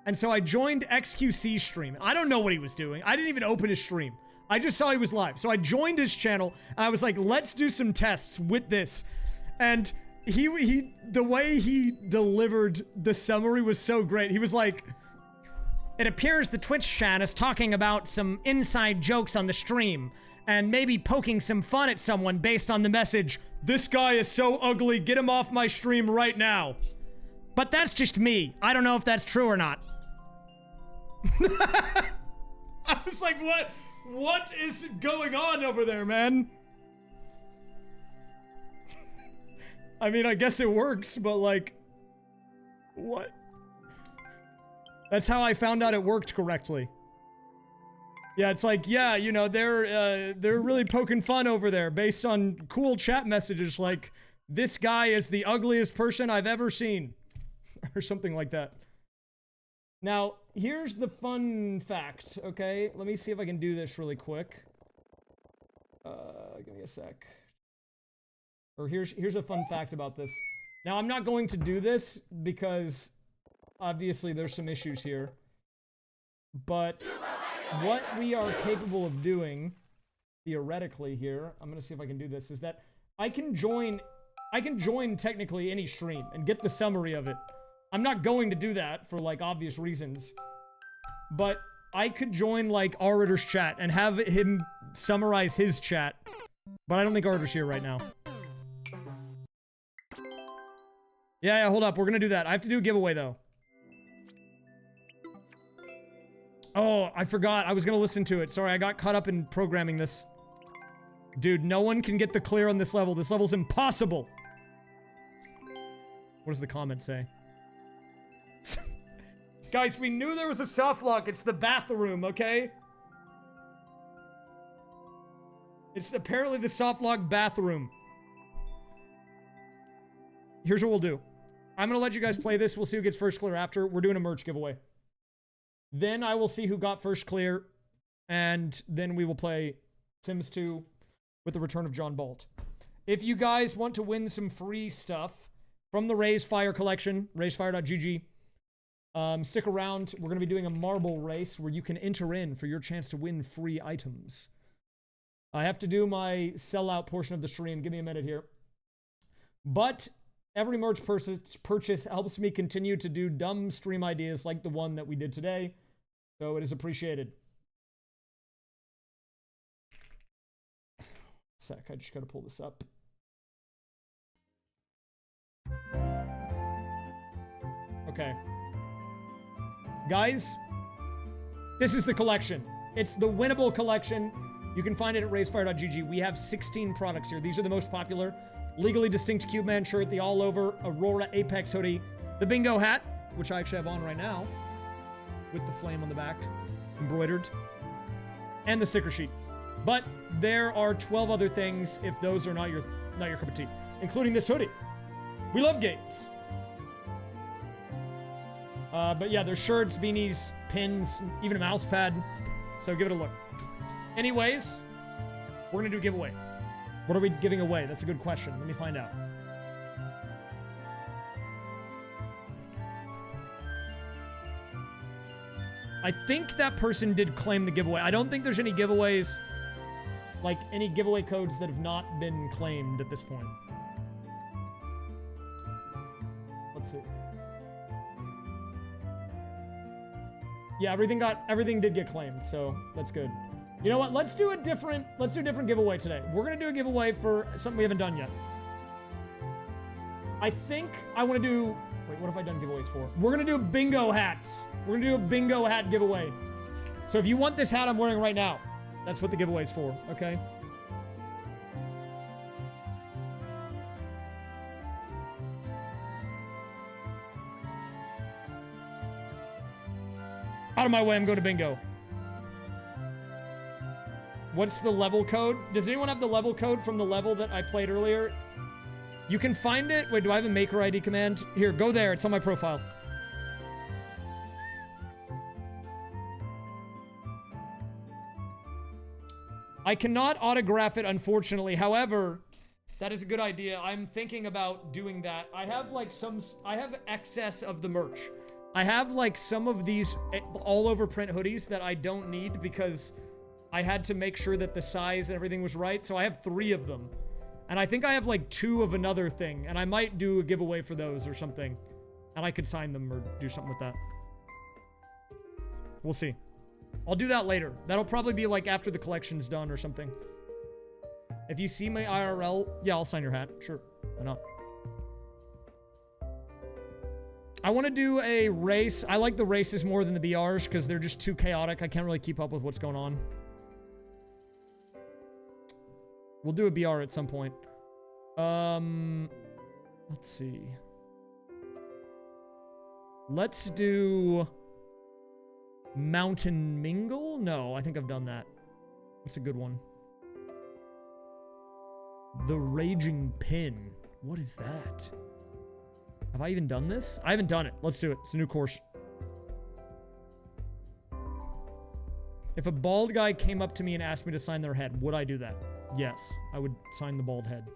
And so I joined XQC's stream. I don't know what he was doing. I didn't even open his stream. I just saw he was live. So I joined his channel, and I was like, let's do some tests with this. And the way he delivered the summary was so great. He was like, it appears the Twitch chat is talking about some inside jokes on the stream, and maybe poking some fun at someone based on the message, "This guy is so ugly, get him off my stream right now." But that's just me. I don't know if that's true or not. I was like, what? What is going on over there, man? I mean, I guess it works, but like, what? That's how I found out it worked correctly. Yeah, it's like, yeah, you know, they're really poking fun over there based on cool chat messages like, "This guy is the ugliest person I've ever seen," or something like that. Now, here's the fun fact, okay? Let me see if I can do this really quick. Give me a sec. Or here's a fun fact about this. Now, I'm not going to do this because obviously there's some issues here. But what we are capable of doing, theoretically here, I'm going to see if I can do this, is that I can join technically any stream and get the summary of it. I'm not going to do that for, like, obvious reasons. But I could join, like, Arator's chat and have him summarize his chat. But I don't think Arator's here right now. Yeah, hold up. We're gonna do that. I have to do a giveaway, though. Oh, I forgot. I was gonna listen to it. Sorry, I got caught up in programming this. Dude, no one can get the clear on this level. This level's impossible. What does the comment say? Guys, we knew there was a soft lock. It's the bathroom, okay? It's apparently the soft lock bathroom. Here's what we'll do. I'm going to let you guys play this. We'll see who gets first clear after. We're doing a merch giveaway. Then I will see who got first clear. And then we will play Sims 2 with the return of John Bolt. If you guys want to win some free stuff from the Raysfire collection, raysfire.gg, stick around. We're going to be doing a marble race where you can enter in for your chance to win free items. I have to do my sellout portion of the stream. Give me a minute here. But every merch purchase helps me continue to do dumb stream ideas like the one that we did today. So it is appreciated. Sec, I just gotta pull this up. Okay. Guys, this is the collection. It's the winnable collection. You can find it at raysfire.gg. We have 16 products here. These are the most popular. Legally Distinct Cube Man shirt, the All Over Aurora Apex hoodie, the Bingo hat, which I actually have on right now, with the flame on the back, embroidered, and the sticker sheet. But there are 12 other things if those are not your cup of tea, including this hoodie. We love games. But yeah, there's shirts, beanies, pins, even a mouse pad. So give it a look. Anyways, we're gonna do a giveaway. What are we giving away? That's a good question. Let me find out. I think that person did claim the giveaway. I don't think there's any giveaways, like any giveaway codes that have not been claimed at this point. Let's see. Yeah, everything did get claimed, so that's good. You know what? Let's do a different giveaway today. We're gonna do a giveaway for something we haven't done yet. I think I want to do. Wait, what have I done giveaways for? We're gonna do bingo hats. We're gonna do a bingo hat giveaway. So if you want this hat I'm wearing right now, that's what the giveaway is for. Okay. Out of my way, I'm going to bingo. What's the level code? Does anyone have the level code from the level that I played earlier? You can find it. Wait, do I have a maker ID command? Here, go there. It's on my profile. I cannot autograph it, unfortunately. However, that is a good idea. I'm thinking about doing that. I have excess of the merch. I have like some of these all over print hoodies that I don't need because I had to make sure that the size and everything was right. So I have 3 of them. And I think I have like 2 of another thing. And I might do a giveaway for those or something. And I could sign them or do something with that. We'll see. I'll do that later. That'll probably be like after the collection's done or something. If you see my IRL, yeah, I'll sign your hat. Sure. Why not? I want to do a race. I like the races more than the BRs because they're just too chaotic. I can't really keep up with what's going on. We'll do a BR at some point. Let's see. Let's do Mountain Mingle? No, I think I've done that. That's a good one. The Raging Pin. What is that? Have I even done this? I haven't done it. Let's do it. It's a new course. If a bald guy came up to me and asked me to sign their head, would I do that? Yes, I would sign the bald head.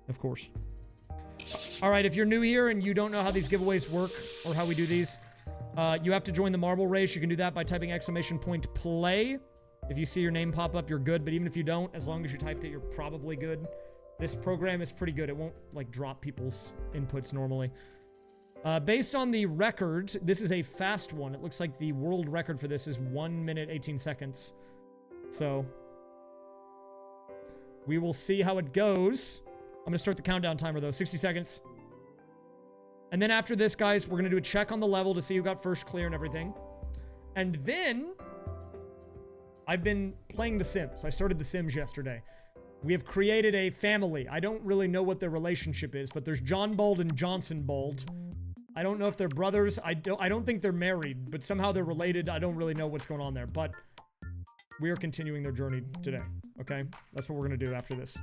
Of course. All right, if you're new here and you don't know how these giveaways work or how we do these, you have to join the marble race. You can do that by typing !play. If you see your name pop up, you're good. But even if you don't, as long as you typed it, you're probably good. This program is pretty good. It won't, like, drop people's inputs normally. Based on the record, this is a fast one. It looks like the world record for this is 1 minute, 18 seconds. So, we will see how it goes. I'm going to start the countdown timer, though. 60 seconds. And then after this, guys, we're going to do a check on the level to see who got first clear and everything. And then, I've been playing The Sims. I started The Sims yesterday. We have created a family. I don't really know what their relationship is, but there's John Bald and Johnson Bald. I don't know if they're brothers. I don't think they're married, but somehow they're related. I don't really know what's going on there, but we are continuing their journey today. Okay? That's what we're going to do after this.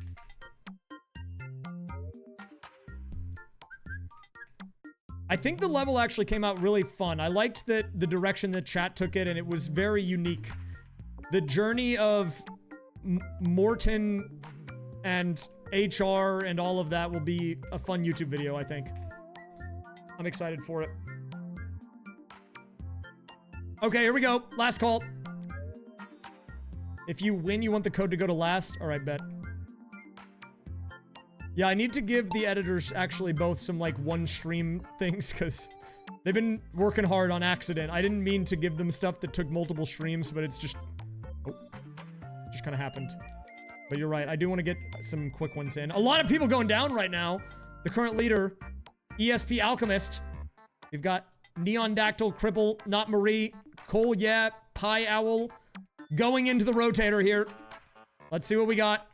I think the level actually came out really fun. I liked the direction that chat took it, and it was very unique. The journey of Morton and HR and all of that will be a fun YouTube video, I think. I'm excited for it. Okay, here we go. Last call. If you win, you want the code to go to last? All right, bet. Yeah, I need to give the editors actually both some, like, one stream things, because they've been working hard on accident. I didn't mean to give them stuff that took multiple streams, but it's just... Oh. Just kind of happened. But you're right, I do want to get some quick ones in. A lot of people going down right now. The current leader, ESP Alchemist. We've got Neon Dactyl, Cripple, Not Marie, Cole, yeah, Pie Owl. Going into the rotator here. Let's see what we got.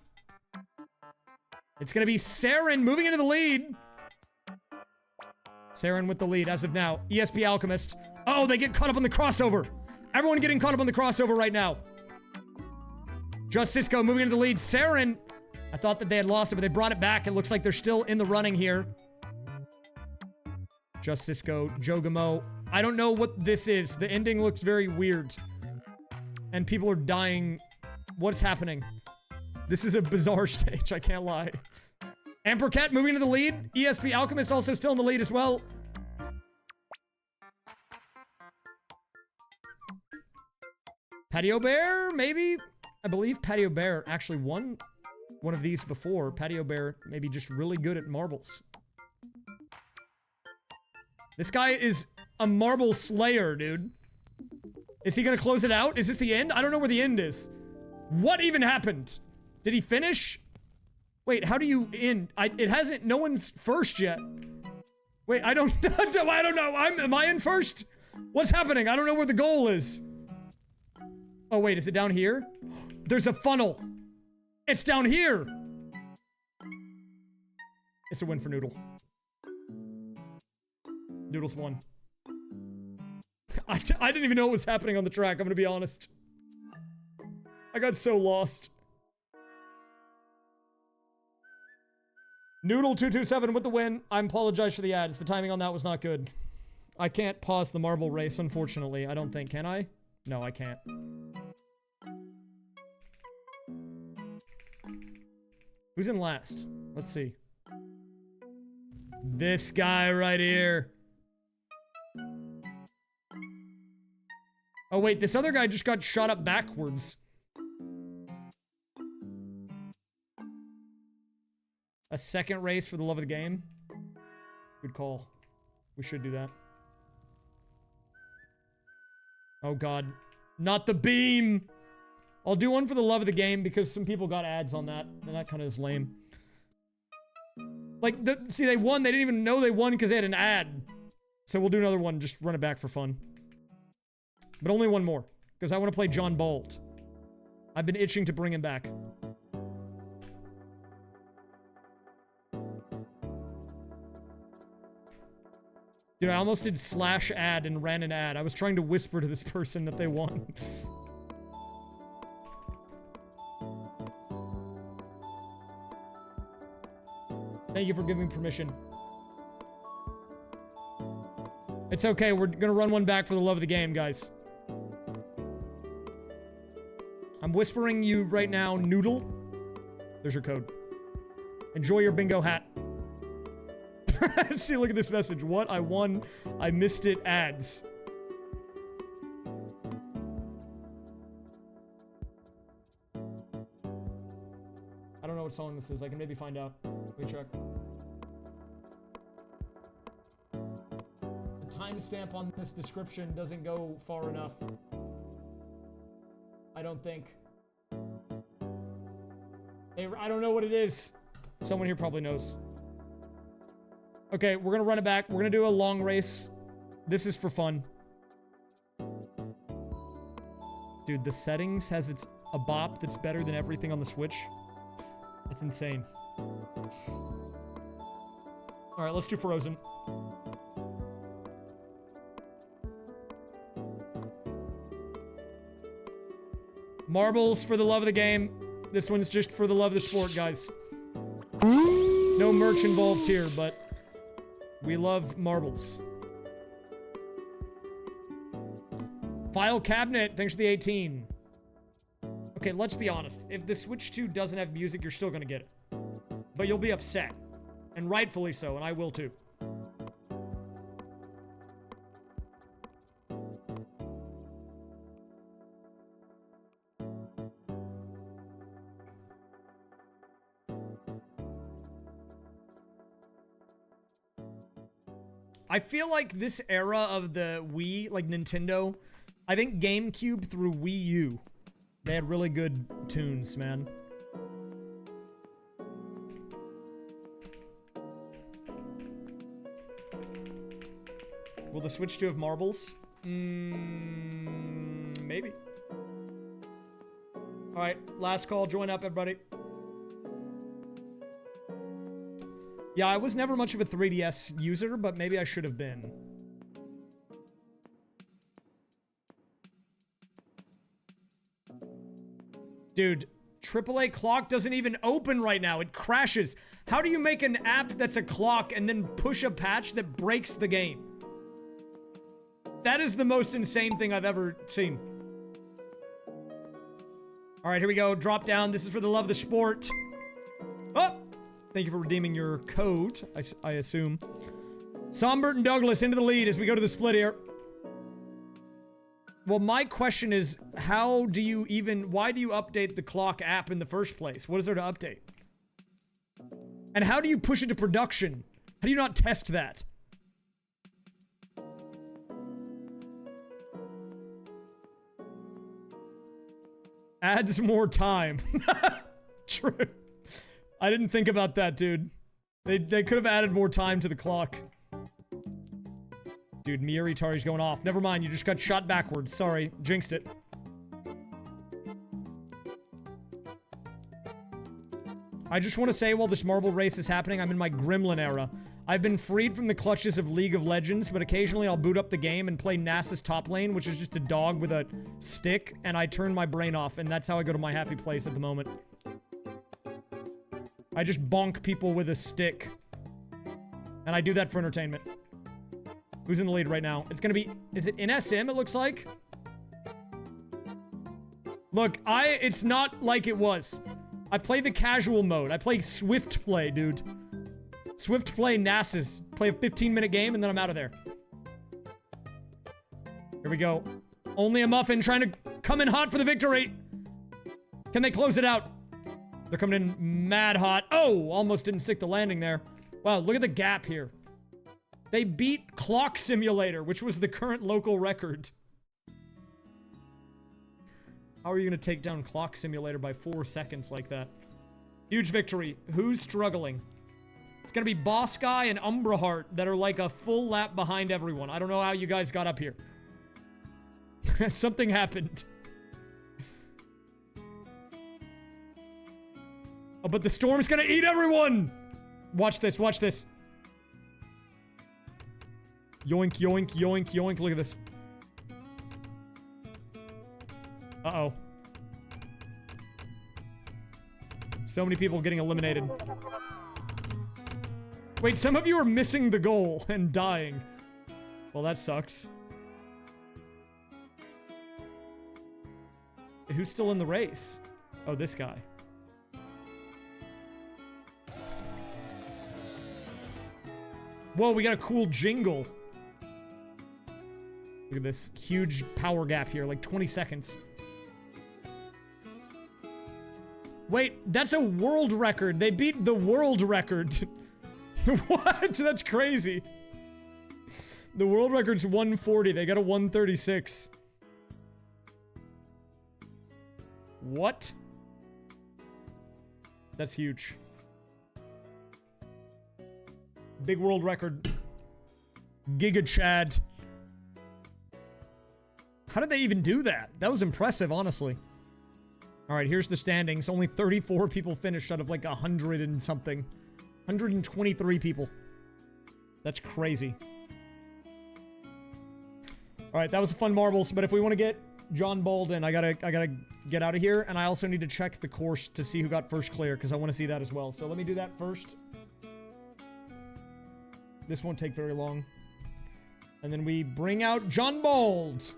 It's gonna be Saren moving into the lead. Saren with the lead as of now. ESP Alchemist. Oh, they get caught up on the crossover. Everyone getting caught up on the crossover right now. Just Cisco moving into the lead. Saren, I thought that they had lost it, but they brought it back. It looks like they're still in the running here. Just Cisco, Jogamo. I don't know what this is. The ending looks very weird. And people are dying. What's happening? This is a bizarre stage, I can't lie. Ampercat moving into the lead. ESP Alchemist also still in the lead as well. Patio Bear, maybe? I believe Patio Bear actually won one of these before. Patio Bear maybe just really good at marbles. This guy is a marble slayer, dude. Is he gonna close it out? Is this the end? I don't know where the end is. What even happened? Did he finish? Wait, how do you end? It hasn't, no one's first yet. Wait, I don't know. Am I in first? What's happening? I don't know where the goal is. Oh wait, is it down here? There's a funnel. It's down here. It's a win for Noodle. Noodles won. I didn't even know what was happening on the track, I'm gonna be honest. I got so lost. Noodle227 with the win. I apologize for the ads. The timing on that was not good. I can't pause the marble race, unfortunately. I don't think. Can I? No, I can't. Who's in last? Let's see. This guy right here. Oh, wait. This other guy just got shot up backwards. A second race for the love of the game. Good call. We should do that. Oh god. Not the beam! I'll do one for the love of the game because some people got ads on that. And that kind of is lame. Like, see, they won. They didn't even know they won because they had an ad. So we'll do another one. Just run it back for fun. But only one more. Because I want to play John Bolt. I've been itching to bring him back. Dude, I almost did slash ad and ran an ad. I was trying to whisper to this person that they won. Thank you for giving me permission. It's okay, we're gonna run one back for the love of the game, guys. I'm whispering you right now, Noodle. There's your code. Enjoy your bingo hat. See, look at this message. What? I won. I missed it. Ads. I don't know what song this is. I can maybe find out. Let me check. The timestamp on this description doesn't go far enough. I don't think. Hey, I don't know what it is. Someone here probably knows. Okay, we're gonna run it back. We're gonna do a long race. This is for fun. Dude, the settings has a bop that's better than everything on the Switch. It's insane. Alright, let's do Frozen. Marbles for the love of the game. This one's just for the love of the sport, guys. No merch involved here, but we love marbles. File cabinet, thanks for the 18. Okay, let's be honest. If the Switch 2 doesn't have music, you're still gonna get it. But you'll be upset. And rightfully so, and I will too. I feel like this era of the Wii, like Nintendo, I think GameCube through Wii U, they had really good tunes, man. Will the Switch 2 have marbles? Maybe. Alright, last call. Join up, everybody. Yeah, I was never much of a 3DS user, but maybe I should have been. Dude, AAA Clock doesn't even open right now. It crashes. How do you make an app that's a clock and then push a patch that breaks the game? That is the most insane thing I've ever seen. All right, here we go. Drop down. This is for the love of the sport. Oh! Thank you for redeeming your code, I assume. Sombert and Douglas into the lead as we go to the split here. Well, my question is, why do you update the Clock app in the first place? What is there to update? And how do you push it to production? How do you not test that? Adds more time. True. I didn't think about that, dude. They could have added more time to the clock. Dude, Miyoritari's going off. Never mind, you just got shot backwards. Sorry, jinxed it. I just want to say while this marble race is happening, I'm in my Gremlin era. I've been freed from the clutches of League of Legends, but occasionally I'll boot up the game and play NASA's top lane, which is just a dog with a stick, and I turn my brain off, and that's how I go to my happy place at the moment. I just bonk people with a stick. And I do that for entertainment. Who's in the lead right now? It's gonna be... Is it in SM, it looks like? Look, it's not like it was. I play the casual mode. I play Swift Play, dude. Swift Play NASA's. Play a 15-minute game, and then I'm out of there. Here we go. Only a muffin trying to come in hot for the victory. Can they close it out? They're coming in mad hot. Oh, almost didn't stick the landing there. Wow, look at the gap here. They beat Clock Simulator, which was the current local record. How are you going to take down Clock Simulator by 4 seconds like that? Huge victory. Who's struggling? It's going to be Boss Guy and Umbra Heart that are like a full lap behind everyone. I don't know how you guys got up here. Something happened. Oh, but the storm's gonna eat everyone! Watch this, watch this. Yoink, yoink, yoink, yoink. Look at this. Uh-oh. So many people getting eliminated. Wait, some of you are missing the goal and dying. Well, that sucks. Who's still in the race? Oh, this guy. Whoa, we got a cool jingle. Look at this huge power gap here, like 20 seconds. Wait, that's a world record. They beat the world record. What? That's crazy. The world record's 140. They got a 136. What? That's huge. Big world record. Giga Chad. How did they even do that? That was impressive, honestly. Alright, here's the standings. Only 34 people finished out of like 100 and something. 123 people. That's crazy. Alright, that was a fun marbles, but if we want to get John Bolden. I gotta get out of here, and I also need to check the course to see who got first clear, because I want to see that as well. So let me do that first. This won't take very long. And then we bring out John Bold.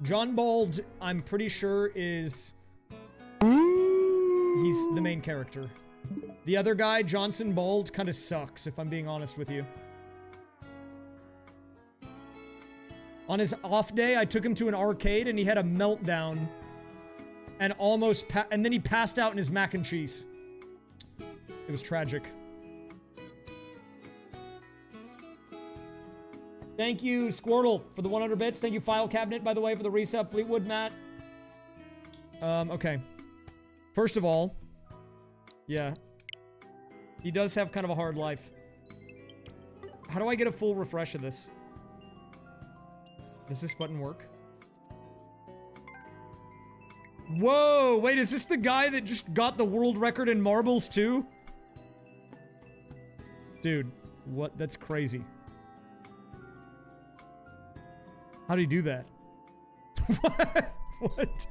John Bold, I'm pretty sure, is... He's the main character. The other guy, Johnson Bold, kind of sucks, if I'm being honest with you. On his off day, I took him to an arcade, and he had a meltdown. And almost and then he passed out in his mac and cheese. It was tragic. Thank you, Squirtle, for the 100 bits. Thank you, File Cabinet, by the way, for the resub. Fleetwood, Matt. Okay. First of all, yeah. He does have kind of a hard life. How do I get a full refresh of this? Does this button work? Whoa, wait, is this the guy that just got the world record in marbles too? Dude, what? That's crazy. How do you do that? What? What?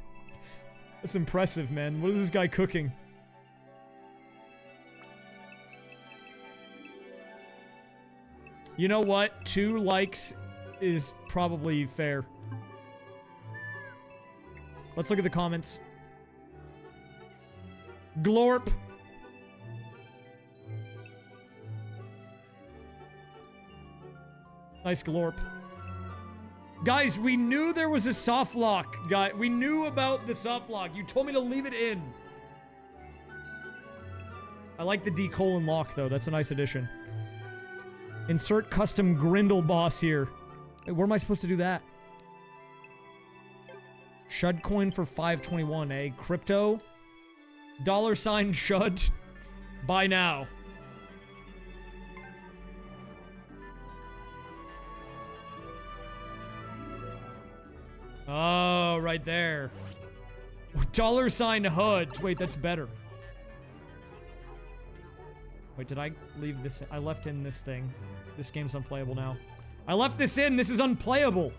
That's impressive, man. What is this guy cooking? You know what? 2 likes is probably fair. Let's look at the comments. Glorp. Nice glorp. Guys, we knew there was a soft lock. We knew about the soft lock. You told me to leave it in. I like the D:: lock, though. That's a nice addition. Insert custom Grindle boss here. Wait, where am I supposed to do that? Shud coin for 521, eh? Crypto. $ Shud. Buy now. Oh, right there. $ HUD. Wait, that's better. Wait, did I leave this? I left in this thing. This game's unplayable now. I left this in. This is unplayable.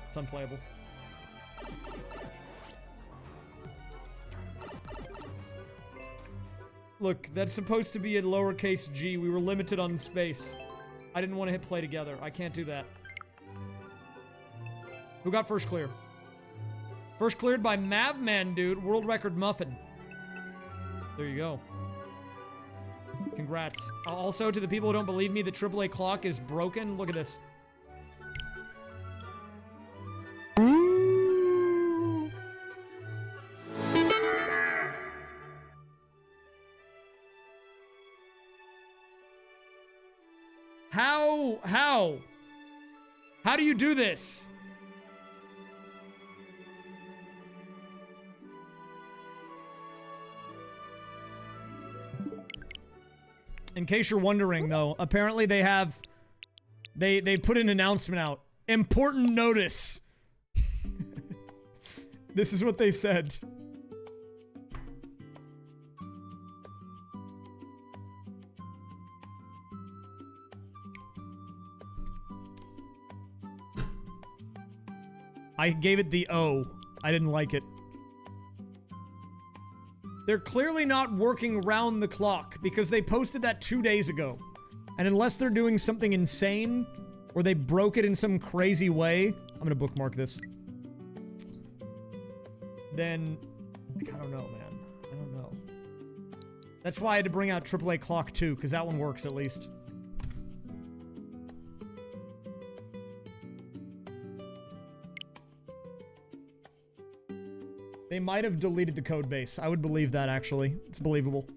It's unplayable. Look, that's supposed to be a lowercase g. We were limited on space. I didn't want to hit play together. I can't do that. Who got first clear? First cleared by Mavman, dude. World record muffin. There you go. Congrats. Also, to the people who don't believe me, the AAA clock is broken. Look at this. How do you do this? In case you're wondering, though, apparently they have... They put an announcement out. Important notice! This is what they said. I gave it the O. I didn't like it. They're clearly not working round the clock because they posted that 2 days ago. And unless they're doing something insane or they broke it in some crazy way, I'm gonna bookmark this. Then, like, I don't know, man. I don't know. That's why I had to bring out AAA Clock 2, because that one works at least. They might have deleted the code base. I would believe that, actually. It's believable.